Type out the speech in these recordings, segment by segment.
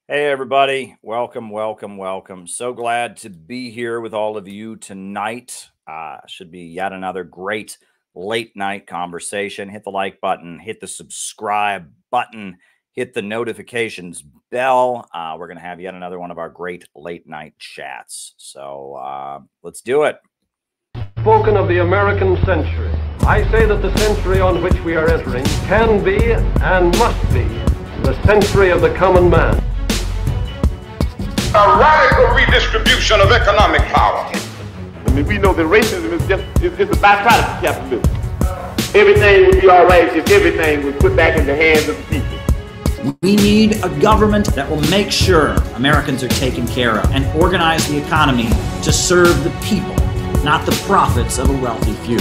Hey, everybody. Welcome, welcome, welcome. So glad to be here with all of you tonight. Should be yet another great late night conversation. Hit the like button, hit the subscribe button, hit the notifications bell. We're going to have yet another one of our great late night chats. So let's do it. Spoken of the American century. I say that the century on which we are entering can be and must be the century of the common man. A radical redistribution of economic power. I mean, we know that racism is just a byproduct of capitalism. Everything would be all right if everything was put back in the hands of the people. We need a government that will make sure Americans are taken care of and organize the economy to serve the people, not the profits of a wealthy few.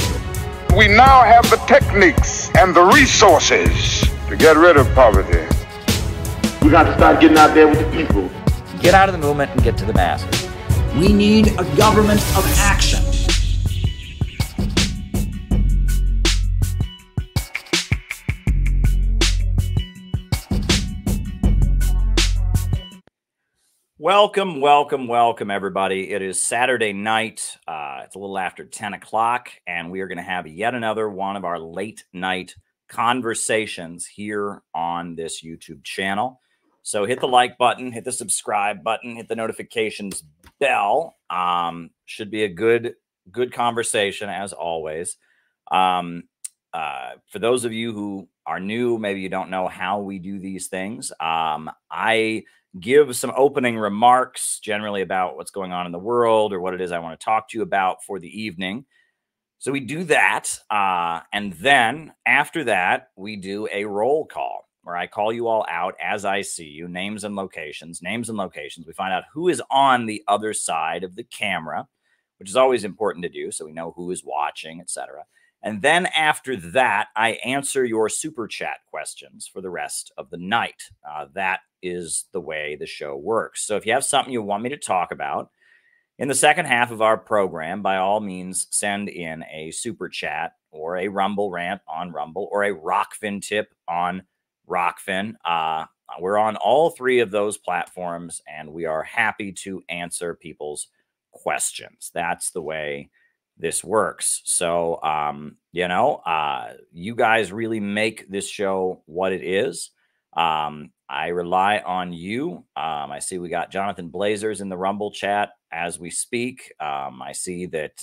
We now have the techniques and the resources to get rid of poverty. We got to start getting out there with the people. Get out of the movement and get to the masses. We need a government of action. Welcome, welcome, welcome, everybody. It is Saturday night. It's a little after 10 o'clock, and we are going to have yet another one of our late night conversations here on this YouTube channel. So hit the like button, hit the subscribe button, hit the notifications bell. Should be a good conversation as always. For those of you who are new, maybe you don't know how we do these things. I give some opening remarks generally about what's going on in the world or what it is I want to talk to you about for the evening. So we do that. And then after that, we do a roll call, where I call you all out as I see you, names and locations. We find out who is on the other side of the camera, which is always important to do, so we know who is watching, etc. And then after that, I answer your super chat questions for the rest of the night. That is the way the show works. So if you have something you want me to talk about in the second half of our program, by all means, send in a super chat or a Rumble rant on Rumble or a Rockfin tip on Rockfin. We're on all three of those platforms, and we are happy to answer people's questions. That's the way this works. So, you guys really make this show what it is. I rely on you. I see we got Jonathan Blazers in the Rumble chat as we speak. I see that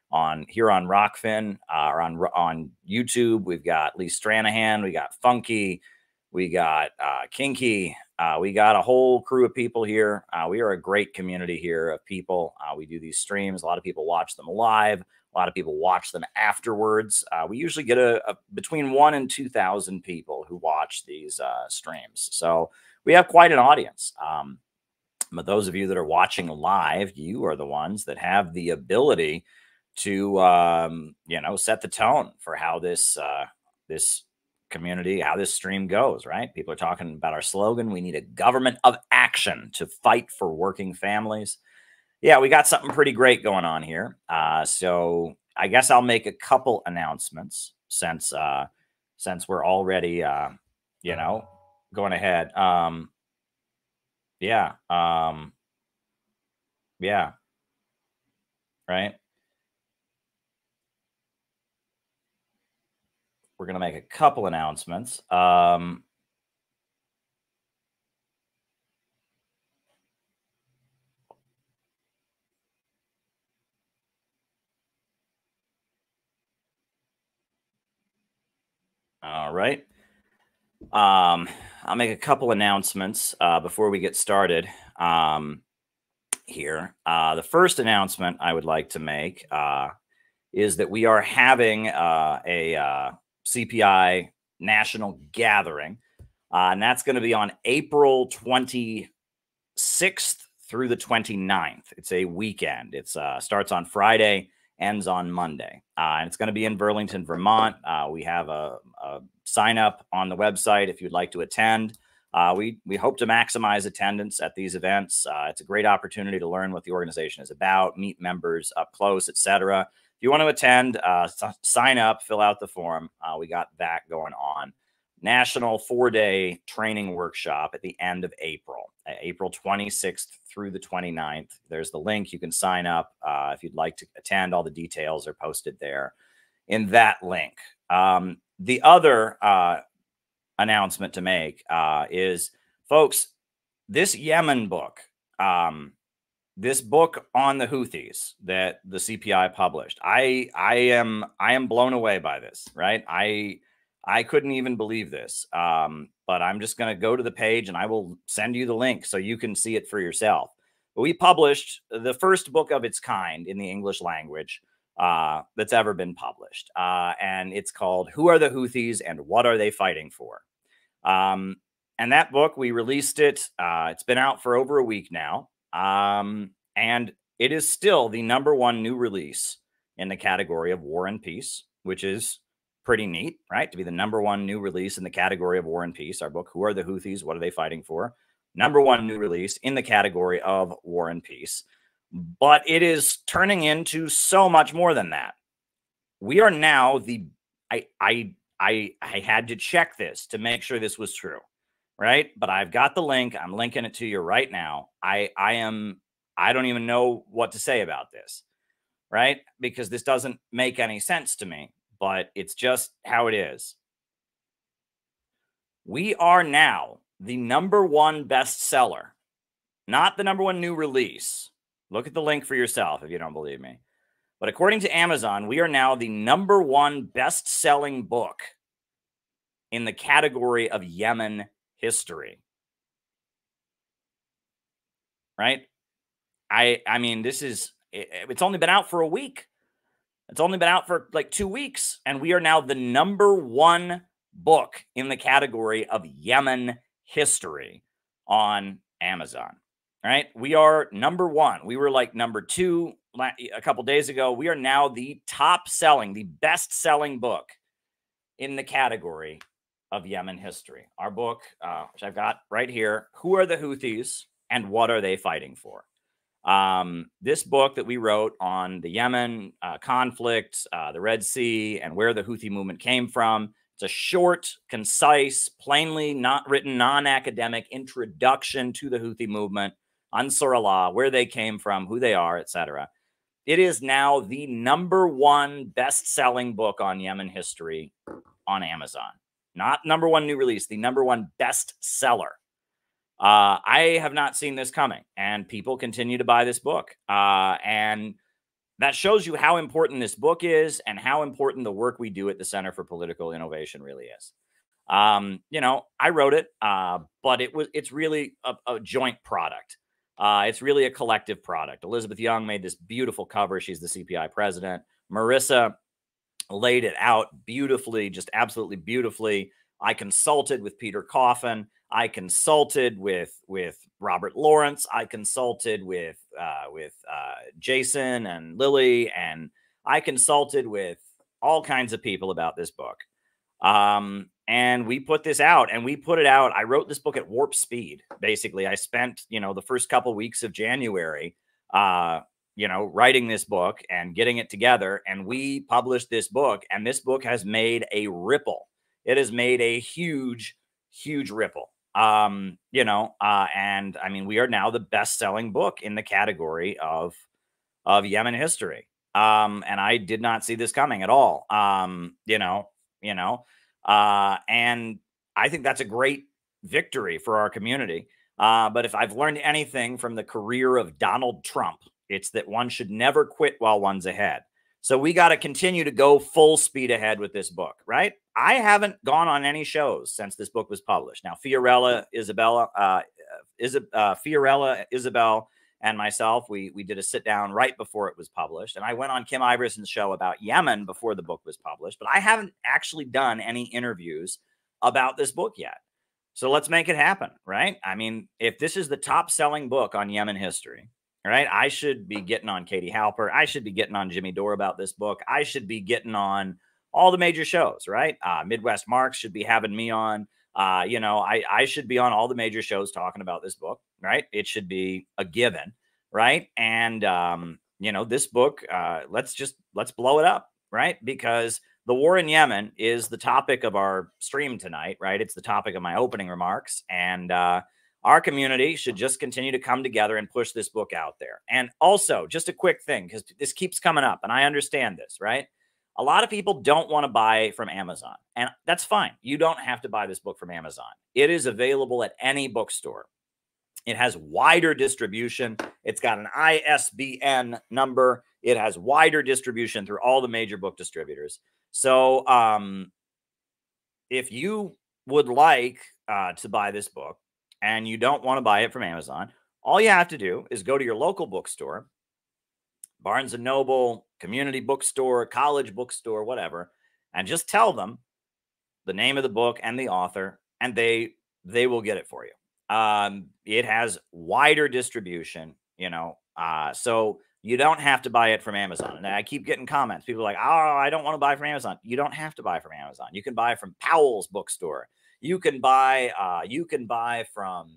on Rockfin or on YouTube, we've got Lee Stranahan, we got Funky, we got Kinky. We got a whole crew of people here. We are a great community here of people. We do these streams. A lot of people watch them live. A lot of people watch them afterwards. We usually get between 1,000 and 2,000 people who watch these streams. So we have quite an audience. But those of you that are watching live, you are the ones that have the ability to, set the tone for how this community, how this stream goes, right? People are talking about our slogan. We need a government of action to fight for working families. Yeah, we got something pretty great going on here. So I guess I'll make a couple announcements since we're already, going ahead. Right. We're going to make a couple announcements. All right. I'll make a couple announcements before we get started here. The first announcement I would like to make is that we are having a CPI national gathering, and that's going to be on April 26th through the 29th. It's a weekend. It starts on Friday, ends on Monday, and it's going to be in Burlington, Vermont. We have a sign up on the website if you'd like to attend. We hope to maximize attendance at these events. It's a great opportunity to learn what the organization is about, meet members up close, etc. If you want to attend, sign up, fill out the form. We got that going on. national 4-day training workshop at the end of April, April 26th through the 29th. There's the link. You can sign up if you'd like to attend. All the details are posted there in that link. The other announcement to make is, folks, this Yemen book, this book on the Houthis that the CPI published, I am blown away by this, right? I couldn't even believe this, but I'm just going to go to the page and I will send you the link so you can see it for yourself. But we published the first book of its kind in the English language that's ever been published. And it's called Who Are the Houthis and What Are They Fighting For? And that book, we released it. It's been out for over a week now. And it is still the #1 new release in the category of War and Peace, which is pretty neat, right? To be the #1 new release in the category of War and Peace. Our book, Who Are the Houthis? What Are They Fighting For? #1 new release in the category of War and Peace. But it is turning into so much more than that. We are now I had to check this to make sure this was true, right? But I've got the link. I'm linking it to you right now. I don't even know what to say about this, right? Because this doesn't make any sense to me, but it's just how it is. We are now the #1 bestseller, not the #1 new release. Look at the link for yourself if you don't believe me. But according to Amazon, we are now the #1 best-selling book in the category of Yemen history. Right? I mean, it's only been out for a week. It's only been out for like 2 weeks, and we are now the #1 book in the category of Yemen history on Amazon. Right? We are #1. We were like #2 a couple days ago. We are now the top-selling, the best-selling book in the category of Yemen history. Our book, which I've got right here, Who Are the Houthis and What Are They Fighting For? This book that we wrote on the Yemen conflict, the Red Sea, and where the Houthi movement came from. It's a short, concise, plainly not written, non-academic introduction to the Houthi movement, Ansar Allah, where they came from, who they are, etc. It is now the #1 best-selling book on Yemen history on Amazon. Not #1 new release, the #1 bestseller. I have not seen this coming, and people continue to buy this book. And that shows you how important this book is and how important the work we do at the Center for Political Innovation really is. You know, I wrote it, but it's really a joint product. It's really a collective product. Elizabeth Young made this beautiful cover. She's the CPI president. Marissa laid it out beautifully, just absolutely beautifully. I consulted with Peter Coffin. I consulted with Robert Lawrence. I consulted with Jason and Lily, and I consulted with all kinds of people about this book. And we put this out, and we put it out. I wrote this book at warp speed. Basically, I spent, the first couple weeks of January, writing this book and getting it together. And we published this book, and this book has made a ripple. It has made a huge, huge ripple. And I mean, we are now the best-selling book in the category of Yemen history. And I did not see this coming at all. And I think that's a great victory for our community. But if I've learned anything from the career of Donald Trump, it's that one should never quit while one's ahead. So we got to continue to go full speed ahead with this book, right? I haven't gone on any shows since this book was published. Now, Fiorella, Isabel, and myself, we did a sit down right before it was published. And I went on Kim Iverson's show about Yemen before the book was published, but I haven't actually done any interviews about this book yet. So let's make it happen, right? I mean, if this is the top selling book on Yemen history, right, I should be getting on Katie Halper. I should be getting on Jimmy Dore about this book. I should be getting on all the major shows, right? Midwest Marks should be having me on. I should be on all the major shows talking about this book, right? It should be a given, right? And, this book, let's blow it up, right? Because the war in Yemen is the topic of our stream tonight, right? It's the topic of my opening remarks. And our community should just continue to come together and push this book out there. And also, just a quick thing, because this keeps coming up, and I understand this, right? A lot of people don't want to buy from Amazon, and that's fine. You don't have to buy this book from Amazon. It is available at any bookstore. It has wider distribution. It's got an ISBN number. It has wider distribution through all the major book distributors. So if you would like to buy this book and you don't want to buy it from Amazon, all you have to do is go to your local bookstore, Barnes & Noble, community bookstore, college bookstore, whatever, and just tell them the name of the book and the author, and they will get it for you. It has wider distribution, you know, so you don't have to buy it from Amazon. And I keep getting comments. People are like, oh, I don't want to buy from Amazon. You don't have to buy from Amazon. You can buy from Powell's bookstore. You can buy from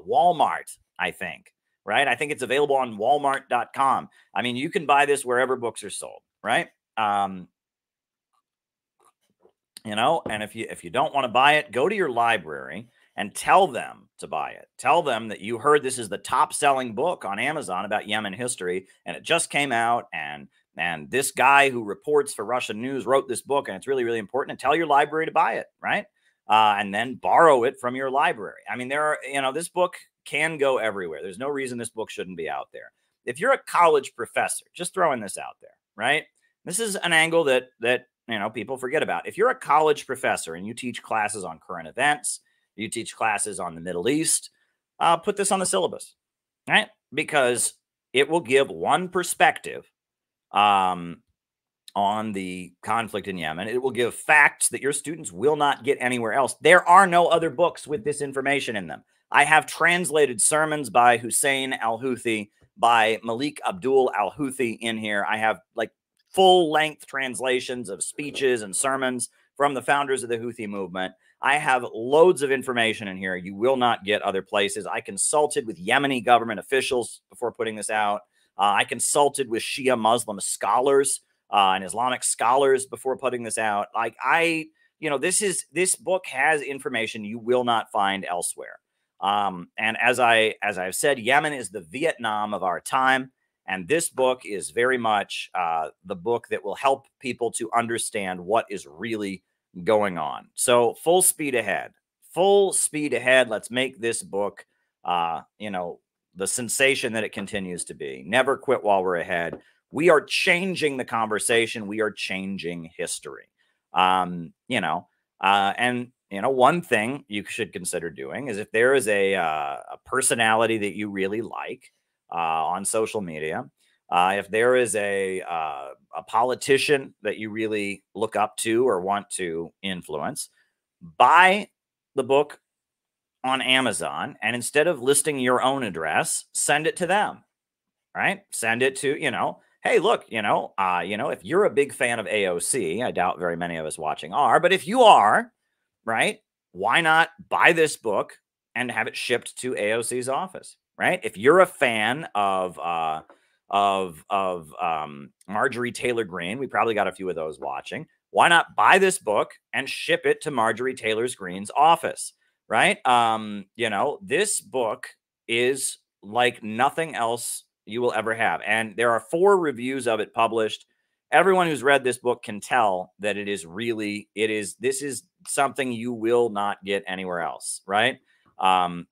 Walmart, I think. Right? I think it's available on walmart.com. I mean, you can buy this wherever books are sold, right? You know, and if you don't want to buy it, go to your library and tell them to buy it. Tell them that you heard this is the top-selling book on Amazon about Yemen history, and it just came out, and this guy who reports for Russian news wrote this book, and it's really, really important, and tell your library to buy it, right? And then borrow it from your library. I mean, this book can go everywhere. There's no reason this book shouldn't be out there. If you're a college professor, just throwing this out there, right? This is an angle that people forget about. If you're a college professor and you teach classes on current events, you teach classes on the Middle East, put this on the syllabus, right? Because it will give one perspective on the conflict in Yemen. It will give facts that your students will not get anywhere else. There are no other books with this information in them. I have translated sermons by Hussein al-Houthi, by Malik Abdul al-Houthi in here. I have like full-length translations of speeches and sermons from the founders of the Houthi movement. I have loads of information in here you will not get other places. I consulted with Yemeni government officials before putting this out. I consulted with Shia Muslim scholars and Islamic scholars before putting this out. This book has information you will not find elsewhere. And as I've said, Yemen is the Vietnam of our time. And this book is very much the book that will help people to understand what is really going on. So full speed ahead. Let's make this book, the sensation that it continues to be. Never quit while we're ahead. We are changing the conversation. We are changing history. One thing you should consider doing is if there is a personality that you really like on social media, if there is a politician that you really look up to or want to influence, buy the book on Amazon, and instead of listing your own address, send it to them, right? Send it to, hey, look, if you're a big fan of AOC, I doubt very many of us watching are, but if you are, right, why not buy this book and have it shipped to AOC's office, right? If you're a fan of Marjorie Taylor Greene, we probably got a few of those watching. Why not buy this book and ship it to Marjorie Taylor Greene's office, right? This book is like nothing else you will ever have. And there are 4 reviews of it published. Everyone who's read this book can tell that this is something you will not get anywhere else, right? Lee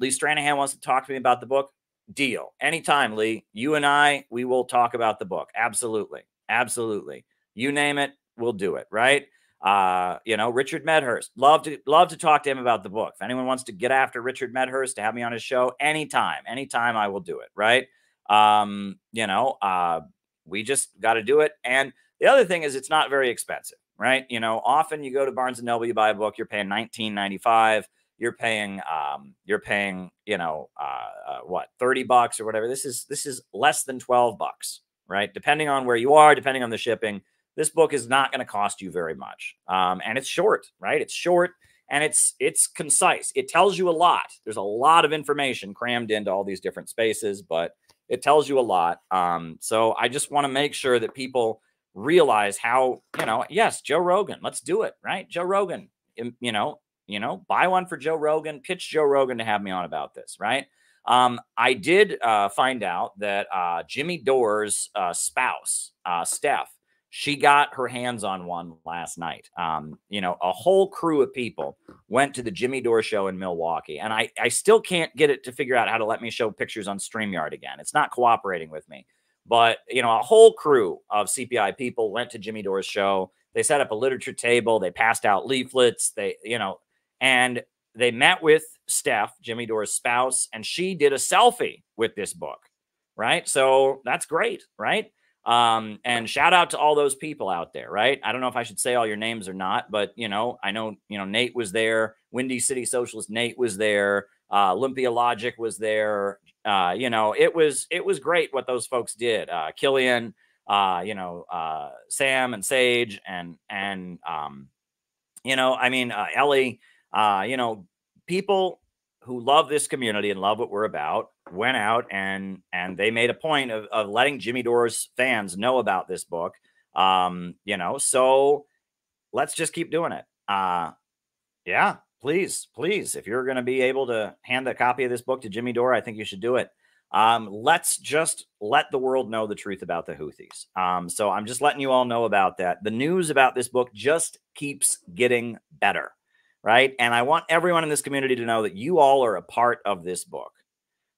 Stranahan wants to talk to me about the book. Deal. Anytime, Lee. You and I, we will talk about the book. Absolutely. Absolutely. You name it, we'll do it, right? Richard Medhurst. Love to talk to him about the book. If anyone wants to get after Richard Medhurst to have me on his show, anytime I will do it, right? We just got to do it. And the other thing is it's not very expensive, right? Often you go to Barnes & Noble, you buy a book, you're paying $19.95. You're paying, $30 or whatever. This is less than $12, right? Depending on where you are, depending on the shipping, this book is not going to cost you very much. And it's short, right? It's short and it's concise. It tells you a lot. There's a lot of information crammed into all these different spaces, but it tells you a lot. So I just want to make sure that people realize how, yes, Joe Rogan, let's do it, right? Joe Rogan, buy one for Joe Rogan, pitch Joe Rogan to have me on about this, right? I did find out that Jimmy Dore's spouse, Steph, she got her hands on one last night. A whole crew of people went to the Jimmy Dore show in Milwaukee, and I still can't get it to figure out how to let me show pictures on StreamYard again. It's not cooperating with me. But, a whole crew of CPI people went to Jimmy Dore's show. They set up a literature table. They passed out leaflets. And they met with Steph, Jimmy Dore's spouse, and she did a selfie with this book, right? So that's great, right? And shout out to all those people out there, right? I don't know if I should say all your names or not, but, I know, Nate was there. Windy City Socialist Nate was there. Olympia Logic was there. It was great what those folks did. Killian, Sam and Sage and Ellie, people who love this community and love what we're about went out and they made a point of letting Jimmy Dore's fans know about this book. So let's just keep doing it. Yeah, please, if you're going to be able to hand a copy of this book to Jimmy Dore, I think you should do it. Let's just let the world know the truth about the Houthis. So I'm just letting you all know about that. The news about this book just keeps getting better, right? And I want everyone in this community to know that you all are a part of this book,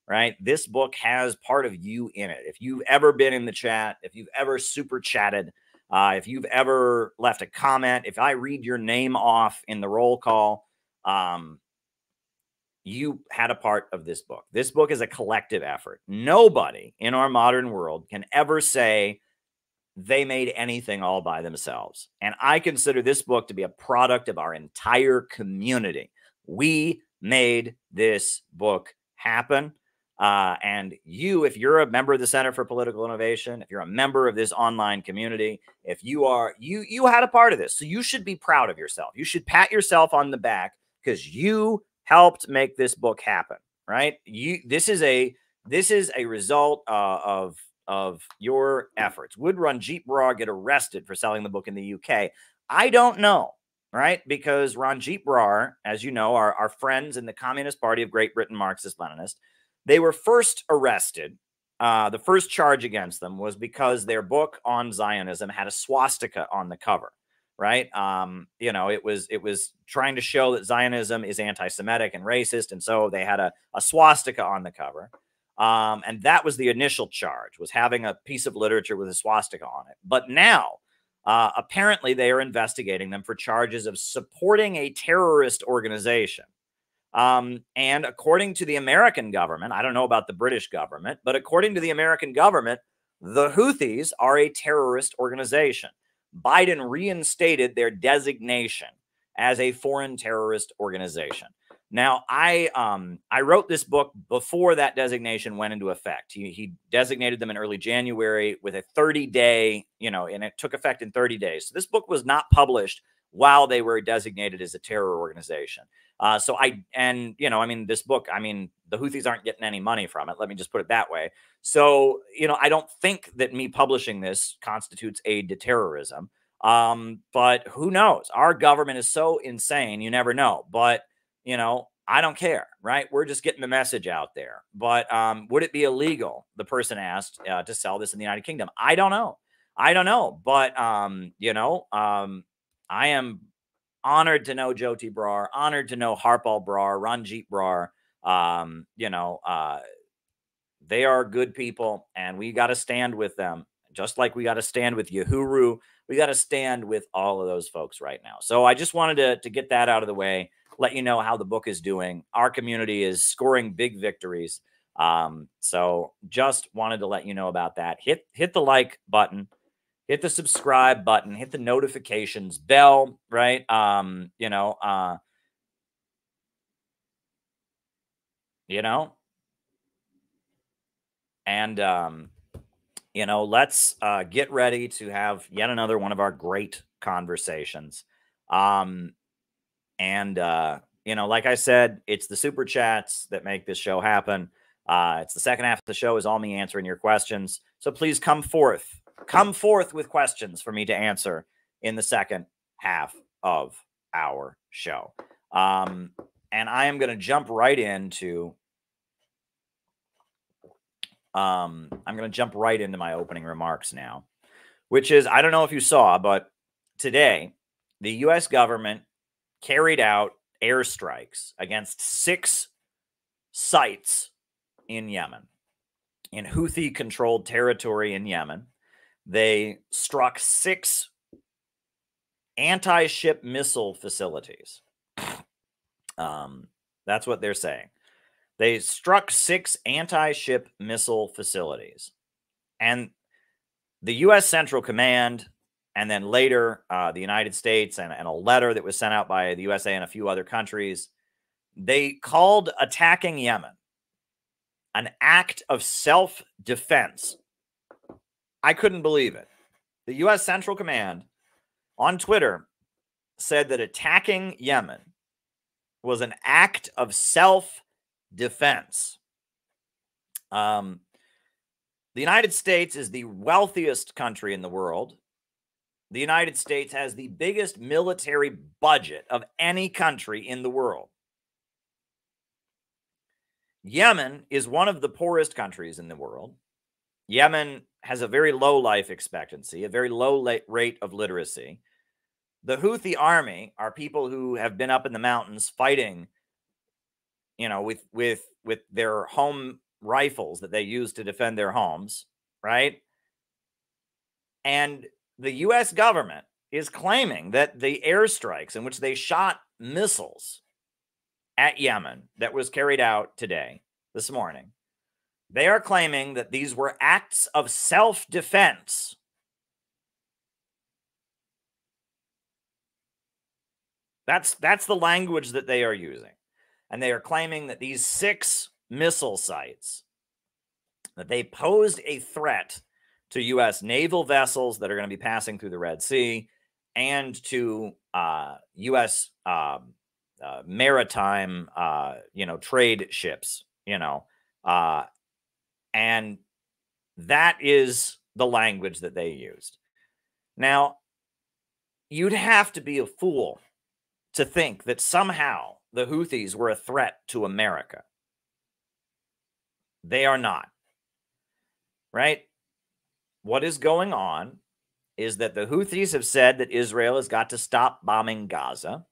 right? This book has part of you in it. If you've ever been in the chat, if you've ever super chatted, if you've ever left a comment, if I read your name off in the roll call, you had a part of this book. This book is a collective effort. Nobody in our modern world can ever say they made anything all by themselves. And I consider this book to be a product of our entire community. We made this book happen. And you, if you're a member of the Center for Political Innovation, if you're a member of this online community, if you are, you had a part of this. So you should be proud of yourself. You should pat yourself on the back because you helped make this book happen, right? This is a result of your efforts. Would Ranjit Brar get arrested for selling the book in the UK? I don't know, right? Because Ranjit Brar, as you know, are friends in the Communist Party of Great Britain, Marxist-Leninist. They were first arrested. The first charge against them was because their book on Zionism had a swastika on the cover, right? It was trying to show that Zionism is anti-Semitic and racist, and so they had a swastika on the cover. And that was the initial charge, was having a piece of literature with a swastika on it. But now, apparently, they are investigating them for charges of supporting a terrorist organization. And according to the American government, I don't know about the British government, but according to the American government, the Houthis are a terrorist organization. Biden reinstated their designation as a foreign terrorist organization. Now, I wrote this book before that designation went into effect. He designated them in early January with a 30-day, and it took effect in 30 days. So this book was not published while they were designated as a terror organization. This book, the Houthis aren't getting any money from it. Let me just put it that way. So, I don't think that me publishing this constitutes aid to terrorism. But who knows? Our government is so insane, you never know. But, I don't care, right? We're just getting the message out there. But would it be illegal, the person asked, to sell this in the United Kingdom? I don't know. But, I am honored to know Jyoti Brar, honored to know Harpal Brar, Ranjit Brar. They are good people, and we got to stand with them, just like we got to stand with Uhuru. We got to stand with all of those folks right now. So I just wanted to get that out of the way, let you know how the book is doing. Our community is scoring big victories. So just wanted to let you know about that. Hit the like button. Hit the subscribe button, hit the notifications bell, right? And let's get ready to have yet another one of our great conversations. Like I said, it's the super chats that make this show happen. It's the second half of the show is all me answering your questions. So please come forth. come forth with questions for me to answer in the second half of our show. And I am going to jump right into I'm going to jump right into my opening remarks now, which is, I don't know if you saw, but today the U.S. government carried out airstrikes against 6 sites in Yemen, in Houthi-controlled territory in Yemen. They struck 6 anti-ship missile facilities. That's what they're saying. They struck 6 anti-ship missile facilities. And the U.S. Central Command, and then later the United States, and a letter that was sent out by the USA and a few other countries, they called attacking Yemen an act of self-defense. I couldn't believe it. The U.S. Central Command on Twitter said that attacking Yemen was an act of self-defense. The United States is the wealthiest country in the world. The United States has the biggest military budget of any country in the world. Yemen is one of the poorest countries in the world. Yemen has a very low life expectancy, a very low rate of literacy. The Houthi army are people who have been up in the mountains fighting, you know, with their home rifles that they use to defend their homes, right? And the U.S. government is claiming that the airstrikes in which they shot missiles at Yemen that was carried out today, this morning, they are claiming that these were acts of self-defense. That's the language that they are using. And they are claiming that these 6 missile sites, that they posed a threat to U.S. naval vessels that are going to be passing through the Red Sea, and to U.S. maritime, trade ships, and that is the language that they used. Now, you'd have to be a fool to think that somehow the Houthis were a threat to America. They are not. Right? What is going on is that the Houthis have said that Israel has got to stop bombing Gaza.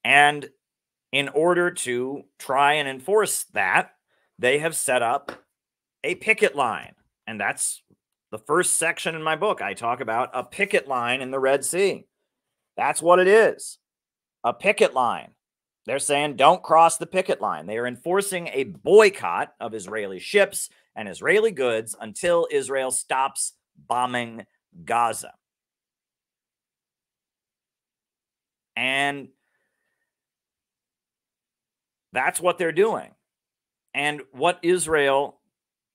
And in order to try and enforce that, they have set up a picket line. And that's the first section in my book. I talk about a picket line in the Red Sea. That's what it is. A picket line. They're saying, don't cross the picket line. They are enforcing a boycott of Israeli ships and Israeli goods until Israel stops bombing Gaza. And that's what they're doing. And what Israel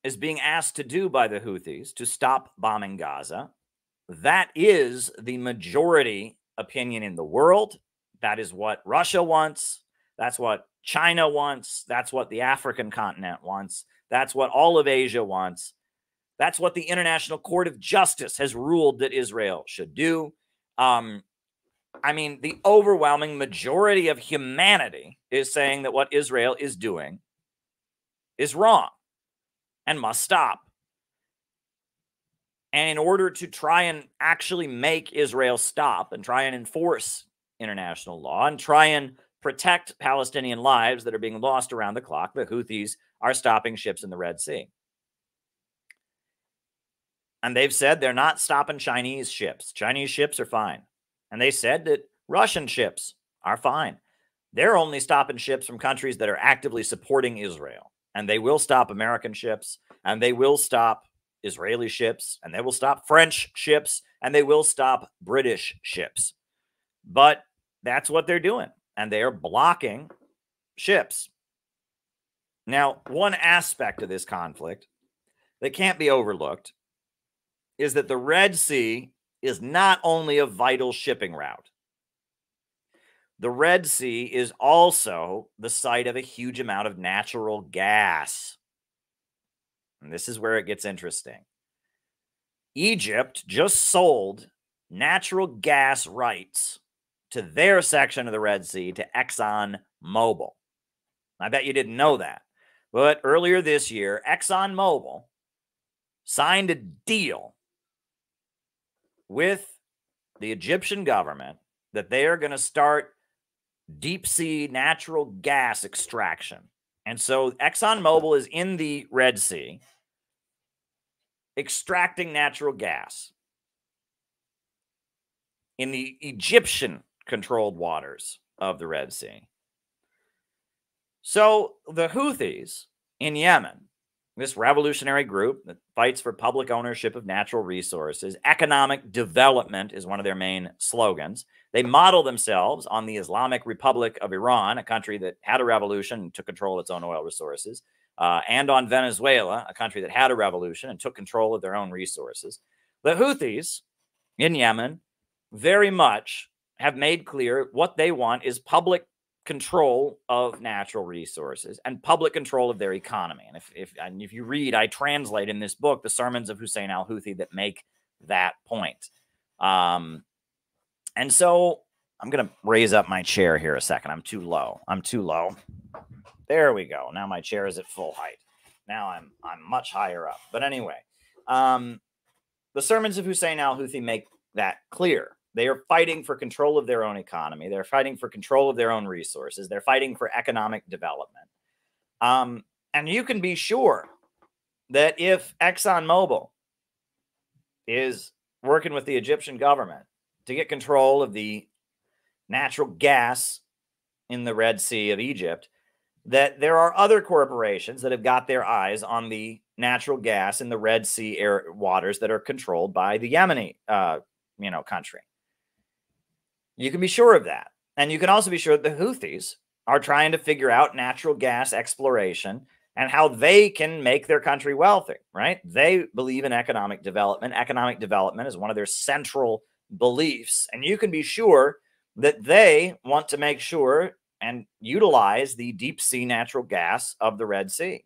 is being asked to do by the Houthis to stop bombing Gaza, that is the majority opinion in the world. That is what Russia wants. That's what China wants. That's what the African continent wants. That's what all of Asia wants. That's what the International Court of Justice has ruled that Israel should do. The overwhelming majority of humanity is saying that what Israel is doing is wrong and must stop. And in order to try and actually make Israel stop and try and enforce international law and try and protect Palestinian lives that are being lost around the clock, the Houthis are stopping ships in the Red Sea. And they've said they're not stopping Chinese ships. Chinese ships are fine. And they said that Russian ships are fine. They're only stopping ships from countries that are actively supporting Israel. And they will stop American ships, and they will stop Israeli ships, and they will stop French ships, and they will stop British ships. But that's what they're doing, and they are blocking ships. Now, one aspect of this conflict that can't be overlooked is that the Red Sea is not only a vital shipping route. The Red Sea is also the site of a huge amount of natural gas. And this is where it gets interesting. Egypt just sold natural gas rights to their section of the Red Sea to ExxonMobil. I bet you didn't know that. But earlier this year, ExxonMobil signed a deal with the Egyptian government that they are going to start deep sea natural gas extraction. And so ExxonMobil is in the Red Sea extracting natural gas in the Egyptian-controlled waters of the Red Sea. So the Houthis in Yemen, this revolutionary group that fights for public ownership of natural resources, economic development is one of their main slogans. They model themselves on the Islamic Republic of Iran, a country that had a revolution and took control of its own oil resources, and on Venezuela, a country that had a revolution and took control of their own resources. The Houthis in Yemen very much have made clear what they want is public control of natural resources and public control of their economy. And if you read, I translate in this book the sermons of Hussein al-Houthi that make that point. And so I'm going to raise up my chair here a second. I'm too low. There we go. Now my chair is at full height. Now I'm much higher up. But anyway, the sermons of Hussein al-Houthi make that clear. They are fighting for control of their own economy. They're fighting for control of their own resources. They're fighting for economic development. And you can be sure that if ExxonMobil is working with the Egyptian government to get control of the natural gas in the Red Sea of Egypt, that there are other corporations that have got their eyes on the natural gas in the Red Sea waters that are controlled by the Yemeni, country. You can be sure of that. And you can also be sure that the Houthis are trying to figure out natural gas exploration and how they can make their country wealthy, right? They believe in economic development. Economic development is one of their central beliefs. And you can be sure that they want to make sure and utilize the deep sea natural gas of the Red Sea.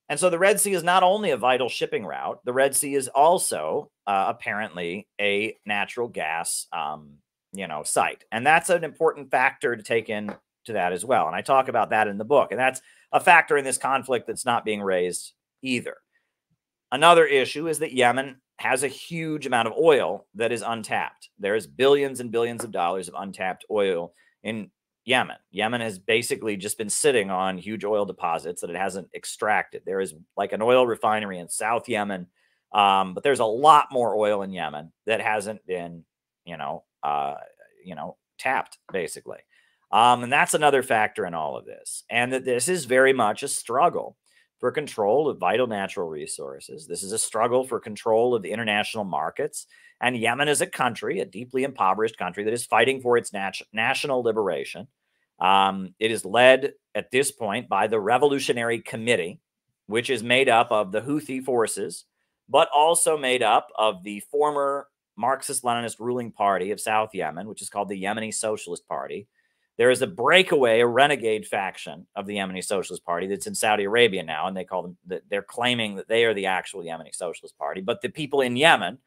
And so the Red Sea is not only a vital shipping route, the Red Sea is also apparently a natural gas site. And that's an important factor to take into that as well. And I talk about that in the book. And that's a factor in this conflict that's not being raised either. Another issue is that Yemen has a huge amount of oil that is untapped. There's billions and billions of dollars of untapped oil in Yemen. Yemen has basically just been sitting on huge oil deposits that it hasn't extracted. There is like an oil refinery in South Yemen, but there's a lot more oil in Yemen that hasn't been, tapped, basically. And that's another factor in all of this. And that this is very much a struggle for control of vital natural resources. This is a struggle for control of the international markets. And Yemen is a country, a deeply impoverished country that is fighting for its national liberation. It is led at this point by the Revolutionary Committee, which is made up of the Houthi forces, but also made up of the former Marxist-Leninist ruling party of South Yemen, which is called the Yemeni Socialist Party. There is a breakaway, a renegade faction of the Yemeni Socialist Party that's in Saudi Arabia now, and they're claiming that they are the actual Yemeni Socialist Party. But the people in Yemen,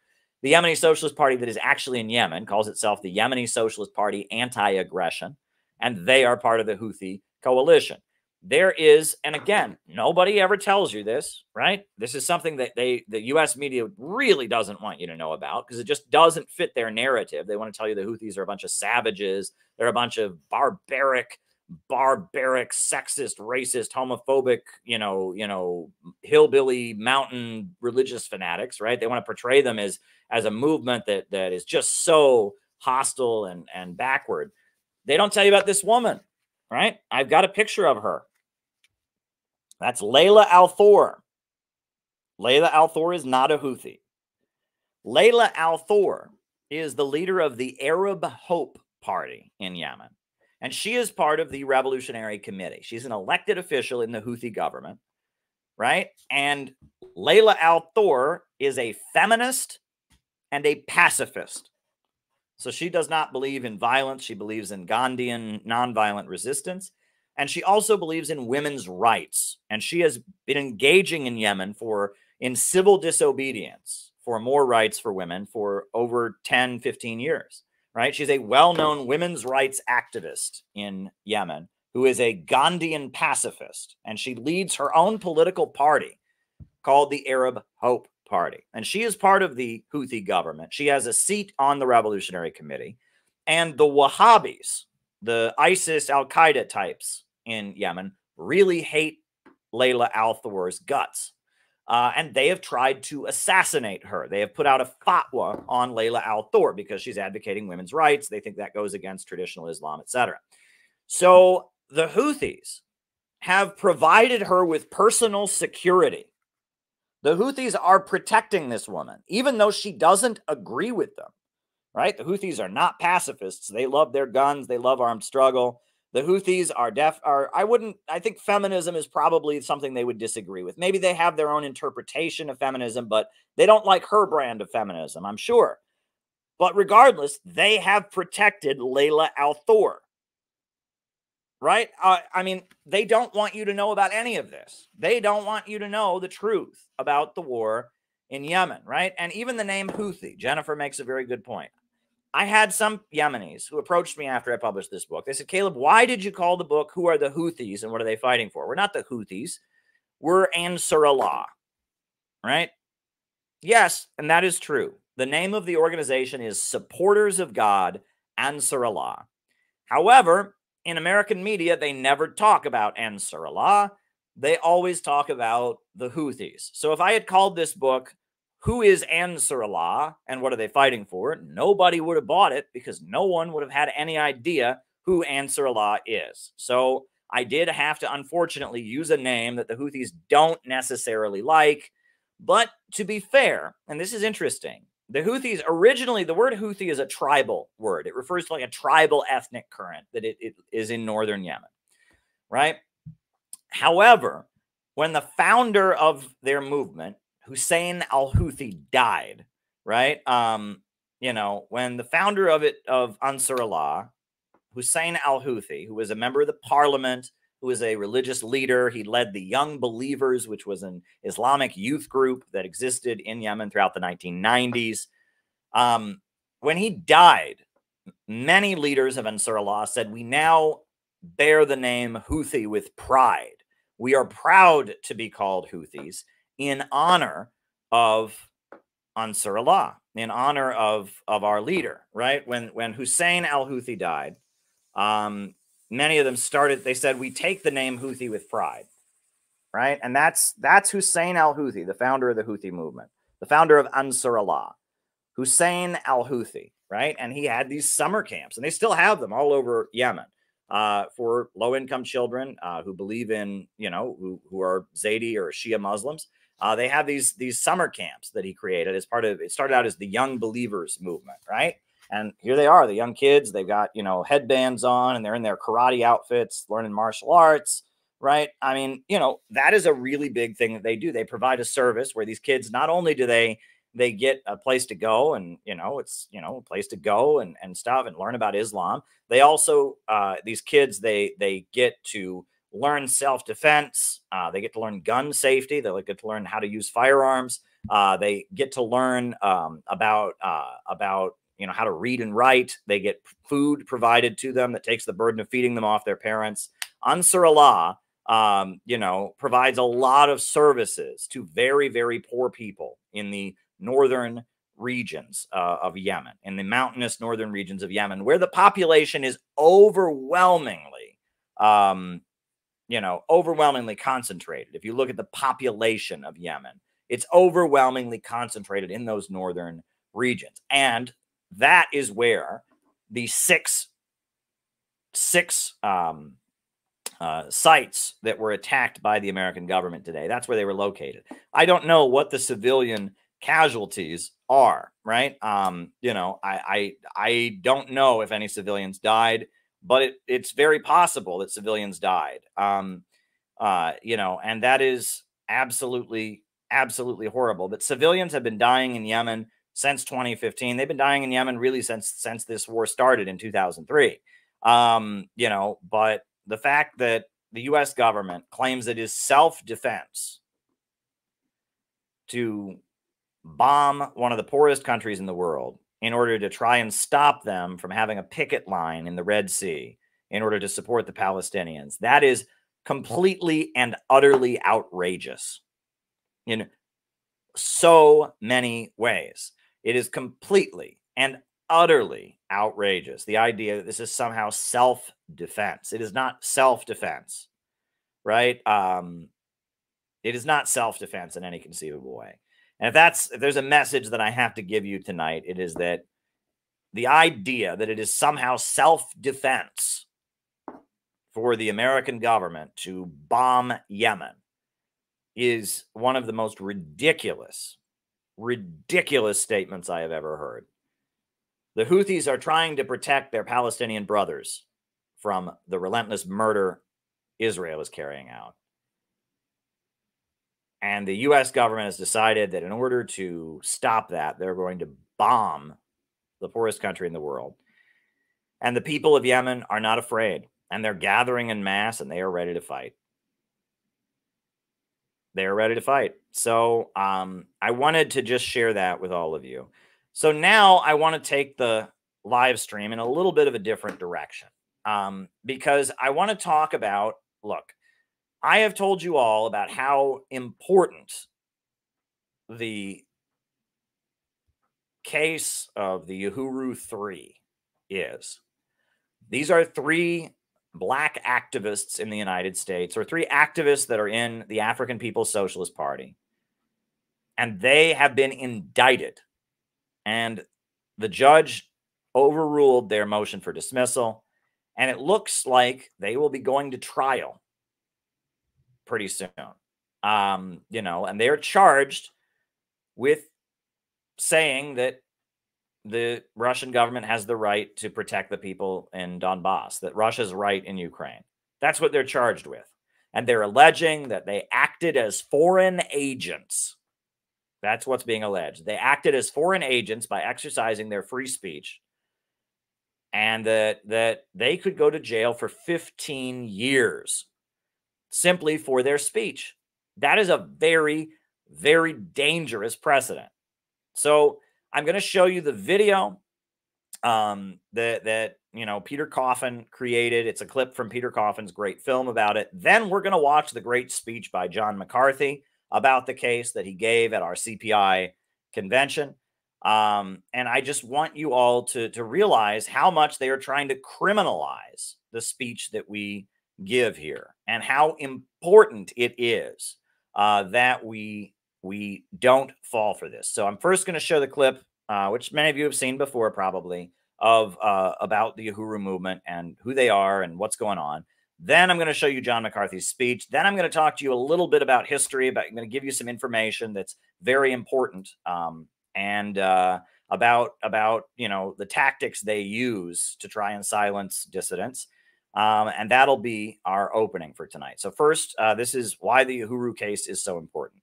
the Yemeni Socialist Party that is actually in Yemen, calls itself the Yemeni Socialist Party Anti-Aggression, and they are part of the Houthi coalition. There is, and again, nobody ever tells you this, right? This is something that the U.S. media really doesn't want you to know about because it just doesn't fit their narrative. They want to tell you the Houthis are a bunch of savages. They're a bunch of barbaric, sexist, racist, homophobic, hillbilly mountain religious fanatics, right? They want to portray them as a movement that is just so hostile and backward. They don't tell you about this woman, right? I've got a picture of her. That's Layla Al-Thor. Layla Al-Thor is not a Houthi. Layla Al-Thor is the leader of the Arab Hope Party in Yemen. And she is part of the Revolutionary Committee. She's an elected official in the Houthi government, right? And Layla Al-Thor is a feminist and a pacifist. So she does not believe in violence. She believes in Gandhian nonviolent resistance. And she also believes in women's rights. And she has been engaging in Yemen in civil disobedience for more rights for women for over 10, 15 years, right? She's a well-known women's rights activist in Yemen who is a Gandhian pacifist, and she leads her own political party called the Arab Hope Party. And she is part of the Houthi government. She has a seat on the Revolutionary Committee. And the Wahhabis, the ISIS, Al-Qaeda types in Yemen, really hate Layla Al-Thor's guts. And they have tried to assassinate her. They have put out a fatwa on Layla Al-Thor because she's advocating women's rights. They think that goes against traditional Islam, etc. So the Houthis have provided her with personal security. The Houthis are protecting this woman, even though she doesn't agree with them, right? The Houthis are not pacifists. They love their guns. They love armed struggle. The Houthis I think feminism is probably something they would disagree with. Maybe they have their own interpretation of feminism, but they don't like her brand of feminism, I'm sure. But regardless, they have protected Layla Al-Thor, right? I mean, they don't want you to know about any of this. They don't want you to know the truth about the war in Yemen, right? And even the name Houthi, Jennifer makes a very good point. I had some Yemenis who approached me after I published this book. They said, Caleb, why did you call the book, Who Are the Houthis and What Are They Fighting For? We're not the Houthis. We're Ansar Allah, right? Yes, and that is true. The name of the organization is Supporters of God, Ansar Allah. However, in American media, they never talk about Ansar Allah. They always talk about the Houthis. So if I had called this book, Who is Ansar Allah and What Are They Fighting For? Nobody would have bought it because no one would have had any idea who Ansar Allah is. So I did have to, unfortunately, use a name that the Houthis don't necessarily like. But to be fair, and this is interesting, the Houthis, originally, the word Houthi is a tribal word. It refers to like a tribal ethnic current that it is in northern Yemen, right? However, when the founder of their movement, Hussein al-Houthi, died, right? You know, when the founder of Ansar Allah, Hussein al-Houthi, who was a member of the parliament, who was a religious leader, he led the Young Believers, which was an Islamic youth group that existed in Yemen throughout the 1990s. When he died, many leaders of Ansar Allah said, we now bear the name Houthi with pride. We are proud to be called Houthis in honor of Ansar Allah, in honor of our leader, right? When Hussein al-Houthi died, many of them they said, we take the name Houthi with pride, right? And that's Hussein al-Houthi, the founder of the Houthi movement, the founder of Ansar Allah, Hussein al-Houthi, right? And he had these summer camps, and they still have them all over Yemen for low-income children who believe in, you know, who are Zaidi or Shia Muslims. They have these summer camps that he created as part of, it started out as the Young Believers movement, right? And here they are, the young kids, they've got, you know, headbands on and they're in their karate outfits, learning martial arts, right? I mean, you know, that is a really big thing that they do. They provide a service where these kids, not only do they get a place to go and, you know, it's, you know, a place to go and stuff and learn about Islam. They also, these kids, they get to learn self-defense. They get to learn gun safety. They get to learn how to use firearms. They get to learn about, you know, how to read and write. They get food provided to them that takes the burden of feeding them off their parents. Ansar Allah, you know, provides a lot of services to very, very poor people in the northern regions of Yemen, in the mountainous northern regions of Yemen, where the population is overwhelmingly, you know, overwhelmingly concentrated. If you look at the population of Yemen, it's overwhelmingly concentrated in those northern regions. And that is where the six sites that were attacked by the American government today, that's where they were located. I don't know what the civilian casualties are, right? You know, I don't know if any civilians died, but it's very possible that civilians died. You know, and that is absolutely horrible. But civilians have been dying in Yemen since 2015. They've been dying in Yemen really since this war started in 2003. You know, but the fact that the U.S. government claims it is self-defense to bomb one of the poorest countries in the world in order to try and stop them from having a picket line in the Red Sea in order to support the Palestinians. That is completely and utterly outrageous in so many ways. It is completely and utterly outrageous. The idea that this is somehow self-defense. It is not self-defense, right? It is not self-defense in any conceivable way. And if there's a message that I have to give you tonight, it is that the idea that it is somehow self-defense for the American government to bomb Yemen is one of the most ridiculous statements I have ever heard. The Houthis are trying to protect their Palestinian brothers from the relentless murder Israel is carrying out. And the U.S. government has decided that in order to stop that, they're going to bomb the poorest country in the world. And the people of Yemen are not afraid. And they're gathering in mass and they are ready to fight. They are ready to fight. So I wanted to just share that with all of you. So now I want to take the live stream in a little bit of a different direction because I want to talk about, look, I have told you all about how important the case of the Uhuru 3 is. These are 3 black activists in the United States, or 3 activists that are in the African People's Socialist Party. And they have been indicted. And the judge overruled their motion for dismissal. And it looks like they will be going to trial pretty soon. You know, and they are charged with saying that the Russian government has the right to protect the people in Donbass, that Russia's right in Ukraine. That's what they're charged with. And they're alleging that they acted as foreign agents. That's what's being alleged. They acted as foreign agents by exercising their free speech, and that they could go to jail for 15 years simply for their speech. That is a very, very dangerous precedent. So I'm going to show you the video that you know, Peter Coffin created. It's a clip from Peter Coffin's great film about it. Then we're going to watch the great speech by John McCarthy about the case that he gave at our CPI convention. And I just want you all to realize how much they are trying to criminalize the speech that we give here and how important it is that we don't fall for this. So I'm first going to show the clip, which many of you have seen before probably, of about the Uhuru movement and who they are and what's going on. Then I'm going to show you John McCarthy's speech. Then I'm going to talk to you a little bit about history. I'm going to give you some information that's very important and about you know, the tactics they use to try and silence dissidents. And that'll be our opening for tonight. So first, this is why the Uhuru case is so important.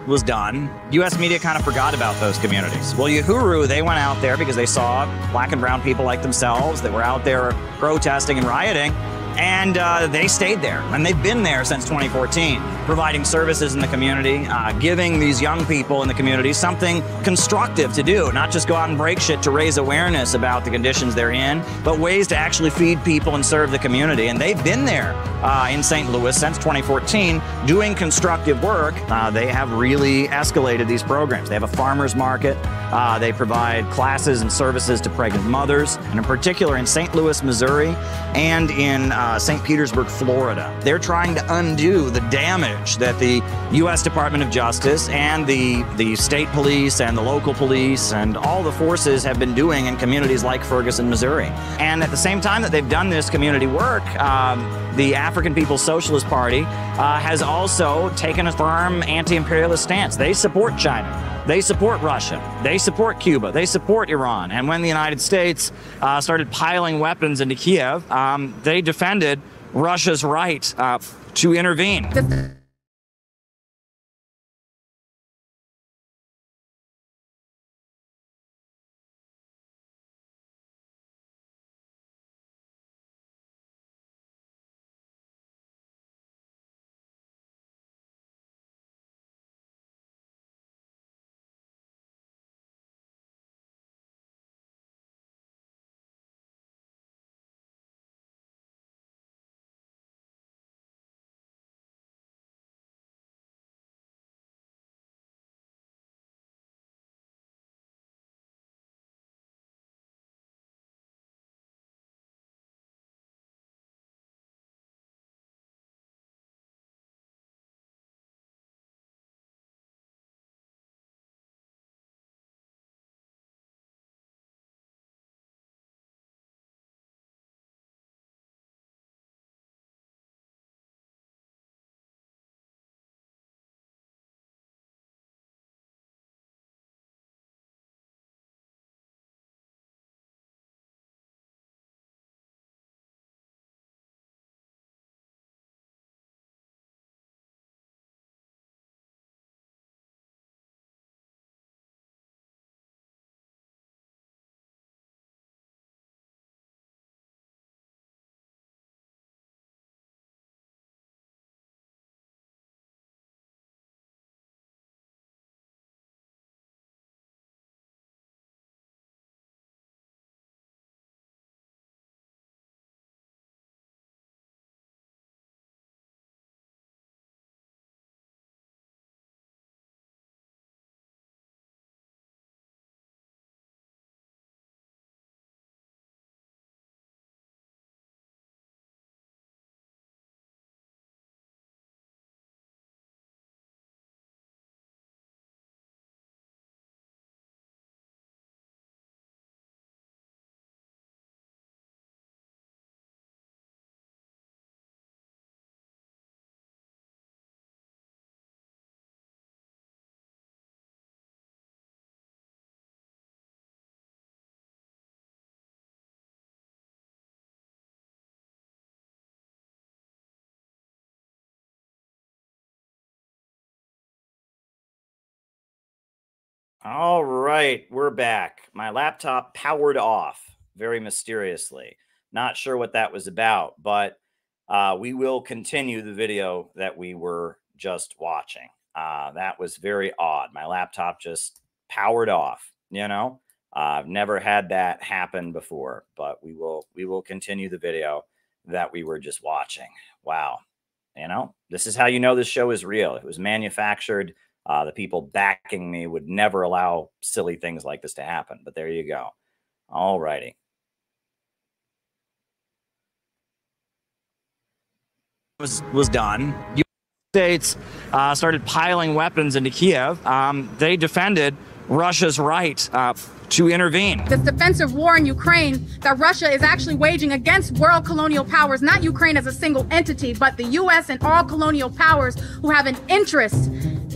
Was done, U.S. media kind of forgot about those communities. Well, Uhuru, they went out there because they saw black and brown people like themselves that were out there protesting and rioting, and they stayed there. And they've been there since 2014, providing services in the community, giving these young people in the community something constructive to do, not just go out and break shit to raise awareness about the conditions they're in, but ways to actually feed people and serve the community. And they've been there in St. Louis since 2014 doing constructive work. They have really escalated these programs. They have a farmer's market. They provide classes and services to pregnant mothers, and in particular in St. Louis, Missouri, and in St. Petersburg, Florida. They're trying to undo the damage that the U.S. Department of Justice and the state police and the local police and all the forces have been doing in communities like Ferguson, Missouri. And at the same time that they've done this community work, the African People's Socialist Party has also taken a firm anti-imperialist stance. They support China. They support Russia. They support Cuba. They support Iran. And when the United States started piling weapons into Kiev, they defended Russia's right to intervene. All right, we're back. My laptop powered off very mysteriously. Not sure what that was about, but we will continue the video that we were just watching. That was very odd. My laptop just powered off, you know? I've never had that happen before, but we will continue the video that we were just watching. Wow. You know, this is how you know this show is real. It was manufactured. The people backing me would never allow silly things like this to happen. But there you go. All righty. Was done. United States started piling weapons into Kiev. They defended Russia's right to intervene. This defensive war in Ukraine that Russia is actually waging against world colonial powers, not Ukraine as a single entity, but the U.S. and all colonial powers who have an interest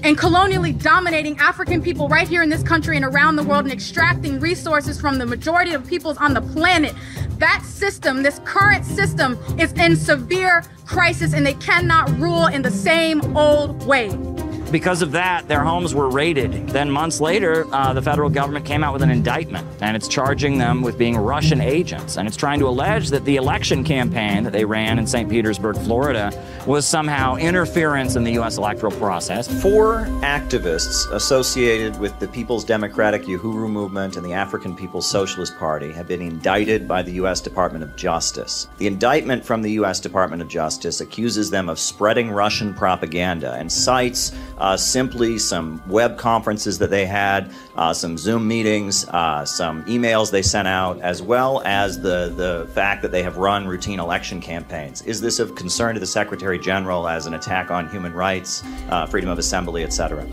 in colonially dominating African people right here in this country and around the world and extracting resources from the majority of peoples on the planet. That system, this current system, is in severe crisis and they cannot rule in the same old way. Because of that, their homes were raided. Then months later, the federal government came out with an indictment, and it's charging them with being Russian agents. And it's trying to allege that the election campaign that they ran in St. Petersburg, Florida, was somehow interference in the U.S. electoral process. 4 activists associated with the People's Democratic Uhuru Movement and the African People's Socialist Party have been indicted by the U.S. Department of Justice. The indictment from the U.S. Department of Justice accuses them of spreading Russian propaganda and cites simply some web conferences that they had, some Zoom meetings, some emails they sent out, as well as the fact that they have run routine election campaigns. Is this of concern to the Secretary General as an attack on human rights, freedom of assembly, etc.?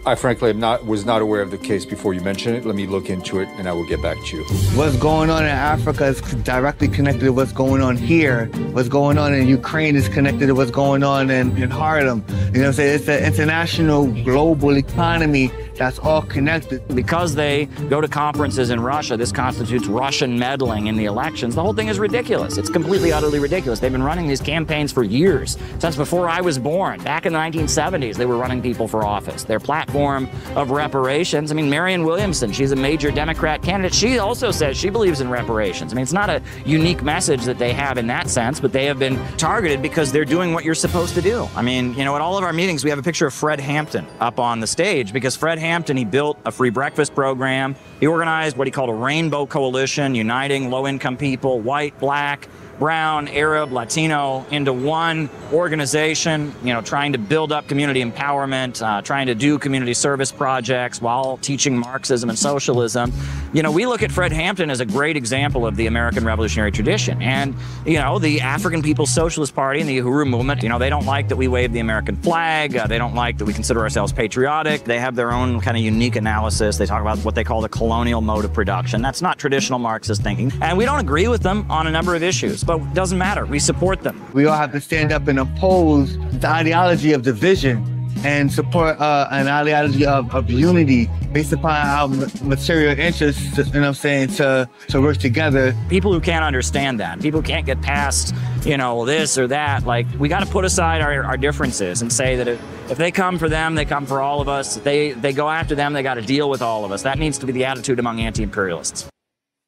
I frankly was not aware of the case before you mentioned it. Let me look into it and I will get back to you. What's going on in Africa is directly connected to what's going on here. What's going on in Ukraine is connected to what's going on in Harlem. You know what I'm saying? It's an international global economy that's all connected. Because they go to conferences in Russia, this constitutes Russian meddling in the elections. The whole thing is ridiculous. It's completely, utterly ridiculous. They've been running these campaigns for years, since before I was born. Back in the 1970s, they were running people for office. Their platform of reparations, I mean, Marianne Williamson, she's a major Democrat candidate. She also says she believes in reparations. I mean, it's not a unique message that they have in that sense, but they have been targeted because they're doing what you're supposed to do. I mean, you know, at all of our meetings, we have a picture of Fred Hampton up on the stage because Fred Hampton, he built a free breakfast program. He organized what he called a rainbow coalition, uniting low-income people, white, black, brown, Arab, Latino, into one organization, you know, trying to build up community empowerment, trying to do community service projects while teaching Marxism and socialism. You know, we look at Fred Hampton as a great example of the American revolutionary tradition. And, you know, the African People's Socialist Party and the Uhuru movement, you know, they don't like that we wave the American flag. They don't like that we consider ourselves patriotic. They have their own kind of unique analysis. They talk about what they call the colonial mode of production. That's not traditional Marxist thinking. And we don't agree with them on a number of issues. But it doesn't matter. We support them. We all have to stand up and oppose the ideology of division and support an ideology of unity based upon our material interests, you know what I'm saying, to work together. People who can't understand that, people who can't get past, you know, this or that, like, we got to put aside our differences and say that if they come for them, they come for all of us. If they go after them, they got to deal with all of us. That needs to be the attitude among anti-imperialists.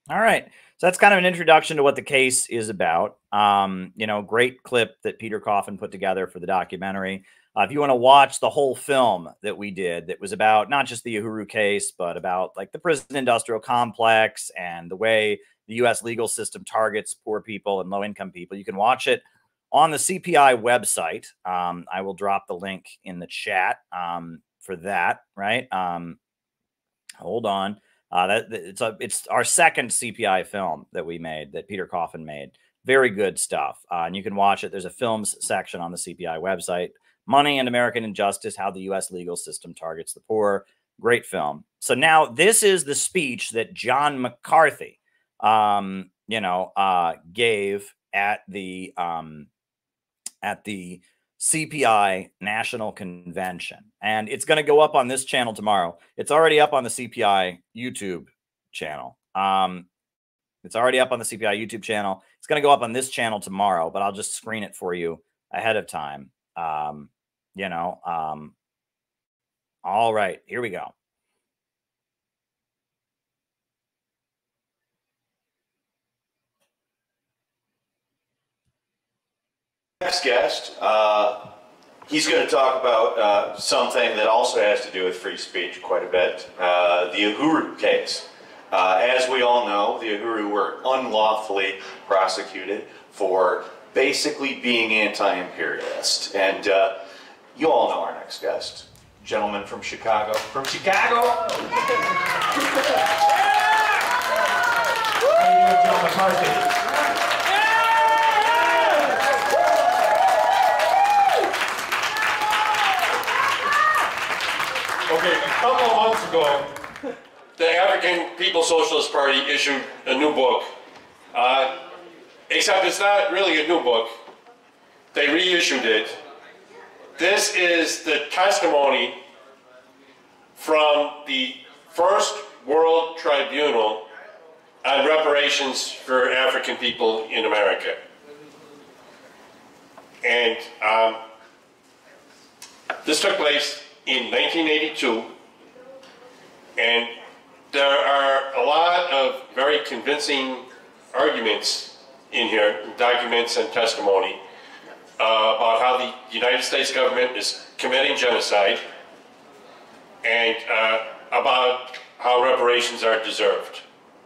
All right. So that's kind of an introduction to what the case is about. You know, great clip that Peter Coffin put together for the documentary. If you want to watch the whole film that we did, that was about not just the Uhuru case, but about like the prison industrial complex and the way the U.S. legal system targets poor people and low-income people, you can watch it on the CPI website. I will drop the link in the chat for that, right? Hold on. It's our second CPI film that we made, that Peter Coffin made. Very good stuff. And you can watch it. There's a films section on the CPI website. Money and American Injustice, How the U.S. Legal System Targets the Poor. Great film. So now this is the speech that John McCarthy, gave at the CPI National Convention. And it's going to go up on this channel tomorrow. It's already up on the CPI YouTube channel. It's already up on the CPI YouTube channel. It's going to go up on this channel tomorrow, but I'll just screen it for you ahead of time. All right, here we go. next guest, he's going to talk about something that also has to do with free speech quite a bit, the Uhuru case. As we all know, the Uhuru were unlawfully prosecuted for basically being anti-imperialist. And you all know our next guest, gentleman from Chicago. From Chicago! Joe McCarthy. Okay, a couple of months ago, the African People's Socialist Party issued a new book. Except it's not really a new book. They reissued it. This is the testimony from the First World Tribunal on reparations for African people in America. And this took place in 1982, and there are a lot of very convincing arguments in here, documents and testimony, about how the United States government is committing genocide and about how reparations are deserved,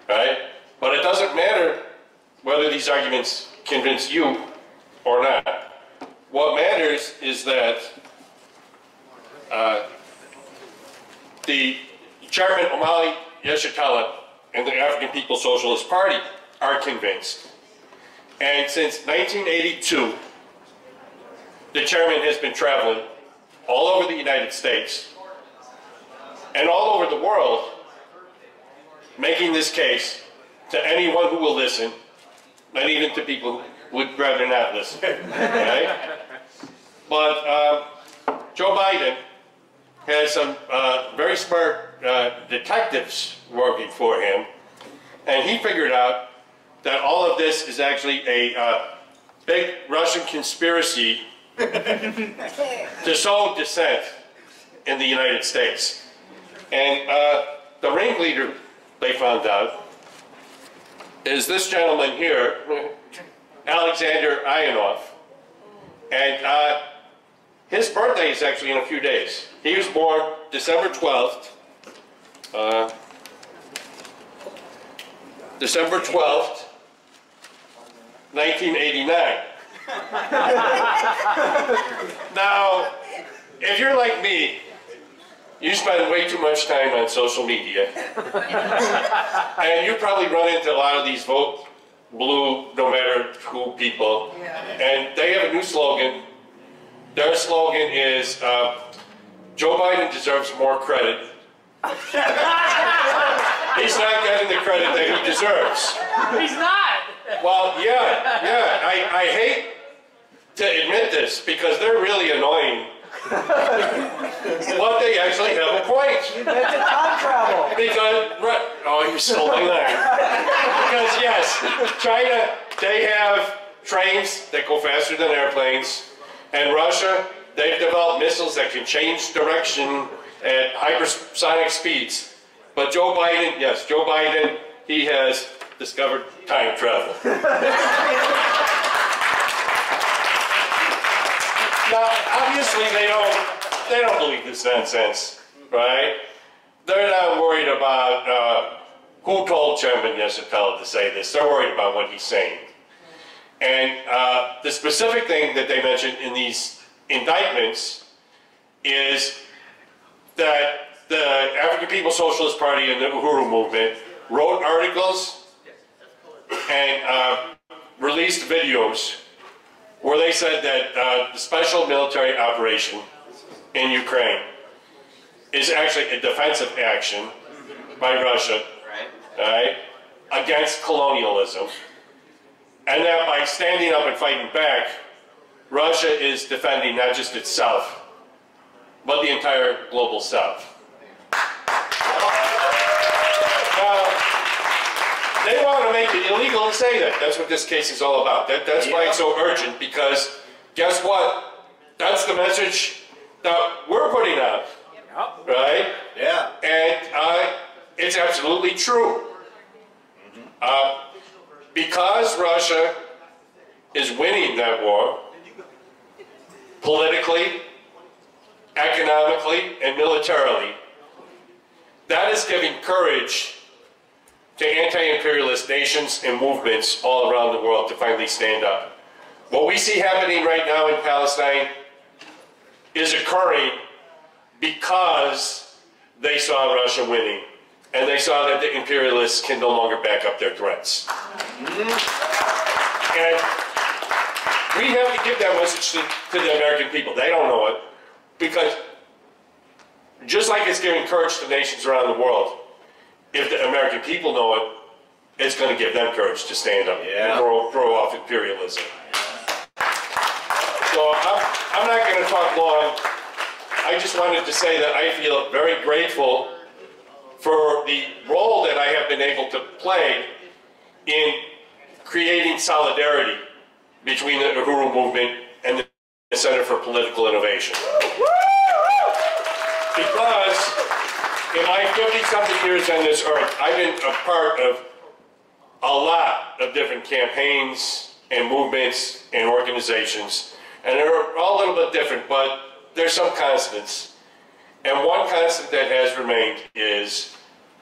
right? But it doesn't matter whether these arguments convince you or not. What matters is that the Chairman Omali Yeshitela and the African People's Socialist Party are convinced. And since 1982, the chairman has been traveling all over the United States and all over the world, making this case to anyone who will listen, and even to people who would rather not listen. Right? But Joe Biden has some very smart detectives working for him, and he figured out that all of this is actually a big Russian conspiracy to sow dissent in the United States. And the ringleader, they found out, is this gentleman here, Alexander Ionov. And his birthday is actually in a few days. He was born December 12th, December 12th, 1989. Now, if you're like me, you spend way too much time on social media. And you probably run into a lot of these vote blue, no matter who people. And they have a new slogan. Their slogan is, Joe Biden deserves more credit. He's not getting the credit that he deserves. He's not! Well, yeah, I hate to admit this because they're really annoying. But they actually have a point. You invented time travel. Because, oh, you're still lying. Because yes, China, they have trains that go faster than airplanes. And Russia, they've developed missiles that can change direction at hypersonic speeds. But Joe Biden, yes, Joe Biden, he has discovered time travel. Now, obviously, they don't believe this nonsense, right? They're not worried about who told Chairman Yeshitela to say this. They're worried about what he's saying. And the specific thing that they mentioned in these indictments is that the African People's Socialist Party and the Uhuru movement wrote articles and released videos where they said that the special military operation in Ukraine is actually a defensive action by Russia, right, against colonialism. And that by standing up and fighting back, Russia is defending not just itself, but the entire global South. Now, they want to make it illegal to say that. That's what this case is all about. That's why it's so urgent, because guess what? That's the message that we're putting out, right? Yeah. And it's absolutely true. Because Russia is winning that war, politically, economically, and militarily. That is giving courage to anti-imperialist nations and movements all around the world to finally stand up. What we see happening right now in Palestine is occurring because they saw Russia winning, and they saw that the imperialists can no longer back up their threats. And we have to give that message to the American people. They don't know it, because just like it's giving courage to nations around the world, if the American people know it, it's going to give them courage to stand up and throw off imperialism. So I'm not going to talk long. I just wanted to say that I feel very grateful for the role that I have been able to play in creating solidarity between the Uhuru movement and the Center for Political Innovation. Because in my 50-something years on this earth, I've been a part of a lot of different campaigns and movements and organizations, and they're all a little bit different, but there's some constants. And one constant that has remained is,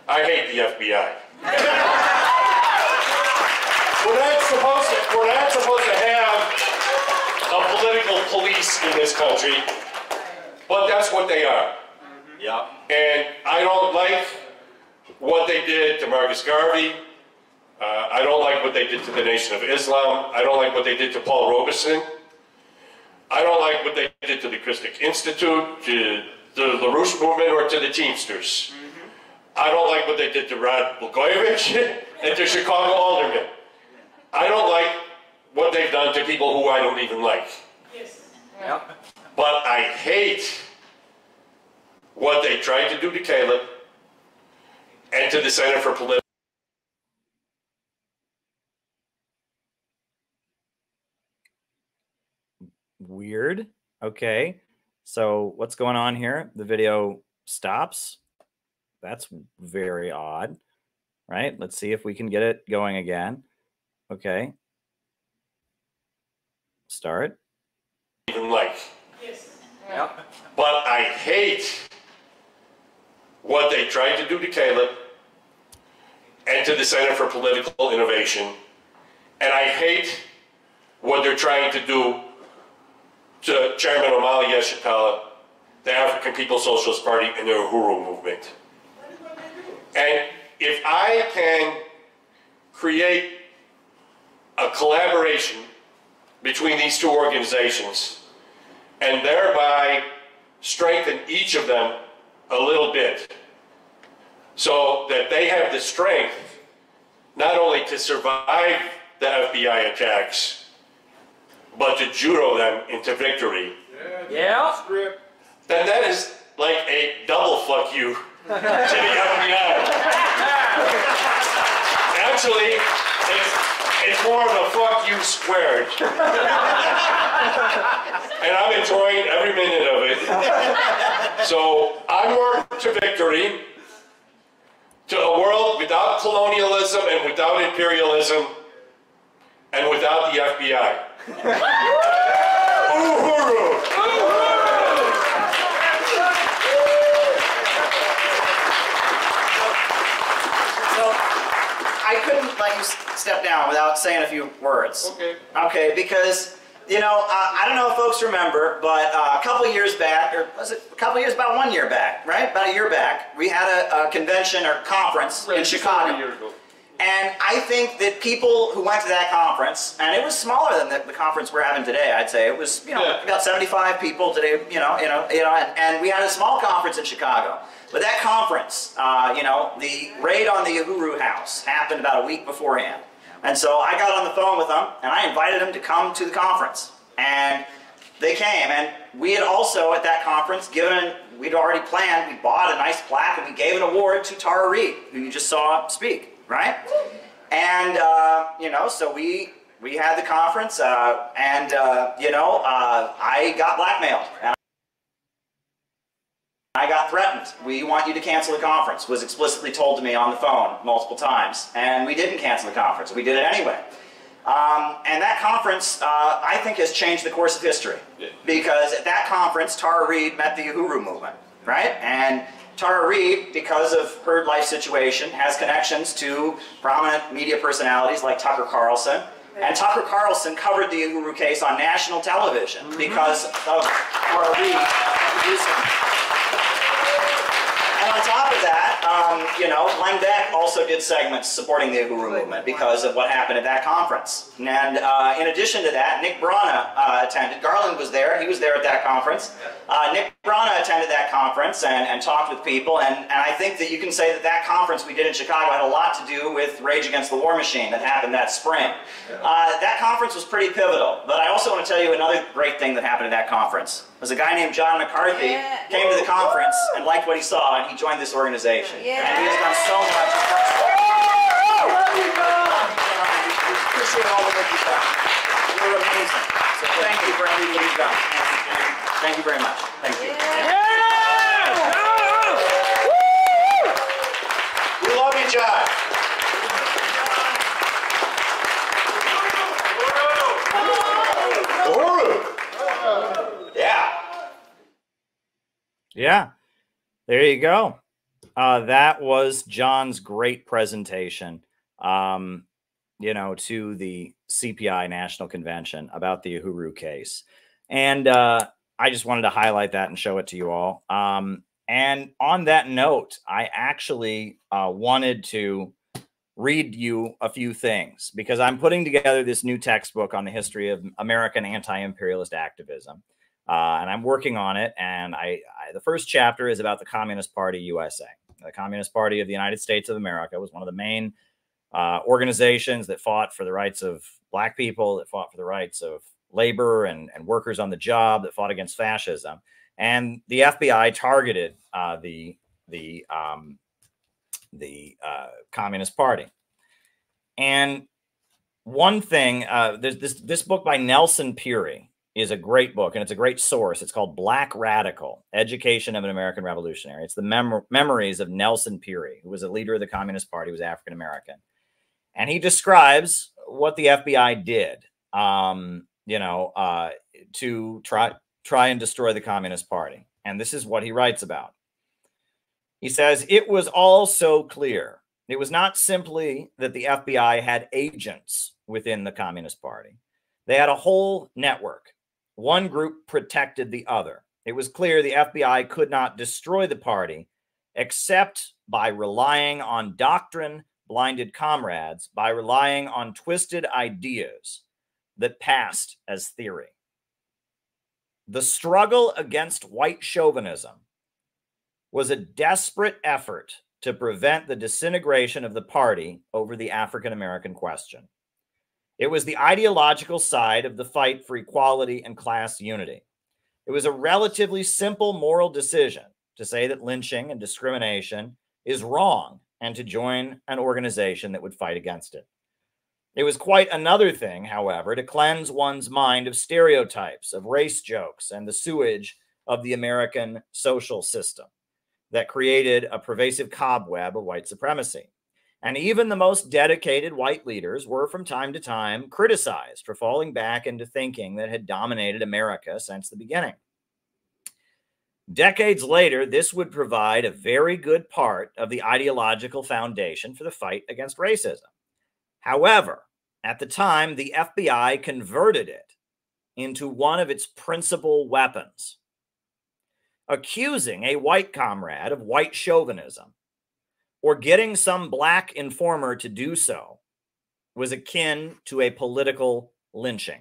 I hate the FBI. We're not supposed to have a political police in this country, but that's what they are. Yeah. And I don't like what they did to Marcus Garvey. I don't like what they did to the Nation of Islam. I don't like what they did to Paul Robeson. I don't like what they did to the Christic Institute, to the LaRouche movement, or to the Teamsters. I don't like what they did to Rod Blagojevich and to Chicago aldermen. I don't like what they've done to people who I don't even like. Yes. Yep. But I hate what they tried to do to Caleb and to the Center for Political. Weird. Okay. So what's going on here? The video stops. That's very odd, right? Let's see if we can get it going again. Okay. Start. Even like. Yes. Yep. But I hate what they tried to do to Caleb and to the Center for Political Innovation. And I hate what they're trying to do to Chairman Omali Yeshitela, the African People's Socialist Party, and the Uhuru movement. And if I can create a collaboration between these two organizations and thereby strengthen each of them a little bit so that they have the strength not only to survive the FBI attacks, but to judo them into victory. Yeah. Then that is like a double fuck you to the FBI. Actually, it's more of a fuck you squared. And I'm enjoying every minute of it. So onward to victory, to a world without colonialism and without imperialism and without the FBI. Uhuru! I couldn't let you step down without saying a few words. Okay. Okay, because, you know, I don't know if folks remember, but a couple years back, or was it a couple years, about 1 year back, right? About a year back, we had a convention or conference in Chicago. A year ago. And I think that people who went to that conference, and it was smaller than the conference we're having today, I'd say. It was, you know, about 75 people today, and we had a small conference in Chicago. But that conference, you know, the raid on the Uhuru house happened about a week beforehand. And so I got on the phone with them, and I invited them to come to the conference. And they came, and we had also, at that conference, we'd already planned, we bought a nice plaque, and we gave an award to Tara Reid, who you just saw speak. Right? And, you know, so we had the conference, and, you know, I got blackmailed. And I got threatened. We want you to cancel the conference, was explicitly told to me on the phone multiple times. And we didn't cancel the conference. We did it anyway. And that conference, I think, has changed the course of history. Because at that conference, Tara Reade met the Uhuru movement, right? And Tara Reade, because of her life situation, has connections to prominent media personalities like Tucker Carlson. And Tucker Carlson covered the Uhuru case on national television because of Tara Reade producing. And on top of that, you know, Glenn Beck also did segments supporting the Uhuru movement because of what happened at that conference. And in addition to that, Nick Brana attended. Garland was there. He was there at that conference. Nick Brana attended that conference and talked with people. And I think that you can say that that conference we did in Chicago had a lot to do with Rage Against the War Machine that happened that spring. That conference was pretty pivotal. But I also want to tell you another great thing that happened at that conference. There's a guy named John McCarthy came to the conference and liked what he saw, and he joined this organization. And he has done so much. We appreciate all the work you've done. You're amazing. So thank you for everything you've done. Thank you very much. Thank you. We love you, John. Yeah, there you go. That was John's great presentation, you know, to the CPI National Convention about the Uhuru case. And I just wanted to highlight that and show it to you all. And on that note, I actually wanted to read you a few things because I'm putting together this new textbook on the history of American anti-imperialist activism. And I'm working on it. And the first chapter is about the Communist Party USA. The Communist Party of the United States of America was one of the main organizations that fought for the rights of Black people, that fought for the rights of labor and workers on the job, that fought against fascism. And the FBI targeted the Communist Party. And one thing, there's this book by Nelson Peary is a great book, and it's a great source. It's called Black Radical, Education of an American Revolutionary. It's the memories of Nelson Peary, who was a leader of the Communist Party, was African-American. And he describes what the FBI did, you know, to try and destroy the Communist Party. And this is what he writes about. He says, "It was all so clear. It was not simply that the FBI had agents within the Communist Party. They had a whole network. One group protected the other. It was clear the FBI could not destroy the party except by relying on doctrine-blinded comrades, by relying on twisted ideas that passed as theory. The struggle against white chauvinism was a desperate effort to prevent the disintegration of the party over the African-American question. It was the ideological side of the fight for equality and class unity. It was a relatively simple moral decision to say that lynching and discrimination is wrong and to join an organization that would fight against it. It was quite another thing, however, to cleanse one's mind of stereotypes, of race jokes, and the sewage of the American social system that created a pervasive cobweb of white supremacy. And even the most dedicated white leaders were from time to time criticized for falling back into thinking that had dominated America since the beginning. Decades later, this would provide a very good part of the ideological foundation for the fight against racism. However, at the time, the FBI converted it into one of its principal weapons. Accusing a white comrade of white chauvinism or getting some Black informer to do so was akin to a political lynching.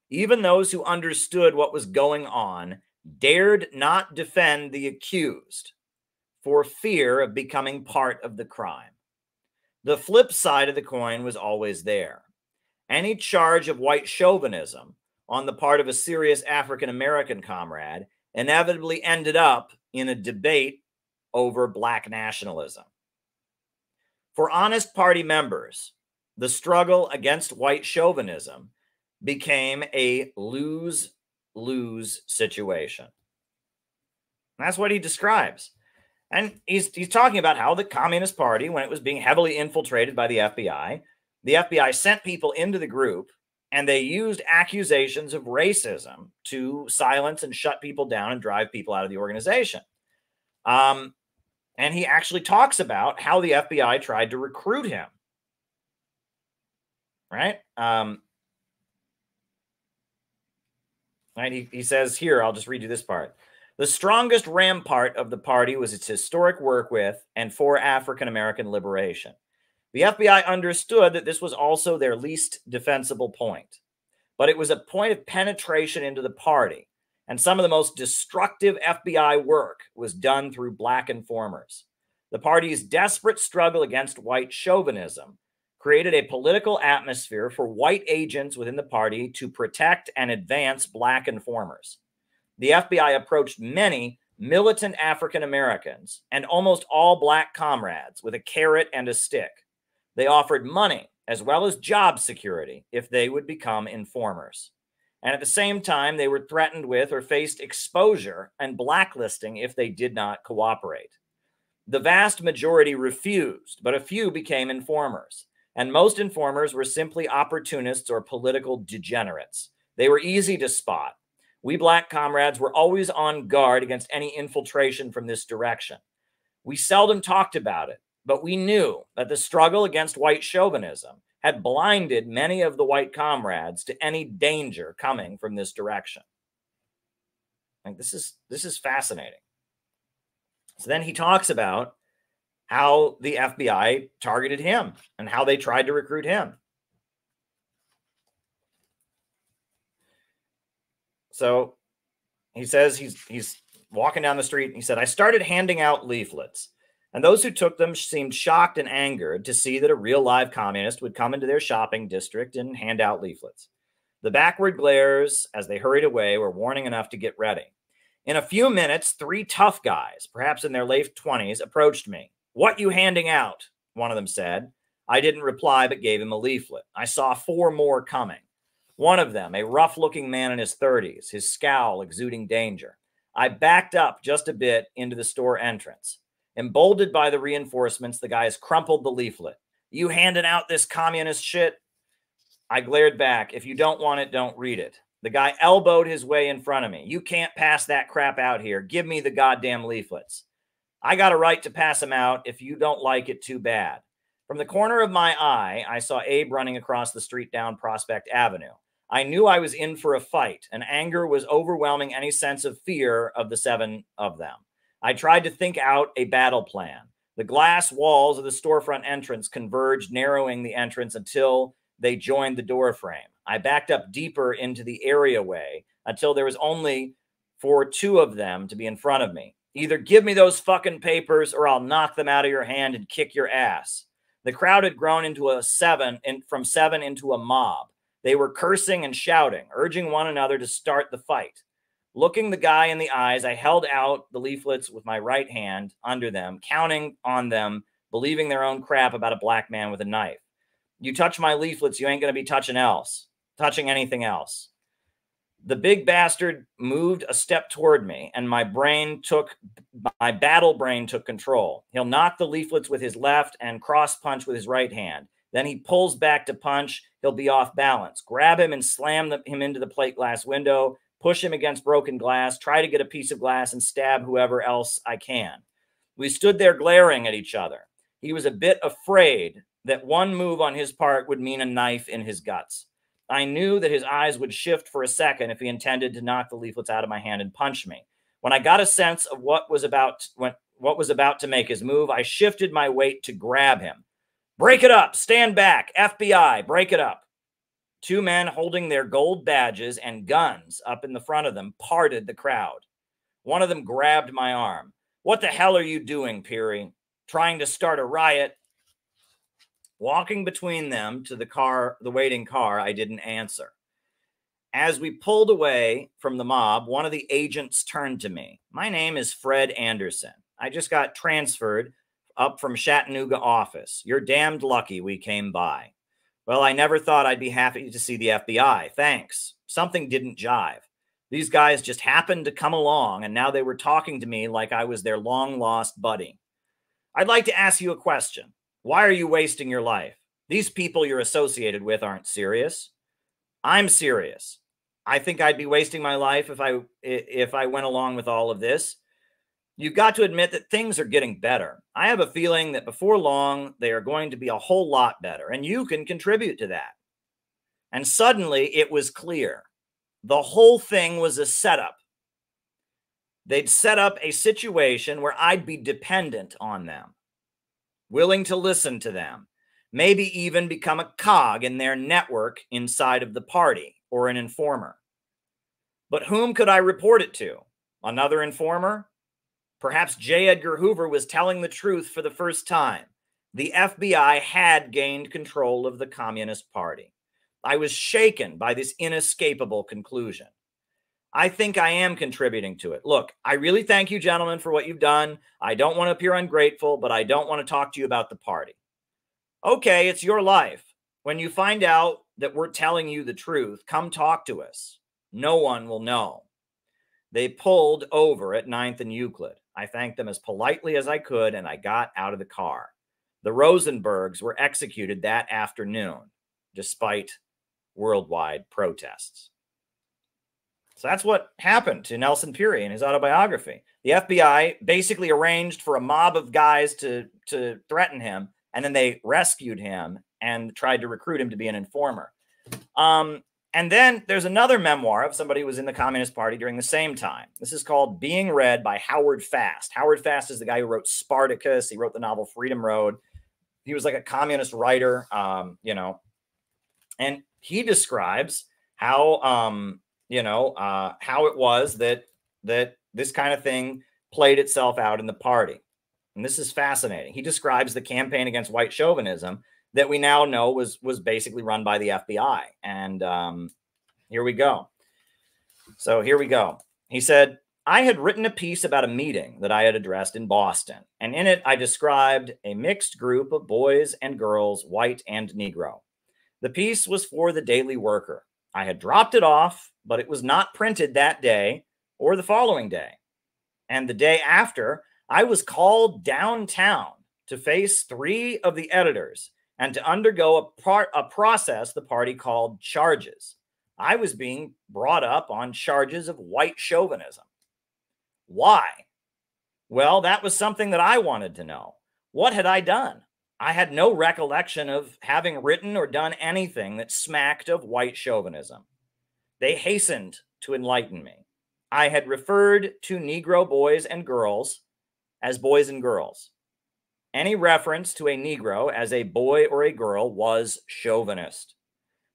Even those who understood what was going on dared not defend the accused for fear of becoming part of the crime. The flip side of the coin was always there. Any charge of white chauvinism on the part of a serious African-American comrade inevitably ended up in a debate over Black nationalism. For honest party members, the struggle against white chauvinism became a lose-lose situation. And that's what he describes. And he's talking about how the Communist Party, when it was being heavily infiltrated by the FBI, The FBI sent people into the group, and they used accusations of racism to silence and shut people down and drive people out of the organization. And he actually talks about how the FBI tried to recruit him. Right? He says here, I'll just read you this part. The strongest rampart of the party was its historic work with and for African-American liberation. The FBI understood that this was also their least defensible point, but it was a point of penetration into the party, and some of the most destructive FBI work was done through black informers. The party's desperate struggle against white chauvinism created a political atmosphere for white agents within the party to protect and advance black informers. The FBI approached many militant African Americans and almost all black comrades with a carrot and a stick. They offered money as well as job security if they would become informers. And at the same time, they were threatened with or faced exposure and blacklisting if they did not cooperate. The vast majority refused, but a few became informers. And most informers were simply opportunists or political degenerates. They were easy to spot. We black comrades were always on guard against any infiltration from this direction. We seldom talked about it, but we knew that the struggle against white chauvinism had blinded many of the white comrades to any danger coming from this direction. Like, this is fascinating. So then he talks about how the FBI targeted him and how they tried to recruit him. So he says he's walking down the street, and he said, I started handing out leaflets, and those who took them seemed shocked and angered to see that a real live communist would come into their shopping district and hand out leaflets. The backward glares as they hurried away were warning enough to get ready. In a few minutes, 3 tough guys, perhaps in their late 20s, approached me. What you handing out? One of them said. I didn't reply, but gave him a leaflet. I saw 4 more coming. One of them, a rough-looking man in his 30s, his scowl exuding danger. I backed up just a bit into the store entrance. Emboldened by the reinforcements, the guys crumpled the leaflet. You handing out this communist shit? I glared back. If you don't want it, don't read it. The guy elbowed his way in front of me. You can't pass that crap out here. Give me the goddamn leaflets. I got a right to pass them out. If you don't like it, too bad. From the corner of my eye, I saw Abe running across the street down Prospect Avenue. I knew I was in for a fight, and anger was overwhelming any sense of fear of the 7 of them. I tried to think out a battle plan. The glass walls of the storefront entrance converged, narrowing the entrance until they joined the door frame. I backed up deeper into the areaway until there was only for 2 of them to be in front of me. Either give me those fucking papers or I'll knock them out of your hand and kick your ass. The crowd had grown into from 7 into a mob. They were cursing and shouting, urging one another to start the fight. Looking the guy in the eyes, I held out the leaflets with my right hand under them, counting on them, believing their own crap about a black man with a knife. You touch my leaflets, you ain't going to be touching anything else. The big bastard moved a step toward me, and my battle brain took control. He'll knock the leaflets with his left and cross punch with his right hand. Then he pulls back to punch. He'll be off balance. Grab him and slam him into the plate glass window, push him against broken glass, try to get a piece of glass and stab whoever else I can. We stood there glaring at each other. He was a bit afraid that one move on his part would mean a knife in his guts. I knew that his eyes would shift for a second if he intended to knock the leaflets out of my hand and punch me. When I got a sense of what was about to make his move, I shifted my weight to grab him. Break it up. Stand back. FBI, break it up. 2 men holding their gold badges and guns up in the front of them parted the crowd. One of them grabbed my arm. What the hell are you doing, Peary? Trying to start a riot? Walking between them to the waiting car, I didn't answer. As we pulled away from the mob, one of the agents turned to me. My name is Fred Anderson. I just got transferred up from Chattanooga office. You're damned lucky we came by. Well, I never thought I'd be happy to see the FBI. Thanks. Something didn't jive. These guys just happened to come along, and now they were talking to me like I was their long-lost buddy. I'd like to ask you a question. Why are you wasting your life? These people you're associated with aren't serious. I'm serious. I think I'd be wasting my life if I went along with all of this. You've got to admit that things are getting better. I have a feeling that before long, they are going to be a whole lot better, and you can contribute to that. And suddenly it was clear. The whole thing was a setup. They'd set up a situation where I'd be dependent on them, willing to listen to them, maybe even become a cog in their network inside of the party or an informer. But whom could I report it to? Another informer? Perhaps J. Edgar Hoover was telling the truth for the first time. The FBI had gained control of the Communist Party. I was shaken by this inescapable conclusion. I think I am contributing to it. Look, I really thank you, gentlemen, for what you've done. I don't want to appear ungrateful, but I don't want to talk to you about the party. Okay, it's your life. When you find out that we're telling you the truth, come talk to us. No one will know. They pulled over at 9th and Euclid. I thanked them as politely as I could, and I got out of the car. The Rosenbergs were executed that afternoon, despite worldwide protests. So that's what happened to Nelson Fury in his autobiography. The FBI basically arranged for a mob of guys to threaten him, and then they rescued him and tried to recruit him to be an informer. And then there's another memoir of somebody who was in the Communist Party during the same time. This is called Being Read by Howard Fast. Howard Fast is the guy who wrote Spartacus. He wrote the novel Freedom Road. He was like a communist writer, and he describes how, how it was that this kind of thing played itself out in the party. And this is fascinating. He describes the campaign against white chauvinism that we now know was basically run by the FBI. And here we go. So here we go. He said, I had written a piece about a meeting that I had addressed in Boston. And in it, I described a mixed group of boys and girls, white and Negro. The piece was for the Daily Worker. I had dropped it off, but it was not printed that day or the following day. And the day after, I was called downtown to face 3 of the editors and to undergo a process the party called charges. I was being brought up on charges of white chauvinism. Why? Well, that was something that I wanted to know. What had I done? I had no recollection of having written or done anything that smacked of white chauvinism. They hastened to enlighten me. I had referred to Negro boys and girls as boys and girls. Any reference to a Negro as a boy or a girl was chauvinist.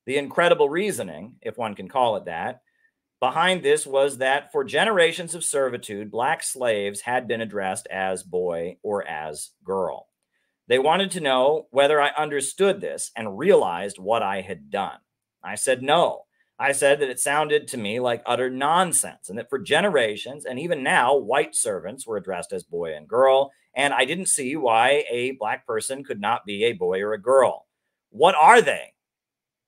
The incredible reasoning, if one can call it that, behind this was that for generations of servitude, black slaves had been addressed as boy or as girl. They wanted to know whether I understood this and realized what I had done. I said no. I said that it sounded to me like utter nonsense, and that for generations, and even now, white servants were addressed as boy and girl, and I didn't see why a black person could not be a boy or a girl. What are they?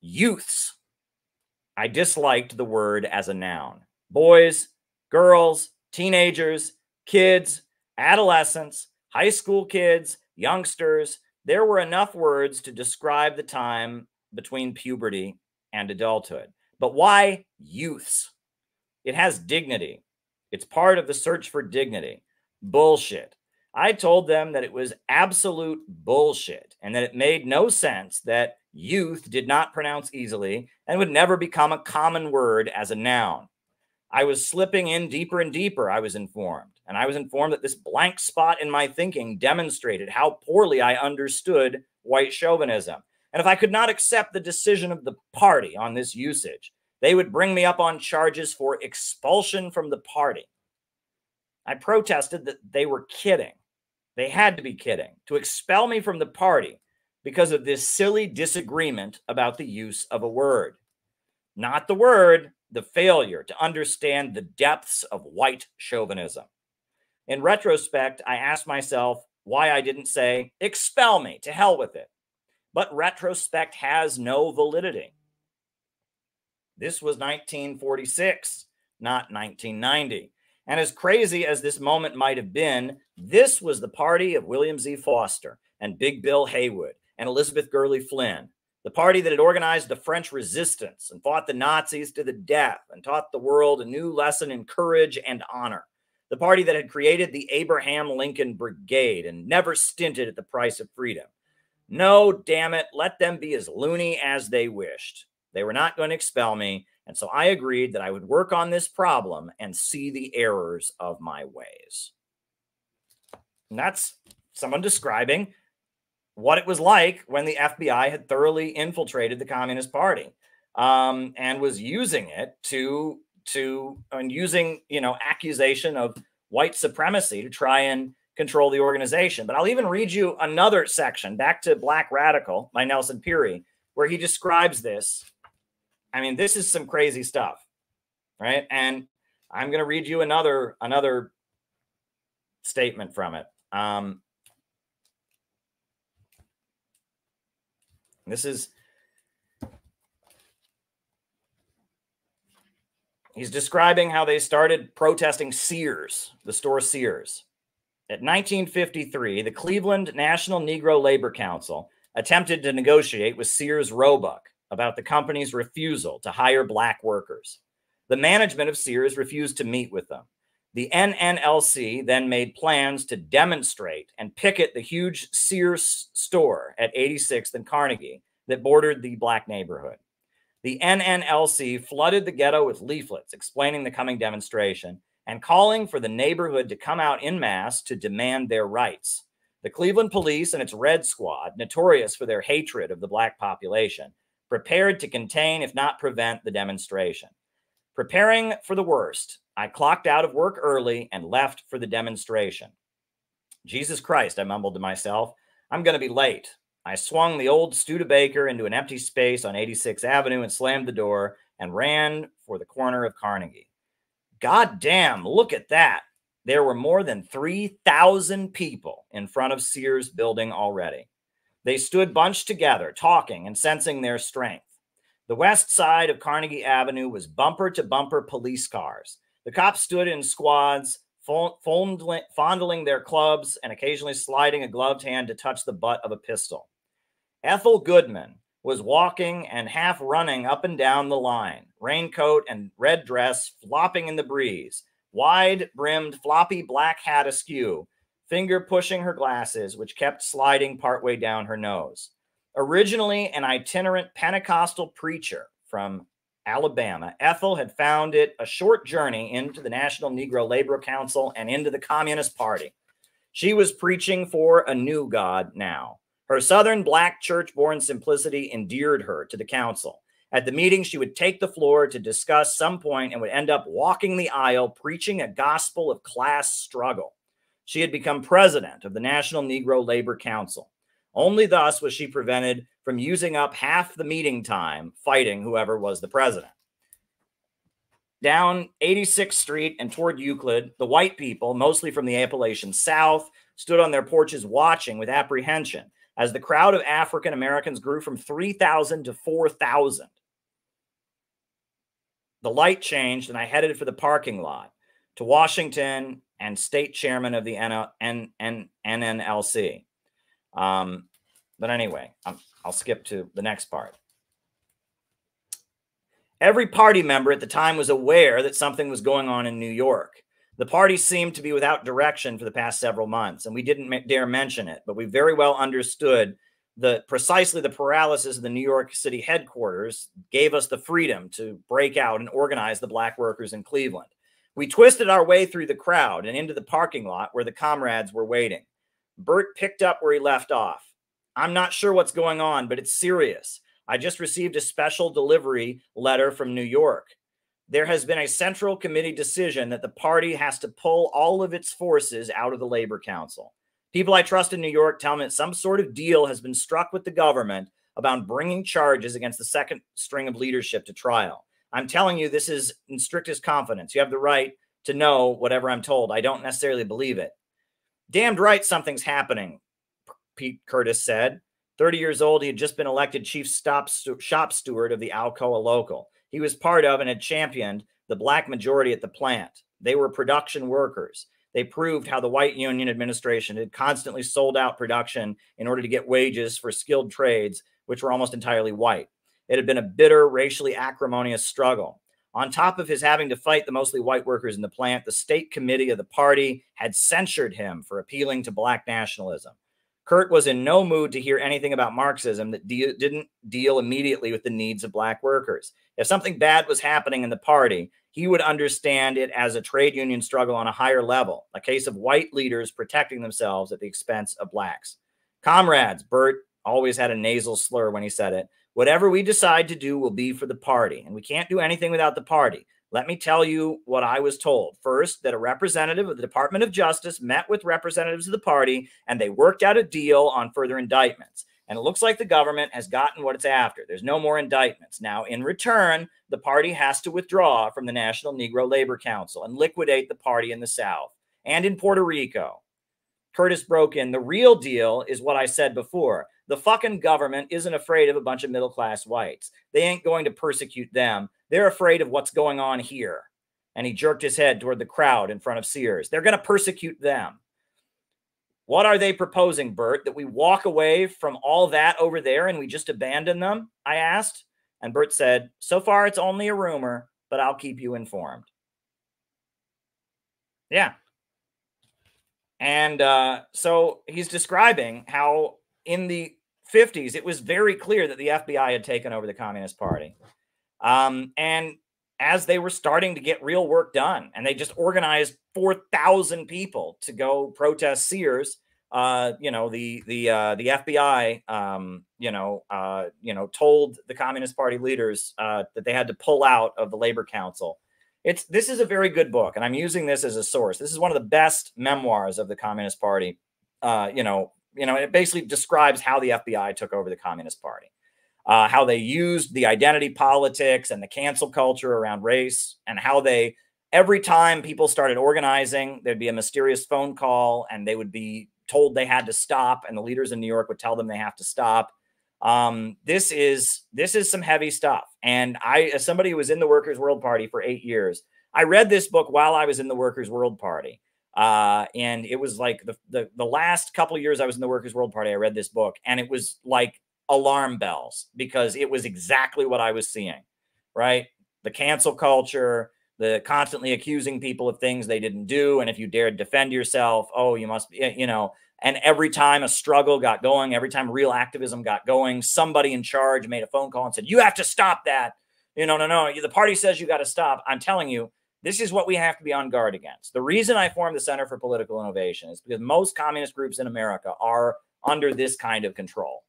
Youths. I disliked the word as a noun. Boys, girls, teenagers, kids, adolescents, high school kids, youngsters. There were enough words to describe the time between puberty and adulthood. But why youths? It has dignity. It's part of the search for dignity. Bullshit. I told them that it was absolute bullshit and that it made no sense that youth did not pronounce easily and would never become a common word as a noun. I was slipping in deeper and deeper, I was informed. And I was informed that this blank spot in my thinking demonstrated how poorly I understood white chauvinism. And if I could not accept the decision of the party on this usage, they would bring me up on charges for expulsion from the party. I protested that they were kidding. They had to be kidding to expel me from the party because of this silly disagreement about the use of a word. Not the word, the failure to understand the depths of white chauvinism. In retrospect, I asked myself why I didn't say, expel me, to hell with it. But retrospect has no validity. This was 1946, not 1990. And as crazy as this moment might have been, this was the party of William Z. Foster and Big Bill Haywood and Elizabeth Gurley Flynn, the party that had organized the French resistance and fought the Nazis to the death and taught the world a new lesson in courage and honor, the party that had created the Abraham Lincoln Brigade and never stinted at the price of freedom. No, damn it, let them be as loony as they wished. They were not going to expel me, and so I agreed that I would work on this problem and see the errors of my ways. And that's someone describing what it was like when the FBI had thoroughly infiltrated the Communist Party and was using it using, accusation of white supremacy to try and control the organization. But I'll even read you another section, back to Black Radical by Nelson Peary, where he describes this. I mean, this is some crazy stuff, right? And I'm going to read you another statement from it. He's describing how they started protesting Sears, the store Sears. At 1953, the Cleveland National Negro Labor Council attempted to negotiate with Sears Roebuck about the company's refusal to hire black workers. The management of Sears refused to meet with them. The NNLC then made plans to demonstrate and picket the huge Sears store at 86th and Carnegie that bordered the black neighborhood. The NNLC flooded the ghetto with leaflets explaining the coming demonstration and calling for the neighborhood to come out en masse to demand their rights. The Cleveland police and its Red Squad, notorious for their hatred of the black population, prepared to contain, if not prevent, the demonstration. Preparing for the worst, I clocked out of work early and left for the demonstration. Jesus Christ, I mumbled to myself, I'm going to be late. I swung the old Studebaker into an empty space on 86th Avenue and slammed the door and ran for the corner of Carnegie. God damn, look at that. There were more than 3,000 people in front of Sears building already. They stood bunched together, talking and sensing their strength. The west side of Carnegie Avenue was bumper-to-bumper police cars. The cops stood in squads, fondling their clubs and occasionally sliding a gloved hand to touch the butt of a pistol. Ethel Goodman was walking and half running up and down the line, raincoat and red dress flopping in the breeze, wide-brimmed floppy black hat askew, finger pushing her glasses, which kept sliding partway down her nose. Originally an itinerant Pentecostal preacher from Alabama, Ethel had found it a short journey into the National Negro Labor Council and into the Communist Party. She was preaching for a new God now. Her Southern black church-born simplicity endeared her to the council. At the meeting, she would take the floor to discuss some point and would end up walking the aisle, preaching a gospel of class struggle. She had become president of the National Negro Labor Council. Only thus was she prevented from using up half the meeting time fighting whoever was the president. Down 86th Street and toward Euclid, the white people, mostly from the Appalachian South, stood on their porches watching with apprehension as the crowd of African Americans grew from 3,000 to 4,000. The light changed, and I headed for the parking lot to Washington and state chairman of the NNLC. But anyway, I'll skip to the next part. Every party member at the time was aware that something was going on in New York. The party seemed to be without direction for the past several months, and we didn't dare mention it, but we very well understood precisely the paralysis of the New York City headquarters gave us the freedom to break out and organize the black workers in Cleveland. We twisted our way through the crowd and into the parking lot where the comrades were waiting. Bert picked up where he left off. I'm not sure what's going on, but it's serious. I just received a special delivery letter from New York. There has been a Central Committee decision that the party has to pull all of its forces out of the Labor Council. People I trust in New York tell me that some sort of deal has been struck with the government about bringing charges against the second string of leadership to trial. I'm telling you, this is in strictest confidence. You have the right to know whatever I'm told. I don't necessarily believe it. Damned right something's happening, Pete Curtis said. 30 years old, he had just been elected chief shop steward of the Alcoa Local. He was part of and had championed the black majority at the plant. They were production workers. They proved how the white union administration had constantly sold out production in order to get wages for skilled trades, which were almost entirely white. It had been a bitter, racially acrimonious struggle. On top of his having to fight the mostly white workers in the plant, the state committee of the party had censured him for appealing to black nationalism. Kurt was in no mood to hear anything about Marxism that didn't deal immediately with the needs of black workers. If something bad was happening in the party, he would understand it as a trade union struggle on a higher level, a case of white leaders protecting themselves at the expense of blacks. Comrades, Bert always had a nasal slur when he said it, whatever we decide to do will be for the party, and we can't do anything without the party. Let me tell you what I was told. First, that a representative of the Department of Justice met with representatives of the party, and they worked out a deal on further indictments. And it looks like the government has gotten what it's after. There's no more indictments. Now, in return, the party has to withdraw from the National Negro Labor Council and liquidate the party in the South and in Puerto Rico. Curtis broke in. The real deal is what I said before. The fucking government isn't afraid of a bunch of middle-class whites. They ain't going to persecute them. They're afraid of what's going on here. And he jerked his head toward the crowd in front of Sears. They're going to persecute them. What are they proposing, Bert? That we walk away from all that over there and we just abandon them? I asked. And Bert said, so far it's only a rumor, but I'll keep you informed. Yeah. And so he's describing how in the 50s, it was very clear that the FBI had taken over the Communist Party. And as they were starting to get real work done, and they just organized 4,000 people to go protest Sears, the FBI, told the Communist Party leaders that they had to pull out of the Labor Council. This is a very good book, and I'm using this as a source. This is one of the best memoirs of the Communist Party. It basically describes how the FBI took over the Communist Party, how they used the identity politics and the cancel culture around race, and how they, every time people started organizing, there'd be a mysterious phone call and they would be told they had to stop, and the leaders in New York would tell them they have to stop. This is some heavy stuff. And I, as somebody who was in the Workers' World Party for 8 years, I read this book while I was in the Workers' World Party. And it was like the last couple of years I was in the Workers' World Party, I read this book, and it was like alarm bells, because it was exactly what I was seeing, right? The cancel culture, the constantly accusing people of things they didn't do. And if you dared defend yourself, oh, you must be, and every time a struggle got going, every time real activism got going, somebody in charge made a phone call and said, you have to stop that. No, the party says you got to stop. I'm telling you, this is what we have to be on guard against. The reason I formed the Center for Political Innovation is because most communist groups in America are under this kind of control,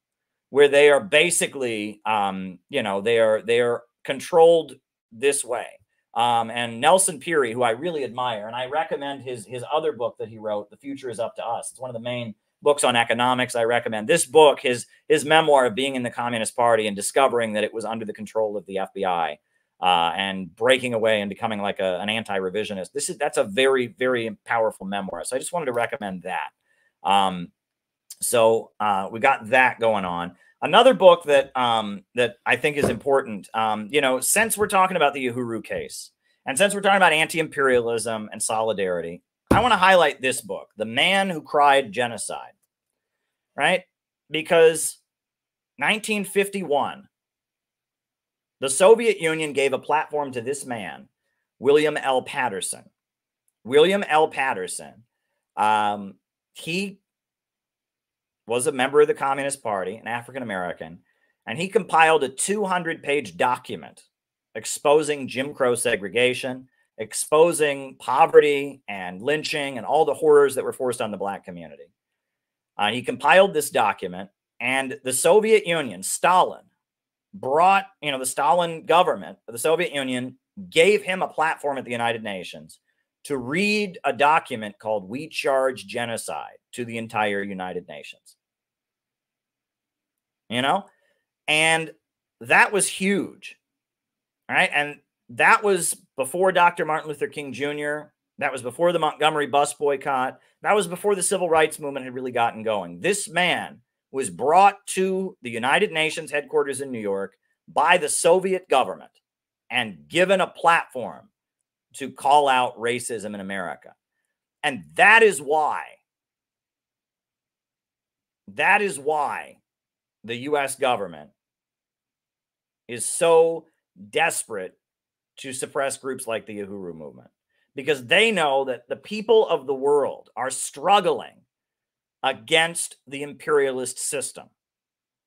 where they are basically, they are controlled this way. And Nelson Peary, who I really admire, and I recommend his other book that he wrote, The Future is Up to Us. It's one of the main books on economics. I recommend this book, his memoir of being in the Communist Party and discovering that it was under the control of the FBI, and breaking away and becoming like an anti-revisionist. That's a very, very powerful memoir. So I just wanted to recommend that. We got that going on. Another book that that I think is important, since we're talking about the Uhuru case, and since we're talking about anti-imperialism and solidarity, I want to highlight this book, The Man Who Cried Genocide, right? Because 1951, the Soviet Union gave a platform to this man, William L. Patterson. William L. Patterson, he was a member of the Communist Party, an African-American, and he compiled a 200-page document exposing Jim Crow segregation, exposing poverty and lynching and all the horrors that were forced on the black community. He compiled this document, and the Soviet Union, Stalin, brought, the Stalin government, the Soviet Union, gave him a platform at the United Nations to read a document called We Charge Genocide to the entire United Nations. And that was huge, right? And that was before Dr. Martin Luther King Jr. That was before the Montgomery bus boycott. That was before the civil rights movement had really gotten going. This man was brought to the United Nations headquarters in New York by the Soviet government and given a platform to call out racism in America. And that is why the U.S. government is so desperate to suppress groups like the Uhuru movement, because they know that the people of the world are struggling against the imperialist system.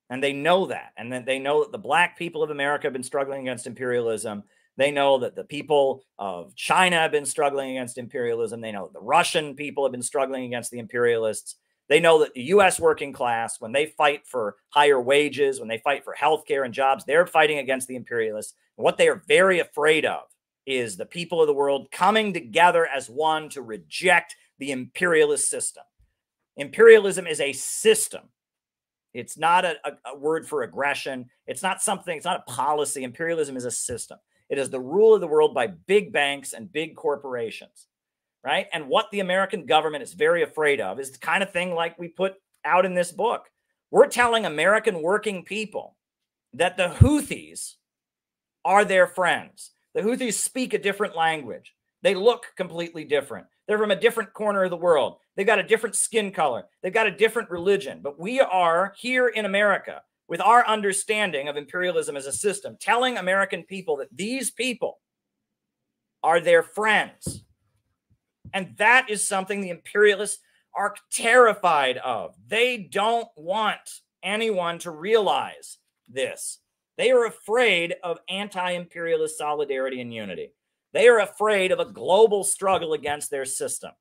And they know that. And then they know that the black people of America have been struggling against imperialism. They know that the people of China have been struggling against imperialism. They know that the Russian people have been struggling against the imperialists. They know that the U.S. working class, when they fight for higher wages, when they fight for health care and jobs, they're fighting against the imperialists. And what they are very afraid of is the people of the world coming together as one to reject the imperialist system. Imperialism is a system. It's not a word for aggression. It's not something, it's not a policy. Imperialism is a system. It is the rule of the world by big banks and big corporations, right? And what the American government is very afraid of is the kind of thing like we put out in this book. We're telling American working people that the Houthis are their friends. The Houthis speak a different language. They look completely different. They're from a different corner of the world. They've got a different skin color. They've got a different religion. But we are here in America, with our understanding of imperialism as a system, telling American people that these people are their friends. And that is something the imperialists are terrified of. They don't want anyone to realize this. They are afraid of anti-imperialist solidarity and unity. They are afraid of a global struggle against their system,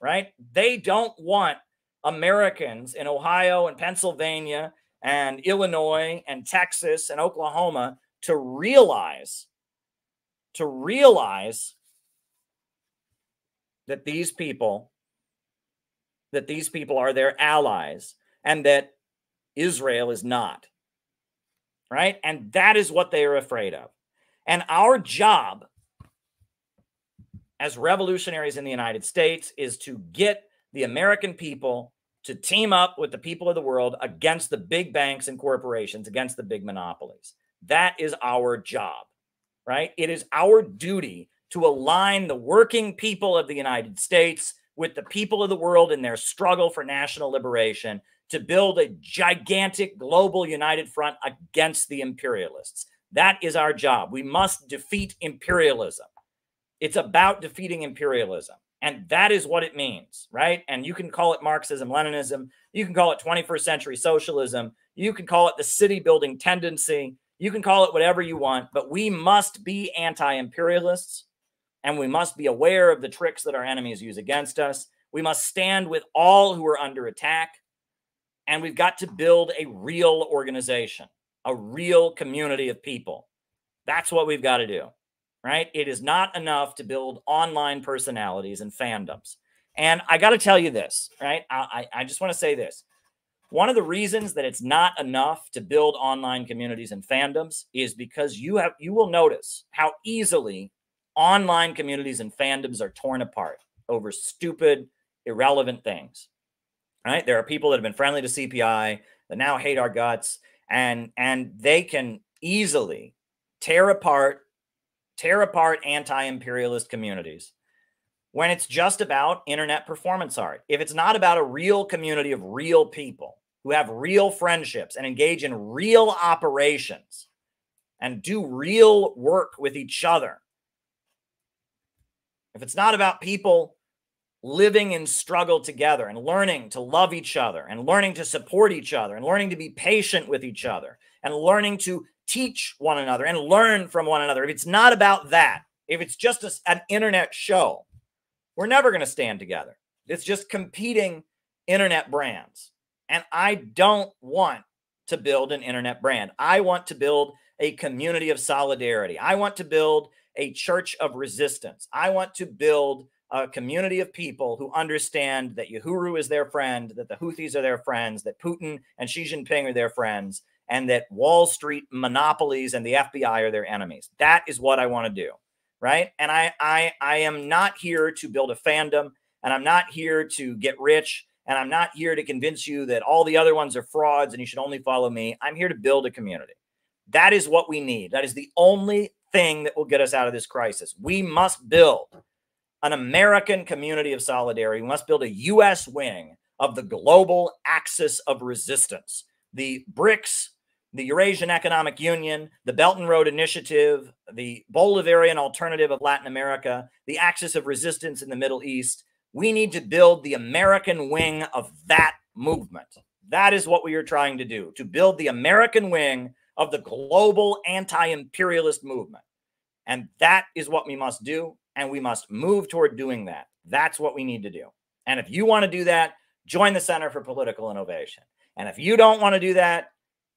right? They don't want Americans in Ohio and Pennsylvania and Illinois and Texas and Oklahoma to realize that these people are their allies and that Israel is not, right? And that is what they are afraid of. And our job as revolutionaries in the United States is to get the American people to team up with the people of the world against the big banks and corporations, against the big monopolies. That is our job, right? It is our duty to align the working people of the United States with the people of the world in their struggle for national liberation, to build a gigantic global united front against the imperialists. That is our job. We must defeat imperialism. It's about defeating imperialism. And that is what it means, right? And you can call it Marxism, Leninism. You can call it 21st century socialism. You can call it the city building tendency. You can call it whatever you want, but we must be anti-imperialists, and we must be aware of the tricks that our enemies use against us. We must stand with all who are under attack, and we've got to build a real organization, a real community of people. That's what we've got to do. Right? It is not enough to build online personalities and fandoms. And I got to tell you this, right? I just want to say this. One of the reasons that it's not enough to build online communities and fandoms is because you will notice how easily online communities and fandoms are torn apart over stupid, irrelevant things. Right? There are people that have been friendly to CPI that now hate our guts, and they can easily tear apart anti-imperialist communities when it's just about internet performance art. If it's not about a real community of real people who have real friendships and engage in real operations and do real work with each other, if it's not about people living in struggle together and learning to love each other and learning to support each other and learning to be patient with each other and learning to teach one another and learn from one another, if it's not about that, if it's just an internet show, we're never going to stand together. It's just competing internet brands. And I don't want to build an internet brand. I want to build a community of solidarity. I want to build a church of resistance. I want to build a community of people who understand that Uhuru is their friend, that the Houthis are their friends, that Putin and Xi Jinping are their friends, and that Wall Street monopolies and the FBI are their enemies. That is what I want to do, right? And I am not here to build a fandom, and I'm not here to get rich, and I'm not here to convince you that all the other ones are frauds and you should only follow me. I'm here to build a community. That is what we need. That is the only thing that will get us out of this crisis. We must build an American community of solidarity. We must build a U.S. wing of the global axis of resistance. The BRICS, the Eurasian Economic Union, the Belt and Road Initiative, the Bolivarian Alternative of Latin America, the axis of resistance in the Middle East. We need to build the American wing of that movement. That is what we are trying to do, to build the American wing of the global anti-imperialist movement. And that is what we must do, and we must move toward doing that. That's what we need to do. And if you want to do that, join the Center for Political Innovation. And if you don't want to do that,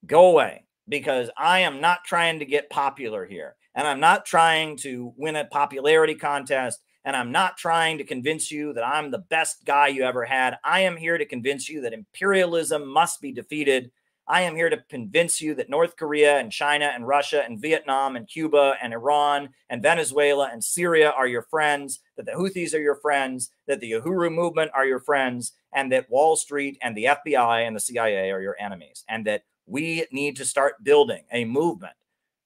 go away, because I am not trying to get popular here. And I'm not trying to win a popularity contest. And I'm not trying to convince you that I'm the best guy you ever had. I am here to convince you that imperialism must be defeated. I am here to convince you that North Korea and China and Russia and Vietnam and Cuba and Iran and Venezuela and Syria are your friends, that the Houthis are your friends, that the Uhuru movement are your friends, and that Wall Street and the FBI and the CIA are your enemies, and that we need to start building a movement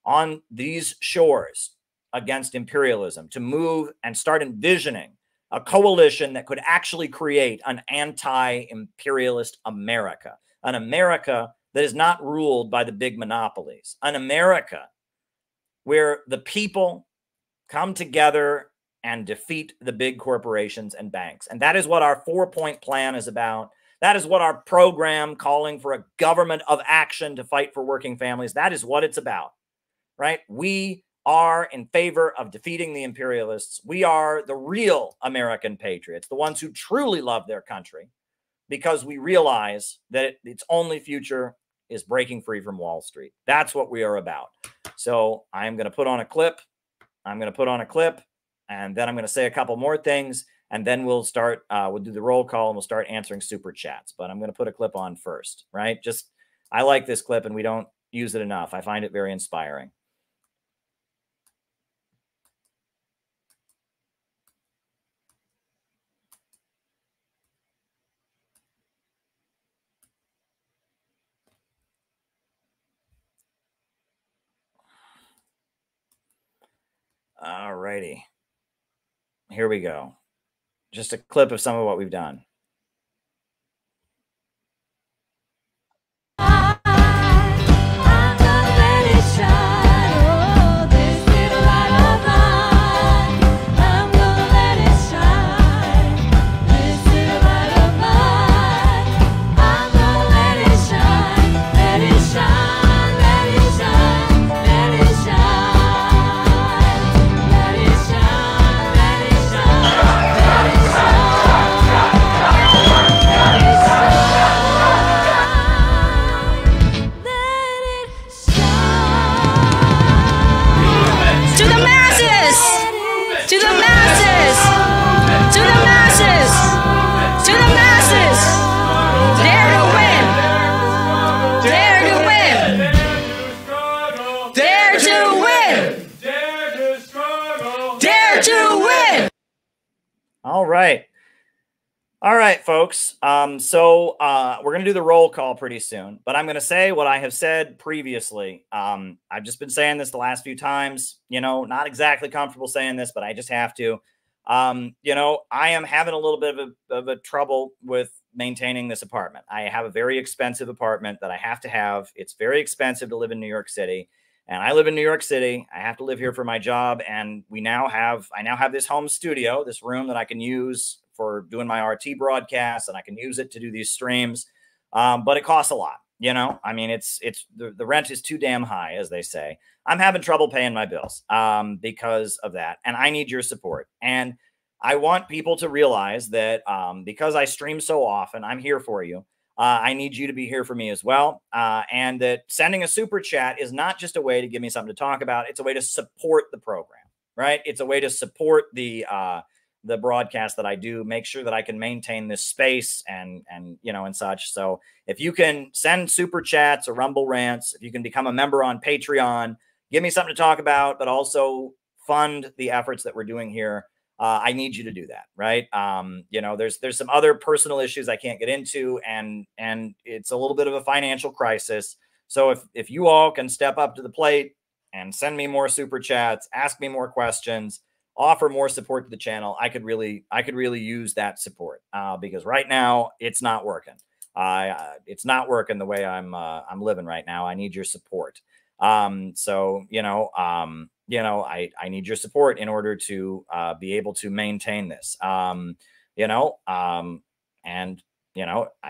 on these shores against imperialism, to move and start envisioning a coalition that could actually create an anti-imperialist America, an America that is not ruled by the big monopolies, an America where the people come together and defeat the big corporations and banks. And that is what our 4-point plan is about. That is what our program calling for a government of action to fight for working families, that is what it's about, right? We are in favor of defeating the imperialists. We are the real American patriots, the ones who truly love their country, because we realize that its only future is breaking free from Wall Street. That's what we are about. So I'm going to put on a clip. And then I'm going to say a couple more things. And then we'll start, we'll do the roll call and we'll start answering super chats. But I'm going to put a clip on first, right? I like this clip and we don't use it enough. I find it very inspiring. All righty. Here we go. Just a clip of some of what we've done. All right, folks. So we're going to do the roll call pretty soon, but I'm going to say what I have said previously. I've just been saying this the last few times, not exactly comfortable saying this, but I just have to. I am having a little bit of a trouble with maintaining this apartment. I have a very expensive apartment that I have to have. It's very expensive to live in New York City. And I live in New York City. I have to live here for my job. And I now have this home studio, this room that I can use for doing my RT broadcasts, and I can use it to do these streams. But it costs a lot. I mean, the rent is too damn high, as they say. I'm having trouble paying my bills because of that. And I need your support. And I want people to realize that because I stream so often, I'm here for you. I need you to be here for me as well. And that sending a super chat is not just a way to give me something to talk about. It's a way to support the program, right? It's a way to support the broadcast that I do, make sure that I can maintain this space and such. So if you can send super chats or Rumble rants, if you can become a member on Patreon, give me something to talk about, but also fund the efforts that we're doing here. I need you to do that, right? There's some other personal issues I can't get into, and it's a little bit of a financial crisis. So if you all can step up to the plate and send me more super chats, ask me more questions, offer more support to the channel, I could really use that support because right now it's not working. It's not working the way I'm living right now. I need your support. So I need your support in order to be able to maintain this. I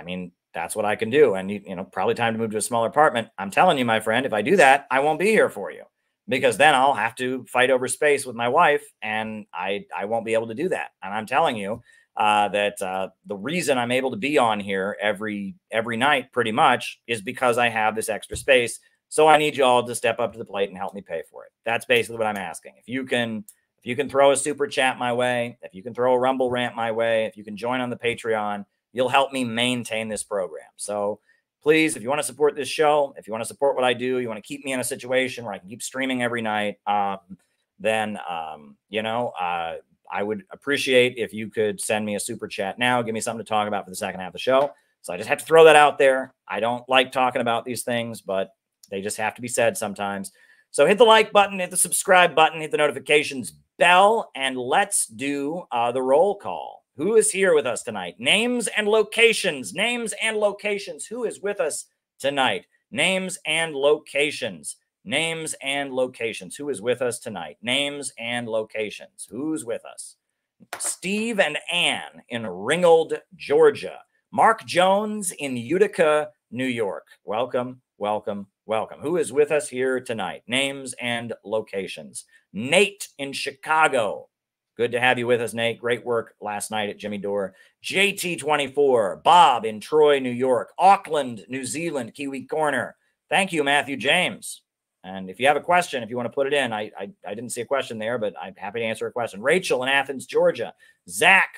mean, that's what I can do. And probably time to move to a smaller apartment. I'm telling you, my friend, if I do that, I won't be here for you, because then I'll have to fight over space with my wife, and I won't be able to do that. And I'm telling you that the reason I'm able to be on here every night pretty much is because I have this extra space. So I need you all to step up to the plate and help me pay for it. That's basically what I'm asking. If you can throw a super chat my way, if you can throw a Rumble rant my way, if you can join on the Patreon, you'll help me maintain this program. So please, if you want to support this show, if you want to support what I do, you want to keep me in a situation where I can keep streaming every night, then I would appreciate if you could send me a super chat now. Give me something to talk about for the second half of the show. So I just have to throw that out there. I don't like talking about these things, but they just have to be said sometimes. So hit the like button, hit the subscribe button, hit the notifications bell, and let's do the roll call. Who is here with us tonight? Names and locations. Names and locations. Who is with us tonight? Names and locations. Names and locations. Who is with us tonight? Names and locations. Who's with us? Steve and Ann in Ringgold, Georgia. Mark Jones in Utica, New York. Welcome, welcome, welcome. Who is with us here tonight? Names and locations. Nate in Chicago. Good to have you with us, Nate. Great work last night at Jimmy Dore. JT24. Bob in Troy, New York. Auckland, New Zealand, Kiwi Corner. Thank you, Matthew James. And if you have a question, if you want to put it in, I didn't see a question there, but I'm happy to answer a question. Rachel in Athens, Georgia. Zach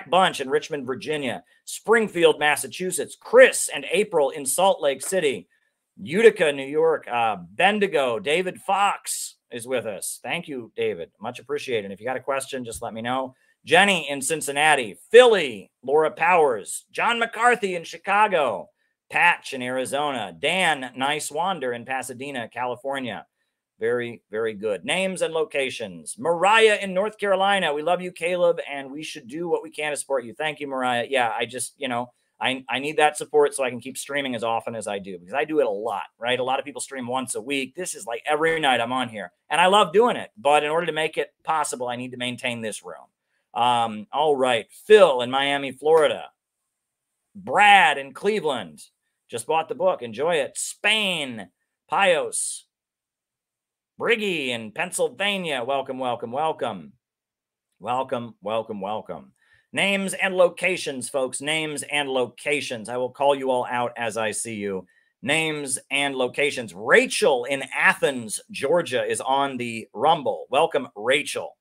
Bunch in Richmond, Virginia. Springfield, Massachusetts. Chris and April in Salt Lake City. Utica, New York. Bendigo. David Fox is with us. Thank you, David. Much appreciated. If you got a question, just let me know. Jenny in Cincinnati. Philly. Laura Powers. John McCarthy in Chicago. Patch in Arizona. Dan Nicewander in Pasadena, California. Very, very good. Names and locations. Mariah in North Carolina. We love you, Caleb, and we should do what we can to support you. Thank you, Mariah. Yeah, I just, I need that support so I can keep streaming as often as I do, because I do it a lot, right? A lot of people stream once a week. This is like every night I'm on here, and I love doing it. But in order to make it possible, I need to maintain this room. All right. Phil in Miami, Florida. Brad in Cleveland. Just bought the book. Enjoy it. Spain. Pios. Briggy in Pennsylvania. Welcome, welcome, welcome. Welcome, welcome, welcome. Names and locations, folks. Names and locations. I will call you all out as I see you. Names and locations. Rachel in Athens, Georgia is on the Rumble. Welcome, Rachel.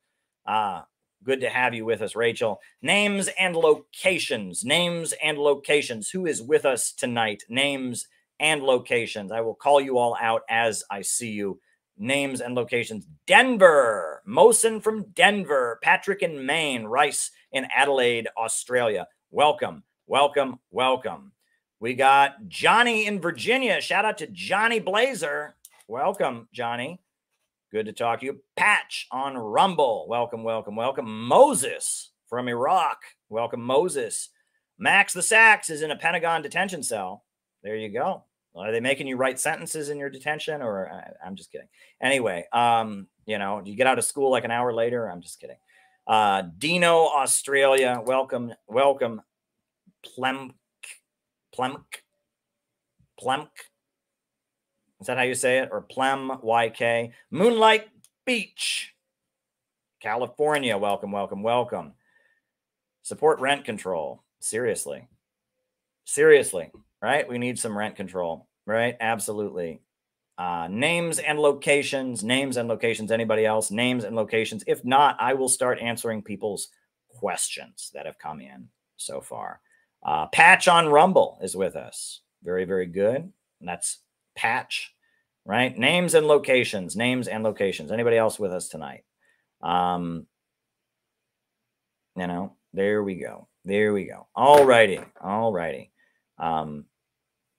Good to have you with us, Rachel. Names and locations. Names and locations. Who is with us tonight? Names and locations. I will call you all out as I see you. Names and locations. Denver. Mosen from Denver. Patrick in Maine. Rice in Adelaide, Australia. Welcome, welcome, welcome. We got Johnny in Virginia. Shout out to Johnny Blazer. Welcome, Johnny. Good to talk to you. Patch on Rumble. Welcome, welcome, welcome. Moses from Iraq. Welcome, Moses. Max the Sax is in a Pentagon detention cell. There you go. Are they making you write sentences in your detention, or I'm just kidding. Anyway, do you get out of school like an hour later? I'm just kidding. Dino, Australia. Welcome, welcome. Plemk. Is that how you say it? Or Plem, YK. Moonlight Beach, California. Welcome, welcome, welcome. Support rent control. Seriously. Seriously, right? We need some rent control, right? Absolutely. Names and locations. Names and locations. Anybody else? Names and locations. If not, I will start answering people's questions that have come in so far. Patch on Rumble is with us. Very, very good. And that's Patch, right? Names and locations. Names and locations. Anybody else with us tonight? There we go. There we go. All righty. All righty.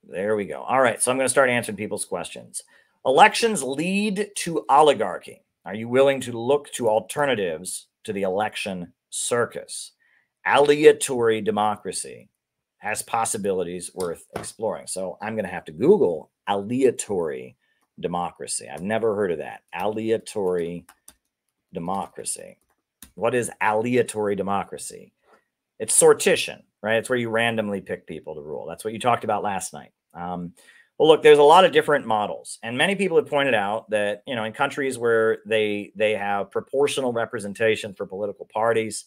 There we go. All right. So I'm going to start answering people's questions. Elections lead to oligarchy. Are you willing to look to alternatives to the election circus? Aleatory democracy has possibilities worth exploring. So I'm going to have to Google aleatory democracy. I've never heard of that. Aleatory democracy. What is aleatory democracy? It's sortition, right? It's where you randomly pick people to rule. That's what you talked about last night. Well, look, there's a lot of different models, and many people have pointed out that, you know, in countries where they have proportional representation for political parties,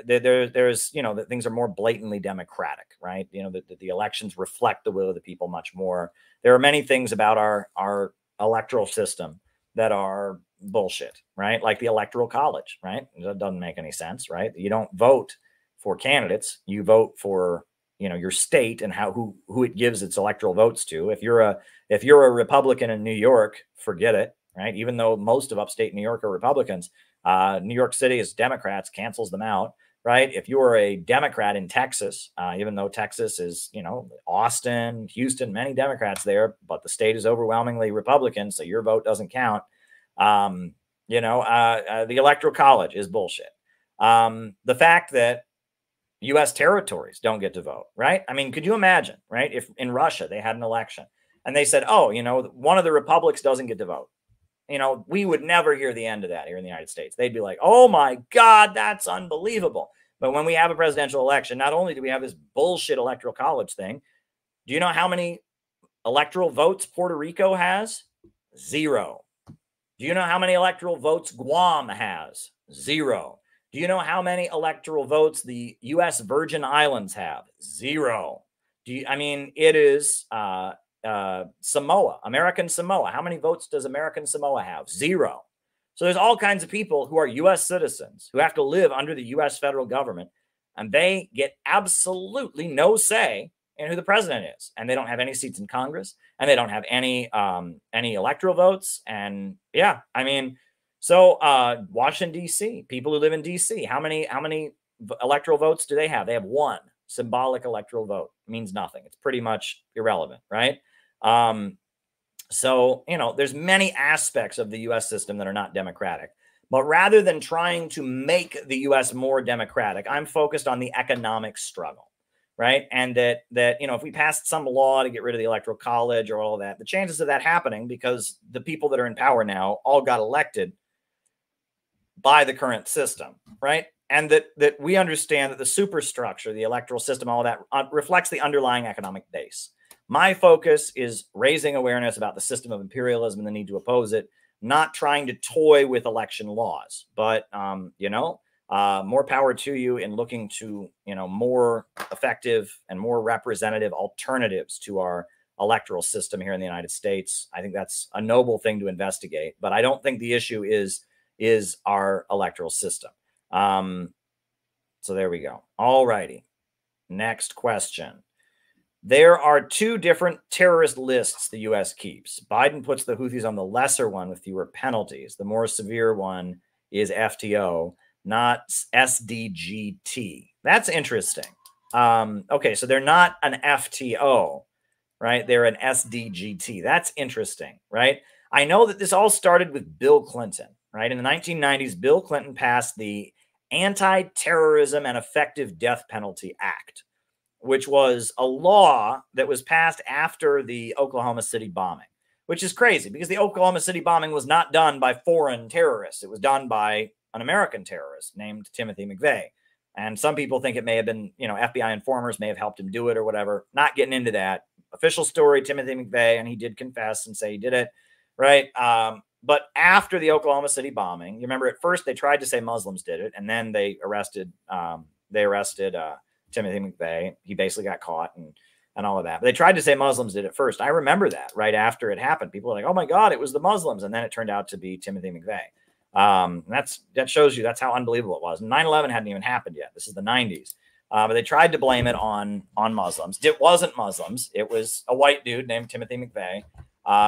there's, you know, that things are more blatantly democratic, right? You know, the elections reflect the will of the people much more. There are many things about our electoral system that are bullshit, right? Like the Electoral College, right? That doesn't make any sense, right? You don't vote for candidates, you vote for, you know, your state and who it gives its electoral votes to. If you're a Republican in New York, forget it, right? Even though most of upstate New York are Republicans, New York City is Democrats, cancels them out, right? If you're a Democrat in Texas, even though Texas is, you know, Austin, Houston, many Democrats there, but the state is overwhelmingly Republican, so your vote doesn't count. The Electoral College is bullshit. The fact that U.S. territories don't get to vote, right? I mean, could you imagine, right? If in Russia they had an election and they said, oh, you know, one of the republics doesn't get to vote. You know, we would never hear the end of that here in the United States. They'd be like, oh my God, that's unbelievable. But when we have a presidential election, not only do we have this bullshit Electoral College thing, do you know how many electoral votes Puerto Rico has? 0. Do you know how many electoral votes Guam has? 0. Do you know how many electoral votes the U.S. Virgin Islands have? 0. It is Samoa, American Samoa. How many votes does American Samoa have? 0. So there's all kinds of people who are U.S. citizens who have to live under the U.S. federal government, and they get absolutely no say in who the president is. And they don't have any seats in Congress, and they don't have any electoral votes. And yeah, I mean, so Washington, D.C., people who live in D.C., how many electoral votes do they have? They have 1 symbolic electoral vote. It means nothing. It's pretty much irrelevant, right? So, you know, there's many aspects of the U.S. system that are not democratic. But rather than trying to make the U.S. more democratic, I'm focused on the economic struggle, right? And that you know, if we passed some law to get rid of the Electoral College or all of that, the chances of that happening, because the people that are in power now all got elected by the current system, right? And that we understand that the superstructure, the electoral system, all that reflects the underlying economic base. My focus is raising awareness about the system of imperialism and the need to oppose it, not trying to toy with election laws. But, more power to you in looking to, you know, more effective and more representative alternatives to our electoral system here in the United States. I think that's a noble thing to investigate. But I don't think the issue is our electoral system. So there we go. All righty. Next question. There are 2 different terrorist lists the U.S. keeps. Biden puts the Houthis on the lesser one with fewer penalties. The more severe one is FTO, not SDGT. That's interesting. Okay, so they're not an FTO, right? They're an SDGT. That's interesting, right? I know that this all started with Bill Clinton, right? In the 1990s, Bill Clinton passed the Anti-Terrorism and Effective Death Penalty Act, which was a law that was passed after the Oklahoma City bombing, which is crazy because the Oklahoma City bombing was not done by foreign terrorists. It was done by an American terrorist named Timothy McVeigh. And some people think it may have been, you know, FBI informers may have helped him do it or whatever. Not getting into that. Official story, Timothy McVeigh, and he did confess and say he did it, right? But after the Oklahoma City bombing, you remember at first they tried to say Muslims did it, and then they arrested Timothy McVeigh. He basically got caught and all of that. But they tried to say Muslims did it first. I remember that right after it happened. People were like, oh my God, it was the Muslims. And then it turned out to be Timothy McVeigh. That shows you that's how unbelievable it was. 9/11 hadn't even happened yet. This is the 90s. But they tried to blame it on Muslims. It wasn't Muslims. It was a white dude named Timothy McVeigh,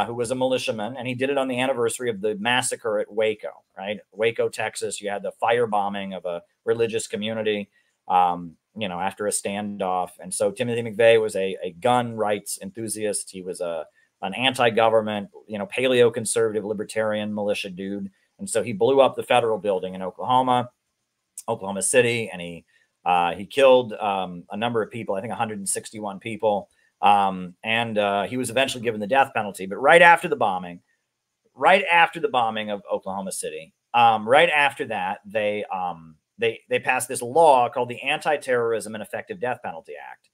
who was a militiaman. And he did it on the anniversary of the massacre at Waco, right? Waco, Texas. You had the firebombing of a religious community, after a standoff. And so Timothy McVeigh was a gun rights enthusiast. He was a an anti-government, paleo-conservative libertarian militia dude. And so he blew up the federal building in Oklahoma City, and he killed a number of people, I think 161 people. And he was eventually given the death penalty. But right after the bombing of Oklahoma City, right after that, they passed this law called the Anti-Terrorism and Effective Death Penalty Act.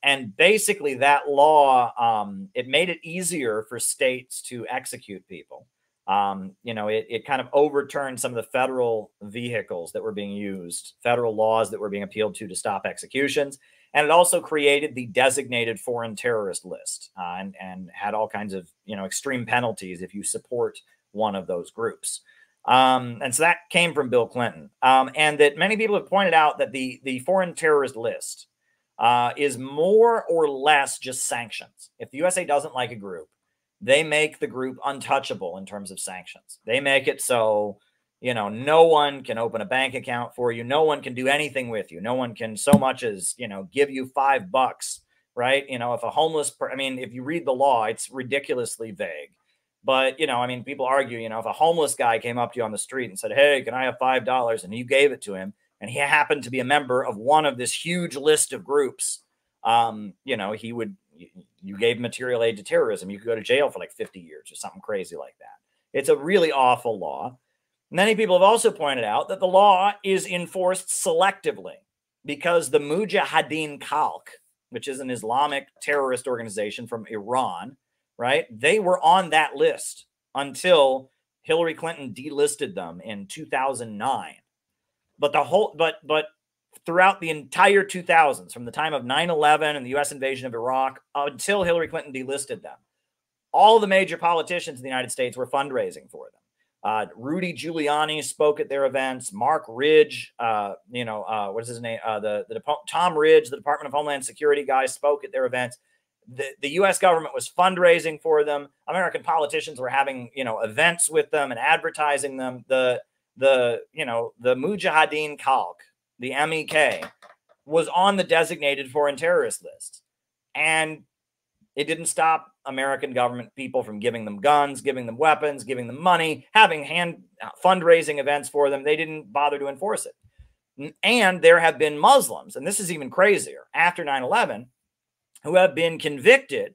And basically that law, it made it easier for states to execute people. It kind of overturned some of the federal vehicles that were being used, federal laws that were being appealed to stop executions. And it also created the designated foreign terrorist list, and had all kinds of, extreme penalties if you support one of those groups. And so that came from Bill Clinton. And that many people have pointed out that the foreign terrorist list is more or less just sanctions. If the USA doesn't like a group, they make the group untouchable in terms of sanctions. They make it so, no one can open a bank account for you. No one can do anything with you. No one can so much as, give you $5, right? If a homeless, if you read the law, it's ridiculously vague. But, people argue, if a homeless guy came up to you on the street and said, hey, can I have $5? And you gave it to him, and he happened to be a member of one of this huge list of groups, he would, you gave material aid to terrorism. You could go to jail for like 50 years or something crazy like that. It's a really awful law. Many people have also pointed out that the law is enforced selectively because the Mujahideen Khalq, which is an Islamic terrorist organization from Iran, right? They were on that list until Hillary Clinton delisted them in 2009. But throughout the entire 2000s, from the time of 9/11 and the U.S. invasion of Iraq until Hillary Clinton delisted them, all the major politicians in the United States were fundraising for them. Rudy Giuliani spoke at their events. Mark Ridge, what is his name? Tom Ridge, the Department of Homeland Security guy, spoke at their events. The U.S. government was fundraising for them. American politicians were having, events with them and advertising them. The Mujahideen Khalq, the MEK, was on the designated foreign terrorist list. And it didn't stop American government people from giving them guns, giving them weapons, giving them money, having fundraising events for them. They didn't bother to enforce it. And there have been Muslims, and this is even crazier, after 9/11, who have been convicted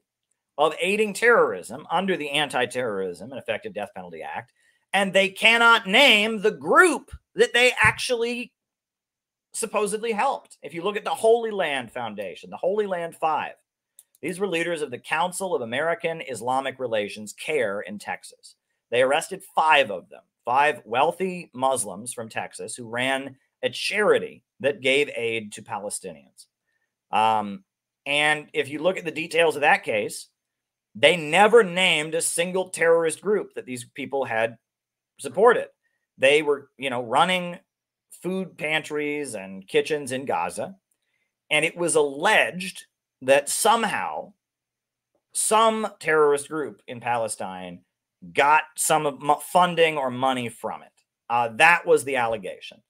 of aiding terrorism under the Anti-Terrorism and Effective Death Penalty Act, and they cannot name the group that they actually supposedly helped. If you look at the Holy Land Foundation, the Holy Land Five, these were leaders of the Council of American Islamic Relations, CAIR, in Texas. They arrested 5 of them, 5 wealthy Muslims from Texas who ran a charity that gave aid to Palestinians. And if you look at the details of that case, they never named a single terrorist group that these people had supported. They were, running food pantries and kitchens in Gaza. And it was alleged that somehow some terrorist group in Palestine got some funding or money from it. That was the allegation.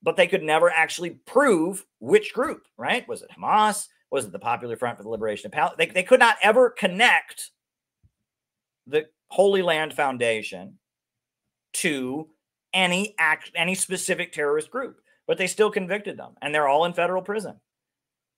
But they could never actually prove which group, right? Was it Hamas? Was it the Popular Front for the Liberation of Palestine? They could not ever connect the Holy Land Foundation to any specific terrorist group, but they still convicted them, and they're all in federal prison.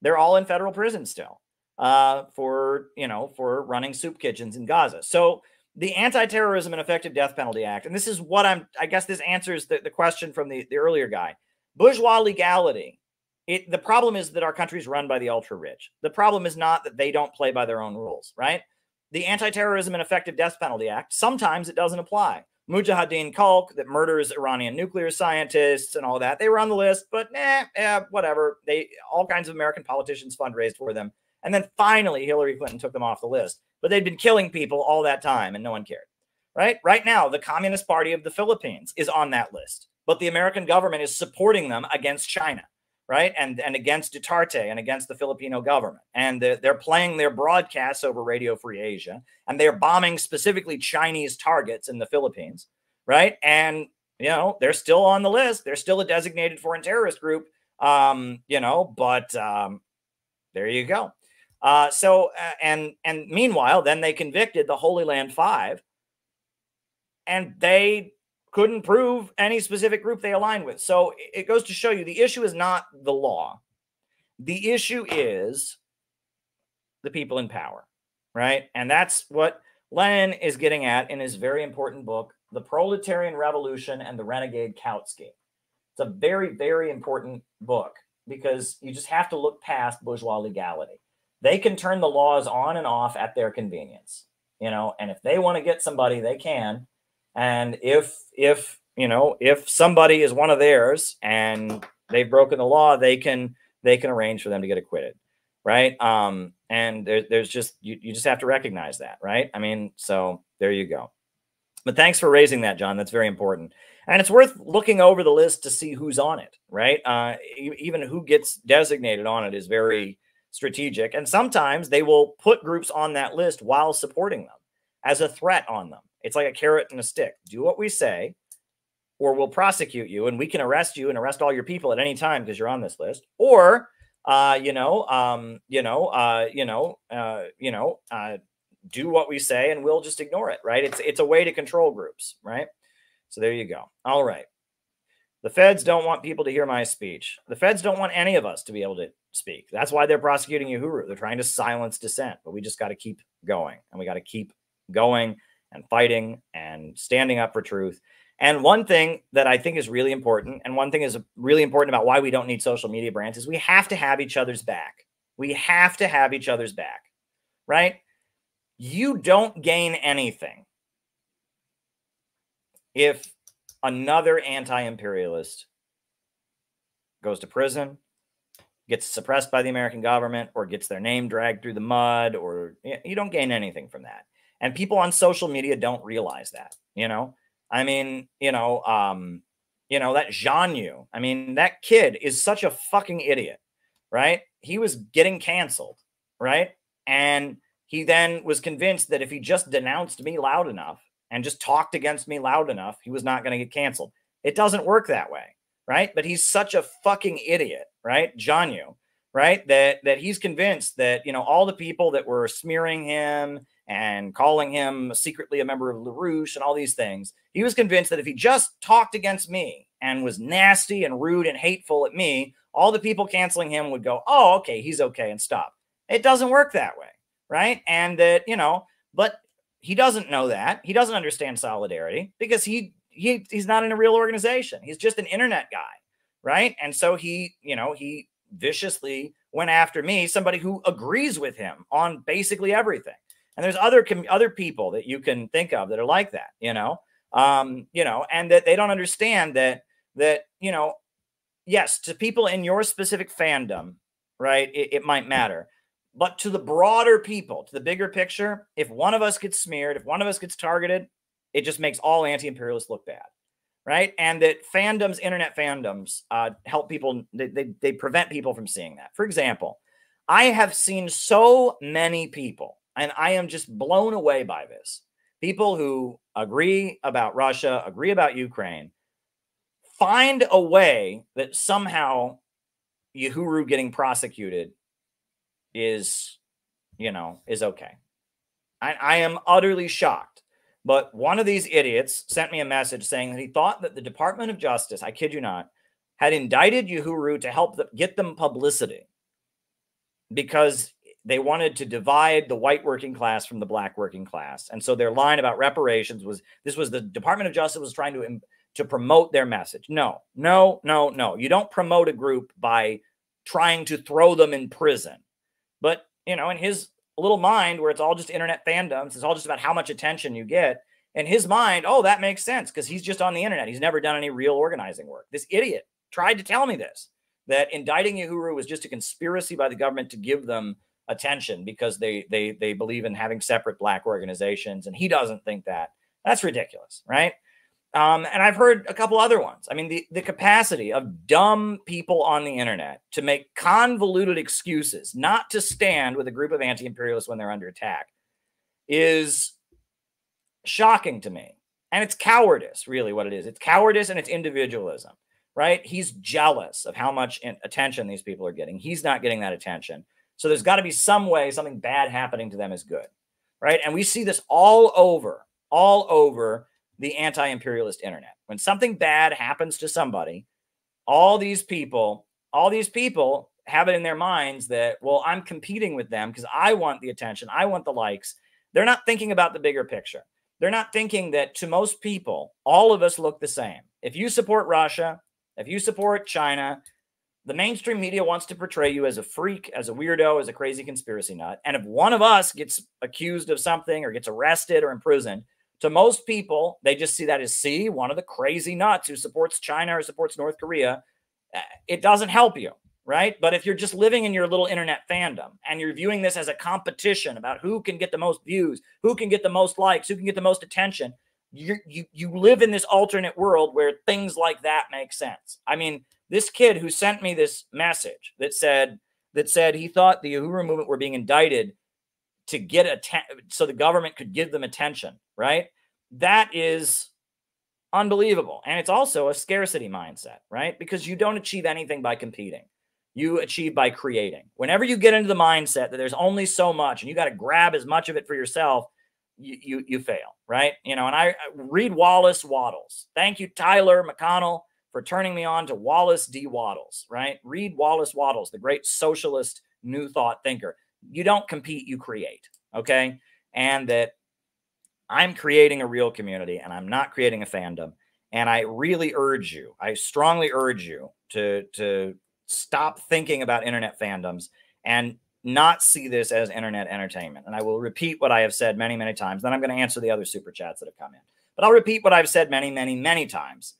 They're all in federal prison still for running soup kitchens in Gaza. So the Anti-Terrorism and Effective Death Penalty Act, and this is what I guess this answers the question from the earlier guy. Bourgeois legality. The problem is that our country is run by the ultra-rich. The problem is not that they don't play by their own rules, right? The Anti-Terrorism and Effective Death Penalty Act, sometimes it doesn't apply. Mujahideen Khalq, that murders Iranian nuclear scientists and all that, they were on the list, but whatever. All kinds of American politicians fundraised for them. And then finally, Hillary Clinton took them off the list. But they'd been killing people all that time, and no one cared, right? Right now, the Communist Party of the Philippines is on that list, but the American government is supporting them against China, right? And against Duterte and against the Filipino government. And they're playing their broadcasts over Radio Free Asia, and they're bombing specifically Chinese targets in the Philippines, right? And, they're still on the list. They're still a designated foreign terrorist group, but there you go. And meanwhile, then they convicted the Holy Land Five, and they couldn't prove any specific group they aligned with. So it goes to show you the issue is not the law. The issue is the people in power, right? And that's what Lenin is getting at in his very important book, The Proletarian Revolution and the Renegade Kautsky. It's a very, very important book because you just have to look past bourgeois legality. They can turn the laws on and off at their convenience, you know, and if they want to get somebody, they can. And if somebody is one of theirs and they've broken the law, they can arrange for them to get acquitted, right? And there's just you just have to recognize that, right? I mean, so there you go. But thanks for raising that, John. That's very important. And it's worth looking over the list to see who's on it, right? Even who gets designated on it is very strategic. And sometimes they will put groups on that list while supporting them as a threat on them. It's like a carrot and a stick. Do what we say, or we'll prosecute you, and we can arrest you and arrest all your people at any time because you're on this list. Or, do what we say, and we'll just ignore it, right? It's a way to control groups, right? So there you go. All right. The feds don't want people to hear my speech. The feds don't want any of us to be able to speak. That's why they're prosecuting Uhuru. They're trying to silence dissent, but we just got to keep going, and we got to keep going and fighting and standing up for truth. And one thing that I think is really important, and one thing is really important about why we don't need social media brands, is we have to have each other's back. We have to have each other's back, right? You don't gain anything if another anti-imperialist goes to prison, gets suppressed by the American government, or gets their name dragged through the mud, or you don't gain anything from that. And people on social media don't realize that, you know? I mean, that Zhang Yu, I mean, that kid is such a fucking idiot, right? He was getting canceled, right? And he then was convinced that if he just denounced me loud enough and just talked against me loud enough, he was not going to get canceled. It doesn't work that way, right? But he's such a fucking idiot, right? Zhang Yu, right? That he's convinced that, all the people that were smearing him and calling him secretly a member of LaRouche and all these things, he was convinced that if he just talked against me and was nasty and rude and hateful at me, all the people canceling him would go, oh, okay, he's okay, and stop. It doesn't work that way, right? And that, but he doesn't know that. He doesn't understand solidarity because he's not in a real organization. He's just an internet guy, right? And so he viciously went after me, somebody who agrees with him on basically everything. And there's other people that you can think of that are like that, and that they don't understand that, yes, to people in your specific fandom, right, it might matter. But to the broader people, to the bigger picture, if one of us gets smeared, if one of us gets targeted, it just makes all anti-imperialists look bad, right? And that internet fandoms, help people, they prevent people from seeing that. For example, I have seen so many people, and I am just blown away by this, people who agree about Russia, agree about Ukraine, find a way that somehow Uhuru getting prosecuted is okay. I am utterly shocked. But one of these idiots sent me a message saying that he thought that the Department of Justice, I kid you not, had indicted Uhuru to help get them publicity because they wanted to divide the white working class from the black working class. And so their line about reparations was the Department of Justice was trying to promote their message. No. You don't promote a group by trying to throw them in prison. But, in his little mind where it's all just internet fandoms, it's all just about how much attention you get. In his mind, oh, that makes sense because he's just on the internet. He's never done any real organizing work. This idiot tried to tell me this, that indicting Uhuru was just a conspiracy by the government to give them attention because they believe in having separate black organizations. And he doesn't think that. That's ridiculous, right? And I've heard a couple other ones. I mean, the capacity of dumb people on the internet to make convoluted excuses not to stand with a group of anti-imperialists when they're under attack is shocking to me. And it's cowardice, really what it is. It's cowardice and it's individualism, right? He's jealous of how much attention these people are getting. He's not getting that attention. So there's got to be some way something bad happening to them is good, right? And we see this all over the anti-imperialist internet. When something bad happens to somebody, all these people have it in their minds that, well, I'm competing with them because I want the attention, I want the likes. They're not thinking about the bigger picture. They're not thinking that to most people, all of us look the same. If you support Russia, if you support China, the mainstream media wants to portray you as a freak, as a weirdo, as a crazy conspiracy nut. And if one of us gets accused of something or gets arrested or imprisoned, to most people, they just see that as, see, one of the crazy nuts who supports China or supports North Korea. It doesn't help you, right? But if you're just living in your little internet fandom and you're viewing this as a competition about who can get the most views, who can get the most likes, who can get the most attention, you live in this alternate world where things like that make sense. I mean, this kid who sent me this message that said he thought the Uhuru movement were being indicted to get so the government could give them attention, right? That is unbelievable. And it's also a scarcity mindset, right? Because you don't achieve anything by competing. You achieve by creating. Whenever you get into the mindset that there's only so much and you got to grab as much of it for yourself, you fail, right? You know, and I read Wallace Wattles. Thank you, Tyler McConnell, for turning me on to Wallace D. Wattles, right? Read Wallace Wattles, the great socialist New Thought thinker. You don't compete, you create, okay? And that I'm creating a real community and I'm not creating a fandom. And I really urge you, I strongly urge you to stop thinking about internet fandoms and not see this as internet entertainment. And I will repeat what I have said many, many times. Then I'm going to answer the other super chats that have come in. But I'll repeat what I've said many, many, many times.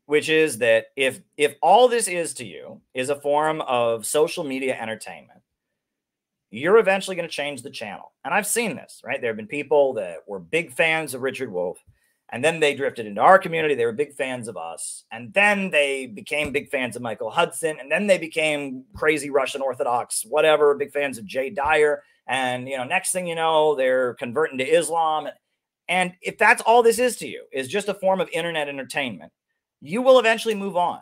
Which is that if all this is to you is a form of social media entertainment, you're eventually going to change the channel. And I've seen this, right? There have been people that were big fans of Richard Wolff, and then they drifted into our community. They were big fans of us. And then they became big fans of Michael Hudson. And then they became crazy Russian Orthodox, whatever, big fans of Jay Dyer. And, you know, next thing you know, they're converting to Islam. And if that's all this is to you, is just a form of internet entertainment, you will eventually move on.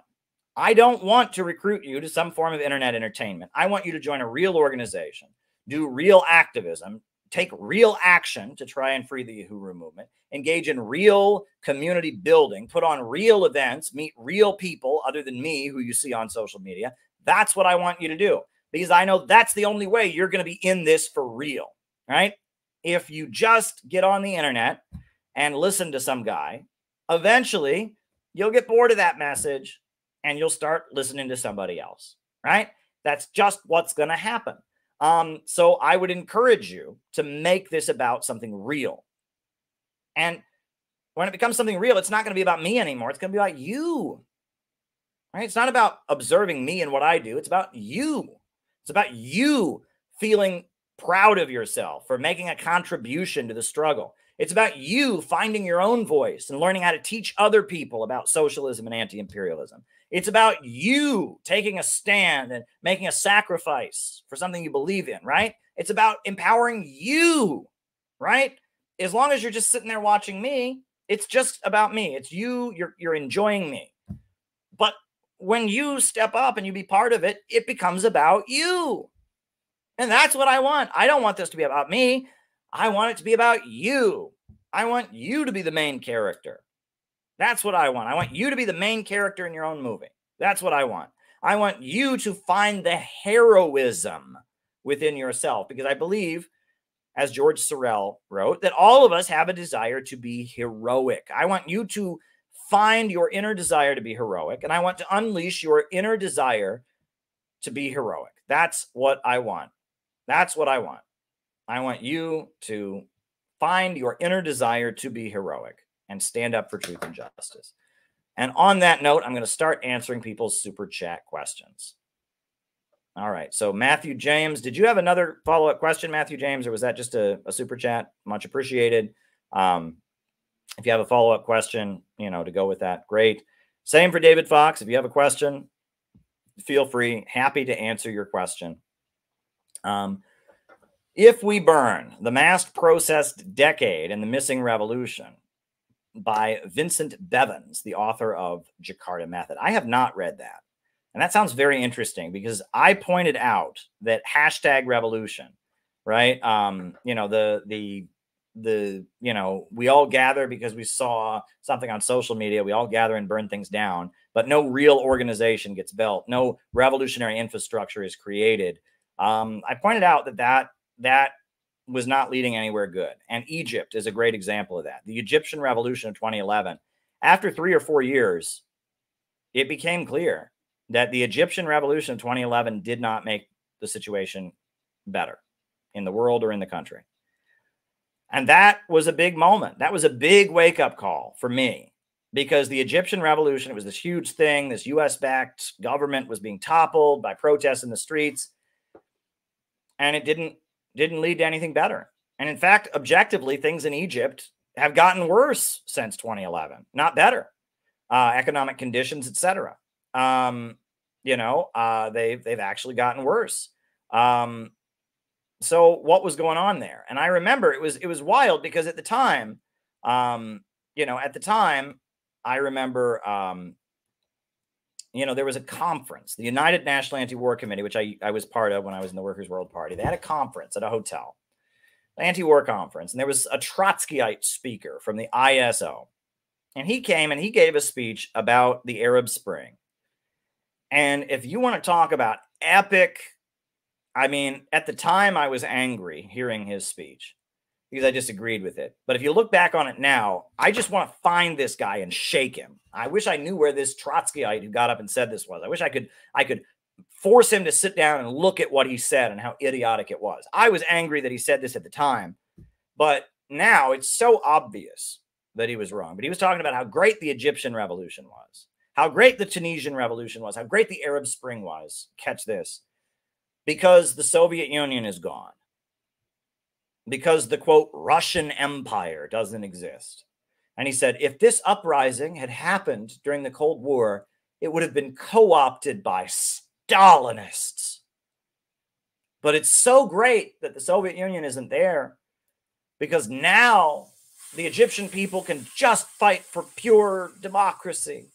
I don't want to recruit you to some form of internet entertainment. I want you to join a real organization, do real activism, take real action to try and free the Uhuru movement, engage in real community building, put on real events, meet real people other than me who you see on social media. That's what I want you to do, because I know that's the only way you're going to be in this for real, right? If you just get on the internet and listen to some guy, eventually you'll get bored of that message and you'll start listening to somebody else, right? That's just what's going to happen. So I would encourage you to make this about something real. And when it becomes something real, it's not going to be about me anymore. It's going to be about you, right? It's not about observing me and what I do. It's about you. It's about you feeling proud of yourself for making a contribution to the struggle. It's about you finding your own voice and learning how to teach other people about socialism and anti-imperialism. It's about you taking a stand and making a sacrifice for something you believe in, right? It's about empowering you, right? As long as you're just sitting there watching me, it's just about me. It's you, you're enjoying me. But when you step up and you be part of it, it becomes about you. And that's what I want. I don't want this to be about me. I want it to be about you. I want you to be the main character. That's what I want. I want you to be the main character in your own movie. That's what I want. I want you to find the heroism within yourself, because I believe, as George Sorel wrote, that all of us have a desire to be heroic. I want you to find your inner desire to be heroic, and I want to unleash your inner desire to be heroic. That's what I want. That's what I want. I want you to find your inner desire to be heroic and stand up for truth and justice. And on that note, I'm going to start answering people's super chat questions. All right. So Matthew James, did you have another follow-up question, Matthew James, or was that just a super chat? Much appreciated. If you have a follow-up question, to go with that, great. Same for David Fox. If you have a question, feel free. Happy to answer your question. If We Burn, The Masked Processed Decade and the Missing Revolution by Vincent Bevins, the author of Jakarta Method. I have not read that. And that sounds very interesting because I pointed out that hashtag revolution, right? You know, you know, we all gather because we saw something on social media. We all gather and burn things down, but no real organization gets built. No revolutionary infrastructure is created. I pointed out that was not leading anywhere good. And Egypt is a great example of that. The Egyptian revolution of 2011, after 3 or 4 years, it became clear that the Egyptian revolution of 2011 did not make the situation better in the world or in the country. And that was a big moment. That was a big wake-up call for me, because the Egyptian revolution, it was this huge thing. This US-backed government was being toppled by protests in the streets, and it didn't lead to anything better. And in fact, objectively, things in Egypt have gotten worse since 2011, not better. Economic conditions, etc. You know, they've actually gotten worse. So what was going on there? And I remember it was wild because at the time, you know, at the time, I remember, you know, there was a conference, the United National Anti-War Committee, which I was part of when I was in the Workers' World Party. They had a conference at a hotel, an anti-war conference, and there was a Trotskyite speaker from the ISO. And he came and he gave a speech about the Arab Spring. And if you want to talk about epic, I mean, at the time I was angry hearing his speech because I disagreed with it. But if you look back on it now, I just want to find this guy and shake him. I wish I knew where this Trotskyite who got up and said this was. I wish I could force him to sit down and look at what he said and how idiotic it was. I was angry that he said this at the time, but now it's so obvious that he was wrong. But he was talking about how great the Egyptian revolution was, how great the Tunisian revolution was, how great the Arab Spring was. Catch this. Because the Soviet Union is gone. Because the, quote, Russian Empire doesn't exist. And he said, if this uprising had happened during the Cold War, it would have been co-opted by Stalinists. But it's so great that the Soviet Union isn't there, because now the Egyptian people can just fight for pure democracy.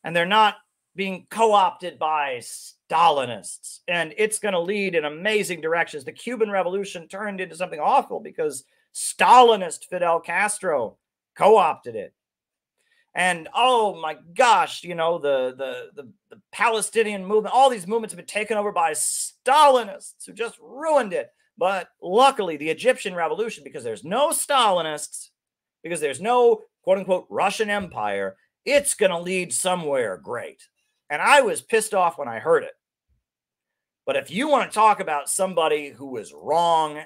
And they're not being co-opted by Stalinists. And it's going to lead in amazing directions. The Cuban Revolution turned into something awful because Stalinist Fidel Castro co-opted it. And oh my gosh, you know, the Palestinian movement, all these movements have been taken over by Stalinists who just ruined it. But luckily, the Egyptian revolution, because there's no Stalinists, because there's no quote unquote Russian Empire, it's going to lead somewhere great. And I was pissed off when I heard it. But if you want to talk about somebody who was wrong,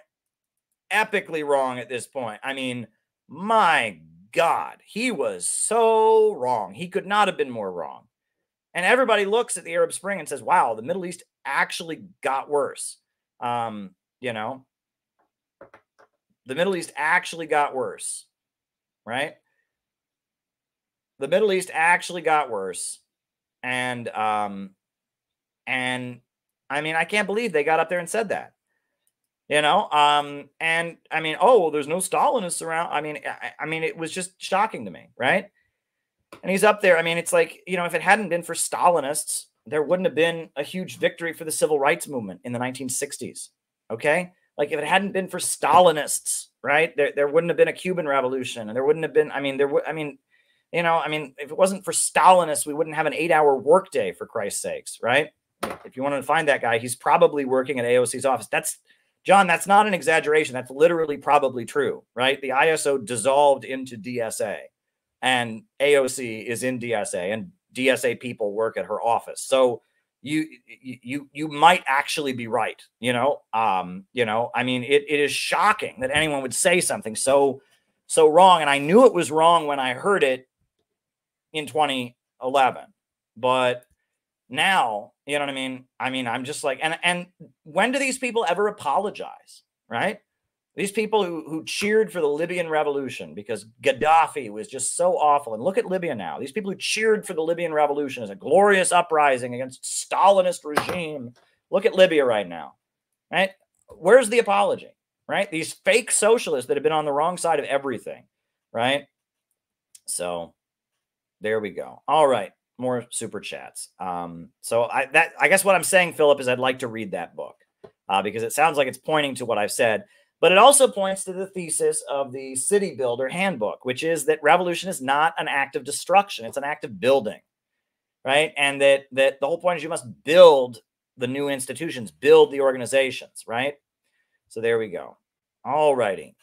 epically wrong at this point, I mean, my God, he was so wrong. He could not have been more wrong. And everybody looks at the Arab Spring and says, wow, the Middle East actually got worse. You know, the Middle East actually got worse, right? The Middle East actually got worse. And I mean, I can't believe they got up there and said that, you know? And I mean, oh, well, there's no Stalinists around. I mean, it was just shocking to me, right? And he's up there. I mean, it's like, you know, if it hadn't been for Stalinists, there wouldn't have been a huge victory for the civil rights movement in the 1960s. Okay. Like if it hadn't been for Stalinists, right, there wouldn't have been a Cuban revolution, and there wouldn't have been, you know, if it wasn't for Stalinists, we wouldn't have an 8-hour workday, for Christ's sakes, right? If you want to find that guy, he's probably working at AOC's office. John, that's not an exaggeration. That's literally probably true, right? The ISO dissolved into DSA, and AOC is in DSA, and DSA people work at her office. So you might actually be right, you know? You know, I mean, it is shocking that anyone would say something so wrong. And I knew it was wrong when I heard it in 2011, but now, you know what I mean? I'm just like, and when do these people ever apologize, right? These people who cheered for the Libyan revolution because Gaddafi was just so awful. And look at Libya now. These people who cheered for the Libyan revolution as a glorious uprising against Stalinist regime. Look at Libya right now, right? Where's the apology, right? These fake socialists that have been on the wrong side of everything, right? So there we go. All right. more super chats. So I guess what I'm saying, Philip, is I'd like to read that book because it sounds like it's pointing to what I've said, but it also points to the thesis of the City Builder Handbook, which is that revolution is not an act of destruction; it's an act of building, right? And that the whole point is you must build the new institutions, build the organizations, right? So there we go. All righty.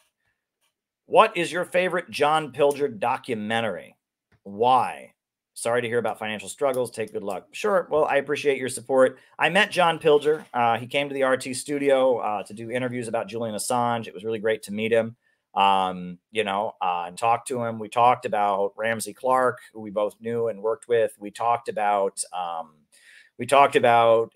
What is your favorite John Pilger documentary? Why? Sorry to hear about financial struggles. Take good luck. Sure. Well, I appreciate your support. I met John Pilger. He came to the RT studio to do interviews about Julian Assange. It was really great to meet him, and talk to him. We talked about Ramsey Clark, who we both knew and worked with. We talked about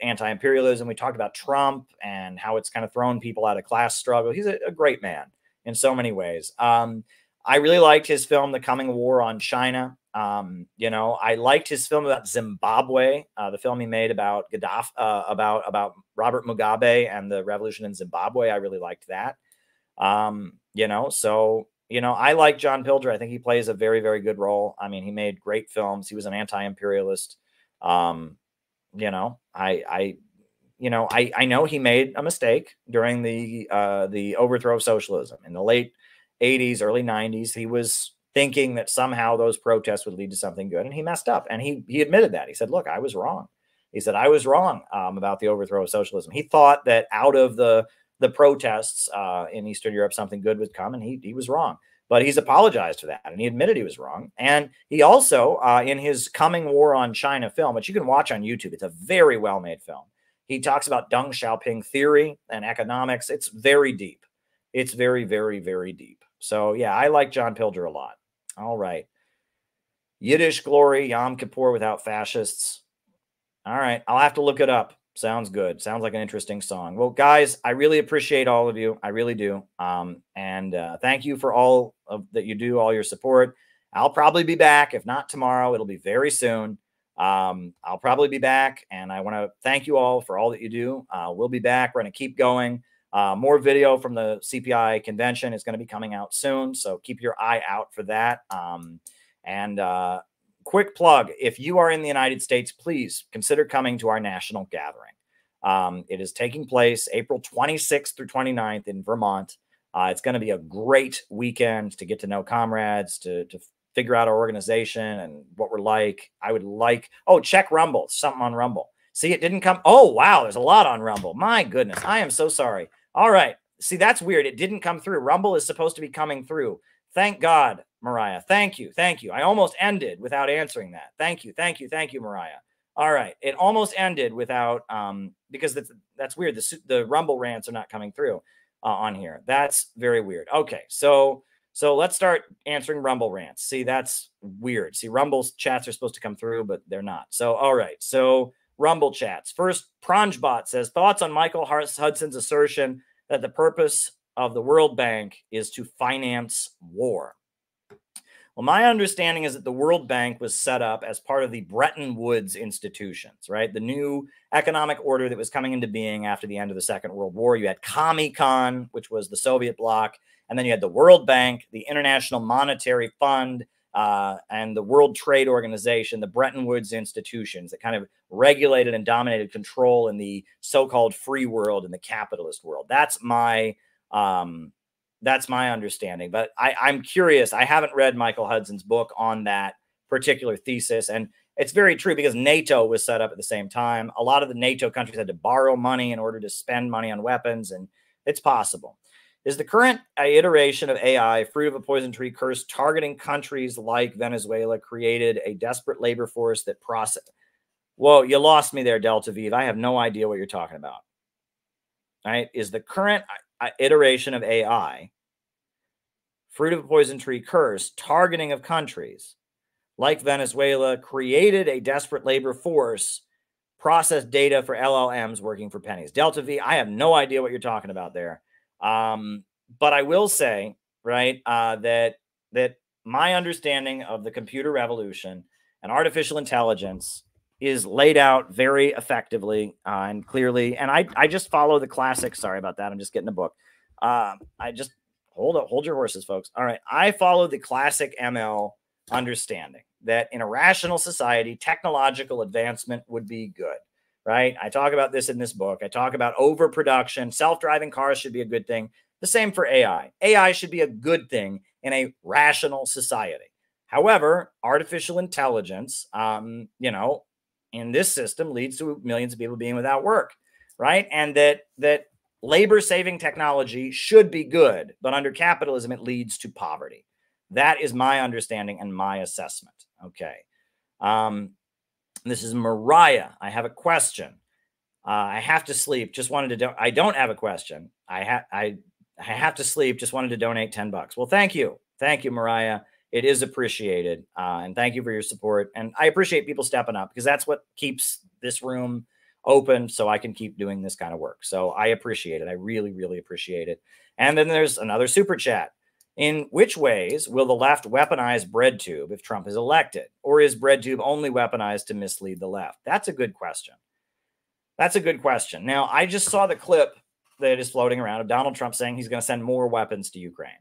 anti-imperialism. We talked about Trump and how it's kind of thrown people out of class struggle. He's a great man in so many ways. I really liked his film, The Coming War on China. I liked his film about Zimbabwe, the film he made about Gaddafi, about Robert Mugabe and the revolution in Zimbabwe. I really liked that. I like John Pilger. I think he plays a very, very good role. I mean, he made great films. He was an anti-imperialist. I know he made a mistake during the overthrow of socialism in the late 80s, early 90s. He was thinking that somehow those protests would lead to something good, and he messed up. And he admitted that. He said, "Look, I was wrong." He said, "I was wrong about the overthrow of socialism." He thought that out of the protests in Eastern Europe, something good would come, and he was wrong. But he's apologized for that, and he admitted he was wrong. And he also, in his Coming War on China film, which you can watch on YouTube, it's a very well-made film. He talks about Deng Xiaoping theory and economics. It's very deep. It's very, very, very deep. So, yeah, I like John Pilger a lot. All right. Yiddish Glory, Yom Kippur without fascists. All right. I'll have to look it up. Sounds good. Sounds like an interesting song. Well, guys, I really appreciate all of you. I really do. Thank you for all of that you do, all your support. I'll probably be back. If not tomorrow, it'll be very soon. I'll probably be back, and I want to thank you all for all that you do. We'll be back. We're going to keep going. More video from the CPI convention is going to be coming out soon, so keep your eye out for that. Quick plug, if you are in the United States, please consider coming to our national gathering. It is taking place April 26th through 29th in Vermont. It's going to be a great weekend to get to know comrades, to figure out our organization and what we're like. I would like, check Rumble, something on Rumble. See, it didn't come. Oh, wow, there's a lot on Rumble. My goodness, I am so sorry. All right. See, that's weird. It didn't come through. Rumble is supposed to be coming through. Thank God, Mariah. Thank you. Thank you. I almost ended without answering that. Thank you. Thank you. Thank you, Mariah. All right. It almost ended without, because that's weird. The Rumble rants are not coming through on here. That's very weird. Okay. So let's start answering Rumble rants. See, that's weird. See, Rumble's chats are supposed to come through, but they're not. So, all right. So Rumble chats. First, Pranjbot says, thoughts on Michael Hudson's assertion that the purpose of the World Bank is to finance war. Well, my understanding is that the World Bank was set up as part of the Bretton Woods institutions, right? The new economic order that was coming into being after the end of the Second World War. You had Comecon, which was the Soviet bloc, and then you had the World Bank, the International Monetary Fund, and the World Trade Organization, the Bretton Woods institutions that kind of regulated and dominated control in the so-called free world and the capitalist world. That's my understanding. But I'm curious. I haven't read Michael Hudson's book on that particular thesis. And it's very true because NATO was set up at the same time. A lot of the NATO countries had to borrow money in order to spend money on weapons, and it's possible. Is the current iteration of AI, fruit of a poison tree curse, targeting countries like Venezuela, created a desperate labor force that process? Whoa, you lost me there, Delta Vive. I have no idea what you're talking about. All right? Is the current iteration of AI, fruit of a poison tree curse, targeting of countries like Venezuela, created a desperate labor force, process data for LLMs working for pennies? Delta V, I have no idea what you're talking about there. But I will say, right, that my understanding of the computer revolution and artificial intelligence is laid out very effectively and clearly. And I just follow the classic. Sorry about that. I'm just getting a book. I just hold your horses, folks. All right. I follow the classic ML understanding that in a rational society, technological advancement would be good, right? I talk about this in this book. I talk about overproduction. Self-driving cars should be a good thing. The same for AI. AI should be a good thing in a rational society. However, artificial intelligence, you know, in this system leads to millions of people being without work, right? And that labor-saving technology should be good, but under capitalism, it leads to poverty. That is my understanding and my assessment. Okay. This is Mariah. I have a question. I have to sleep. Just wanted to I don't have a question. I have to sleep. Just wanted to donate $10. Well, thank you. Thank you, Mariah. It is appreciated. And thank you for your support. And I appreciate people stepping up because that's what keeps this room open so I can keep doing this kind of work. So I appreciate it. I really, really appreciate it. And then there's another super chat. In which ways will the left weaponize BreadTube if Trump is elected? Or is BreadTube only weaponized to mislead the left? That's a good question. That's a good question. Now, I just saw the clip that is floating around of Donald Trump saying he's going to send more weapons to Ukraine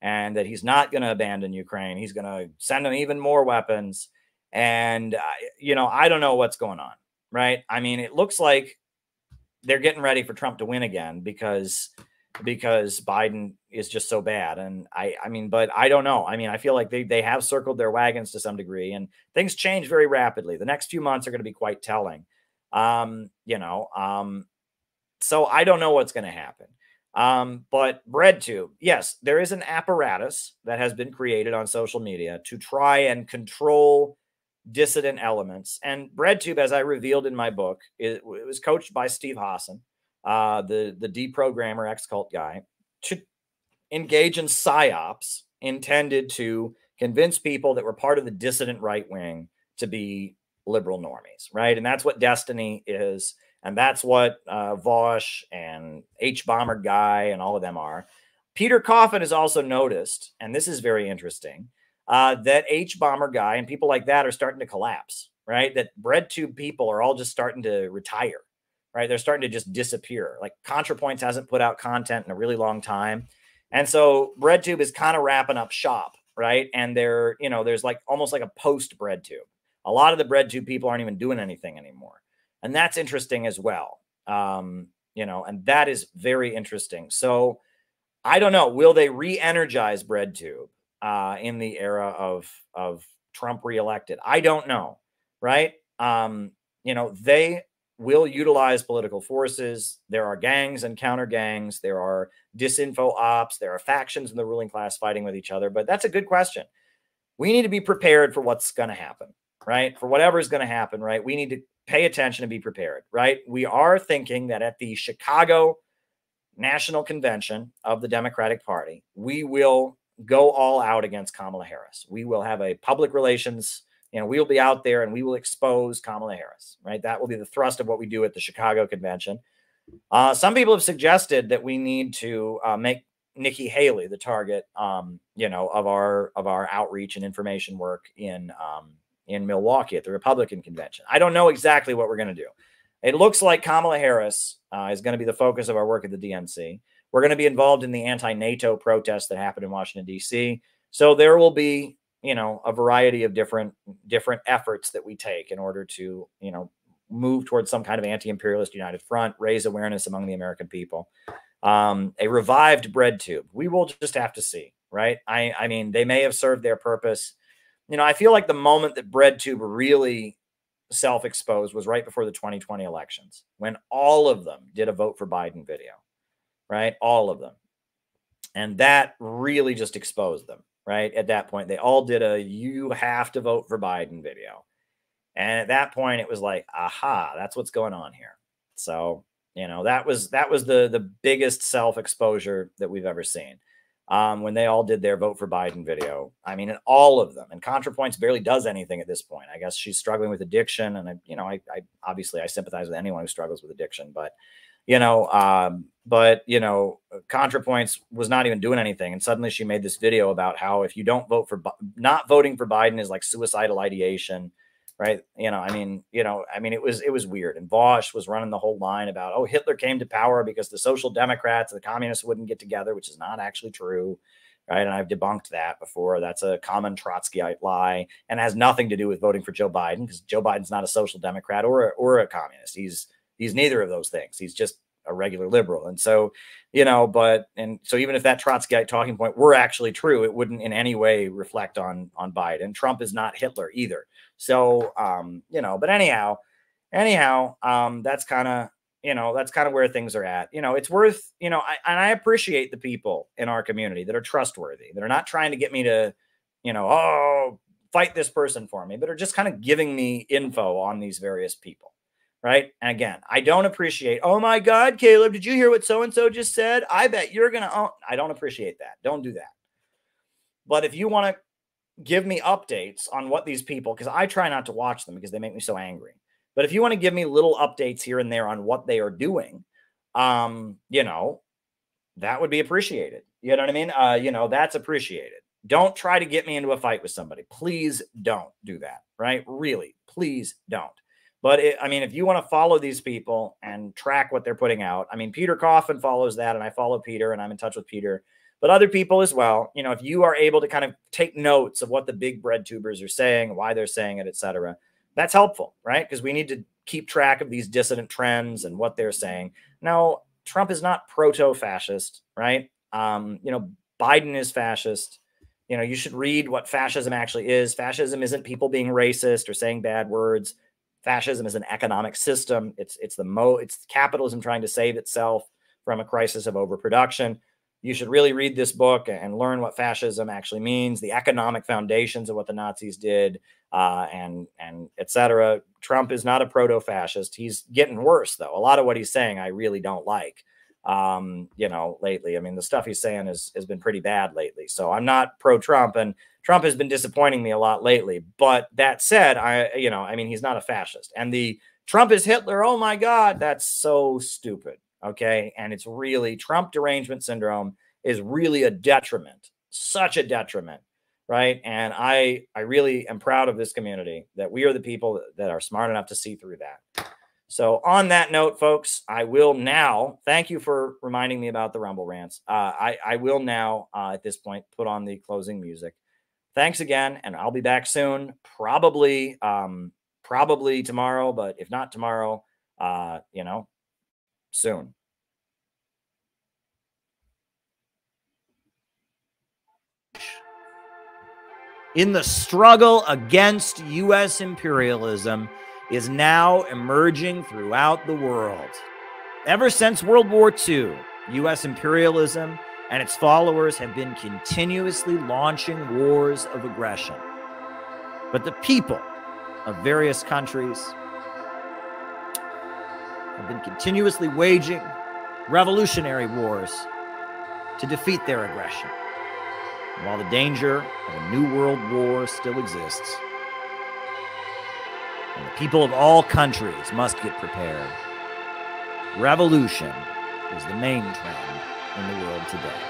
and that he's not going to abandon Ukraine. He's going to send them even more weapons. And, you know, I don't know what's going on, right? I mean, it looks like they're getting ready for Trump to win again because Biden is just so bad. And I mean, but I don't know. I mean, I feel like they have circled their wagons to some degree and things change very rapidly. The next few months are going to be quite telling. You know, so I don't know what's going to happen. But BreadTube, yes, there is an apparatus that has been created on social media to try and control dissident elements. And BreadTube, as I revealed in my book, it was coached by Steve Hassan, the deprogrammer ex-cult guy, to engage in psyops intended to convince people that were part of the dissident right wing to be liberal normies, right? And that's what Destiny is. And that's what Vosh and H-Bomber Guy and all of them are. Peter Coffin has also noticed, and this is very interesting, that H-Bomber Guy and people like that are starting to collapse, right? That BreadTube people are all just starting to retire, right? They're starting to just disappear. Like ContraPoints hasn't put out content in a really long time. And so BreadTube is kind of wrapping up shop, right? And they're, you know, there's like almost like a post BreadTube. A lot of the BreadTube people aren't even doing anything anymore. And that's interesting as well. You know, and that is very interesting. So I don't know, will they re-energize BreadTube in the era of Trump reelected? I don't know, right? You know, they will utilize political forces. There are gangs and counter gangs. There are disinfo ops. There are factions in the ruling class fighting with each other. But that's a good question. We need to be prepared for what's going to happen, right? For whatever is going to happen, right? We need to pay attention and be prepared, right? We are thinking that at the Chicago National Convention of the Democratic Party, we will go all out against Kamala Harris. We will have a public relations, you know, we'll be out there and we will expose Kamala Harris, right? That will be the thrust of what we do at the Chicago convention. Some people have suggested that we need to make Nikki Haley the target, you know, of our outreach and information work in Milwaukee at the Republican convention. I don't know exactly what we're going to do. It looks like Kamala Harris is going to be the focus of our work at the DNC. We're going to be involved in the anti-NATO protests that happened in Washington, D.C. So there will be, you know, a variety of different efforts that we take in order to, you know, move towards some kind of anti-imperialist united front, raise awareness among the American people. A revived BreadTube. We will just have to see, right? I mean, they may have served their purpose. You know, I feel like the moment that BreadTube really self-exposed was right before the 2020 elections, when all of them did a vote for Biden video, right? All of them. And that really just exposed them, right? At that point, they all did a "you have to vote for Biden" video. And at that point, it was like, aha, that's what's going on here. So, you know, that was the biggest self-exposure that we've ever seen. When they all did their vote for Biden video. I mean, all of them. And ContraPoints barely does anything at this point. I guess she's struggling with addiction. And, I obviously I sympathize with anyone who struggles with addiction. But, ContraPoints was not even doing anything. And suddenly she made this video about how if you don't vote for, not voting for Biden is like suicidal ideation. Right. It was weird. And Vosh was running the whole line about, oh, Hitler came to power because the social democrats, the communists wouldn't get together, which is not actually true. right? And I've debunked that before. That's a common Trotskyite lie and has nothing to do with voting for Joe Biden, because Joe Biden's not a social democrat or a communist. He's neither of those things. He's just a regular liberal. And so, you know, so even if that Trotskyite talking point were actually true, it wouldn't in any way reflect on Biden. Trump is not Hitler either. So, you know, but anyhow, that's kind of, you know, that's kind of where things are at. You know, it's worth, you know, I appreciate the people in our community that are trustworthy, that are not trying to get me to, you know, oh, fight this person for me, but are just kind of giving me info on these various people. Right. And again, I don't appreciate, oh my God, Caleb, did you hear what so-and-so just said? I bet you're going to, I don't appreciate that. Don't do that. But if you want to give me updates on what these people, because I try not to watch them because they make me so angry. But if you want to give me little updates here and there on what they are doing, you know, that would be appreciated. You know what I mean? You know, that's appreciated. Don't try to get me into a fight with somebody. Please don't do that. Right? Really, please don't. But I mean, if you want to follow these people and track what they're putting out, I mean, Peter Coffin follows that, and I follow Peter, and I'm in touch with Peter, but other people as well. You know, if you are able to kind of take notes of what the big bread tubers are saying, why they're saying it, etc., that's helpful, right? Because we need to keep track of these dissident trends and what they're saying. Now, Trump is not proto-fascist, right? You know, Biden is fascist. You know, you should read what fascism actually is. Fascism isn't people being racist or saying bad words. Fascism is an economic system. It's capitalism trying to save itself from a crisis of overproduction. You should really read this book and learn what fascism actually means, the economic foundations of what the Nazis did, and et cetera. Trump is not a proto-fascist. He's getting worse, though. A lot of what he's saying I really don't like, you know, lately. I mean, the stuff he's saying has been pretty bad lately. So I'm not pro-Trump, and Trump has been disappointing me a lot lately. But that said, I mean, he's not a fascist. And the Trump is Hitler, oh my God, that's so stupid. Okay. And it's really, Trump derangement syndrome is really a detriment, such a detriment. Right. And I really am proud of this community that we are the people that are smart enough to see through that. So on that note, folks, I will now, thank you for reminding me about the Rumble rants. I will now, at this point, put on the closing music. Thanks again. And I'll be back soon, probably tomorrow, but if not tomorrow, you know, soon. In the struggle against U.S. imperialism is now emerging throughout the world. Ever since World War II, U.S. imperialism and its followers have been continuously launching wars of aggression. But the people of various countries have been continuously waging revolutionary wars to defeat their aggression. And while the danger of a new world war still exists, and the people of all countries must get prepared, revolution is the main trend in the world today.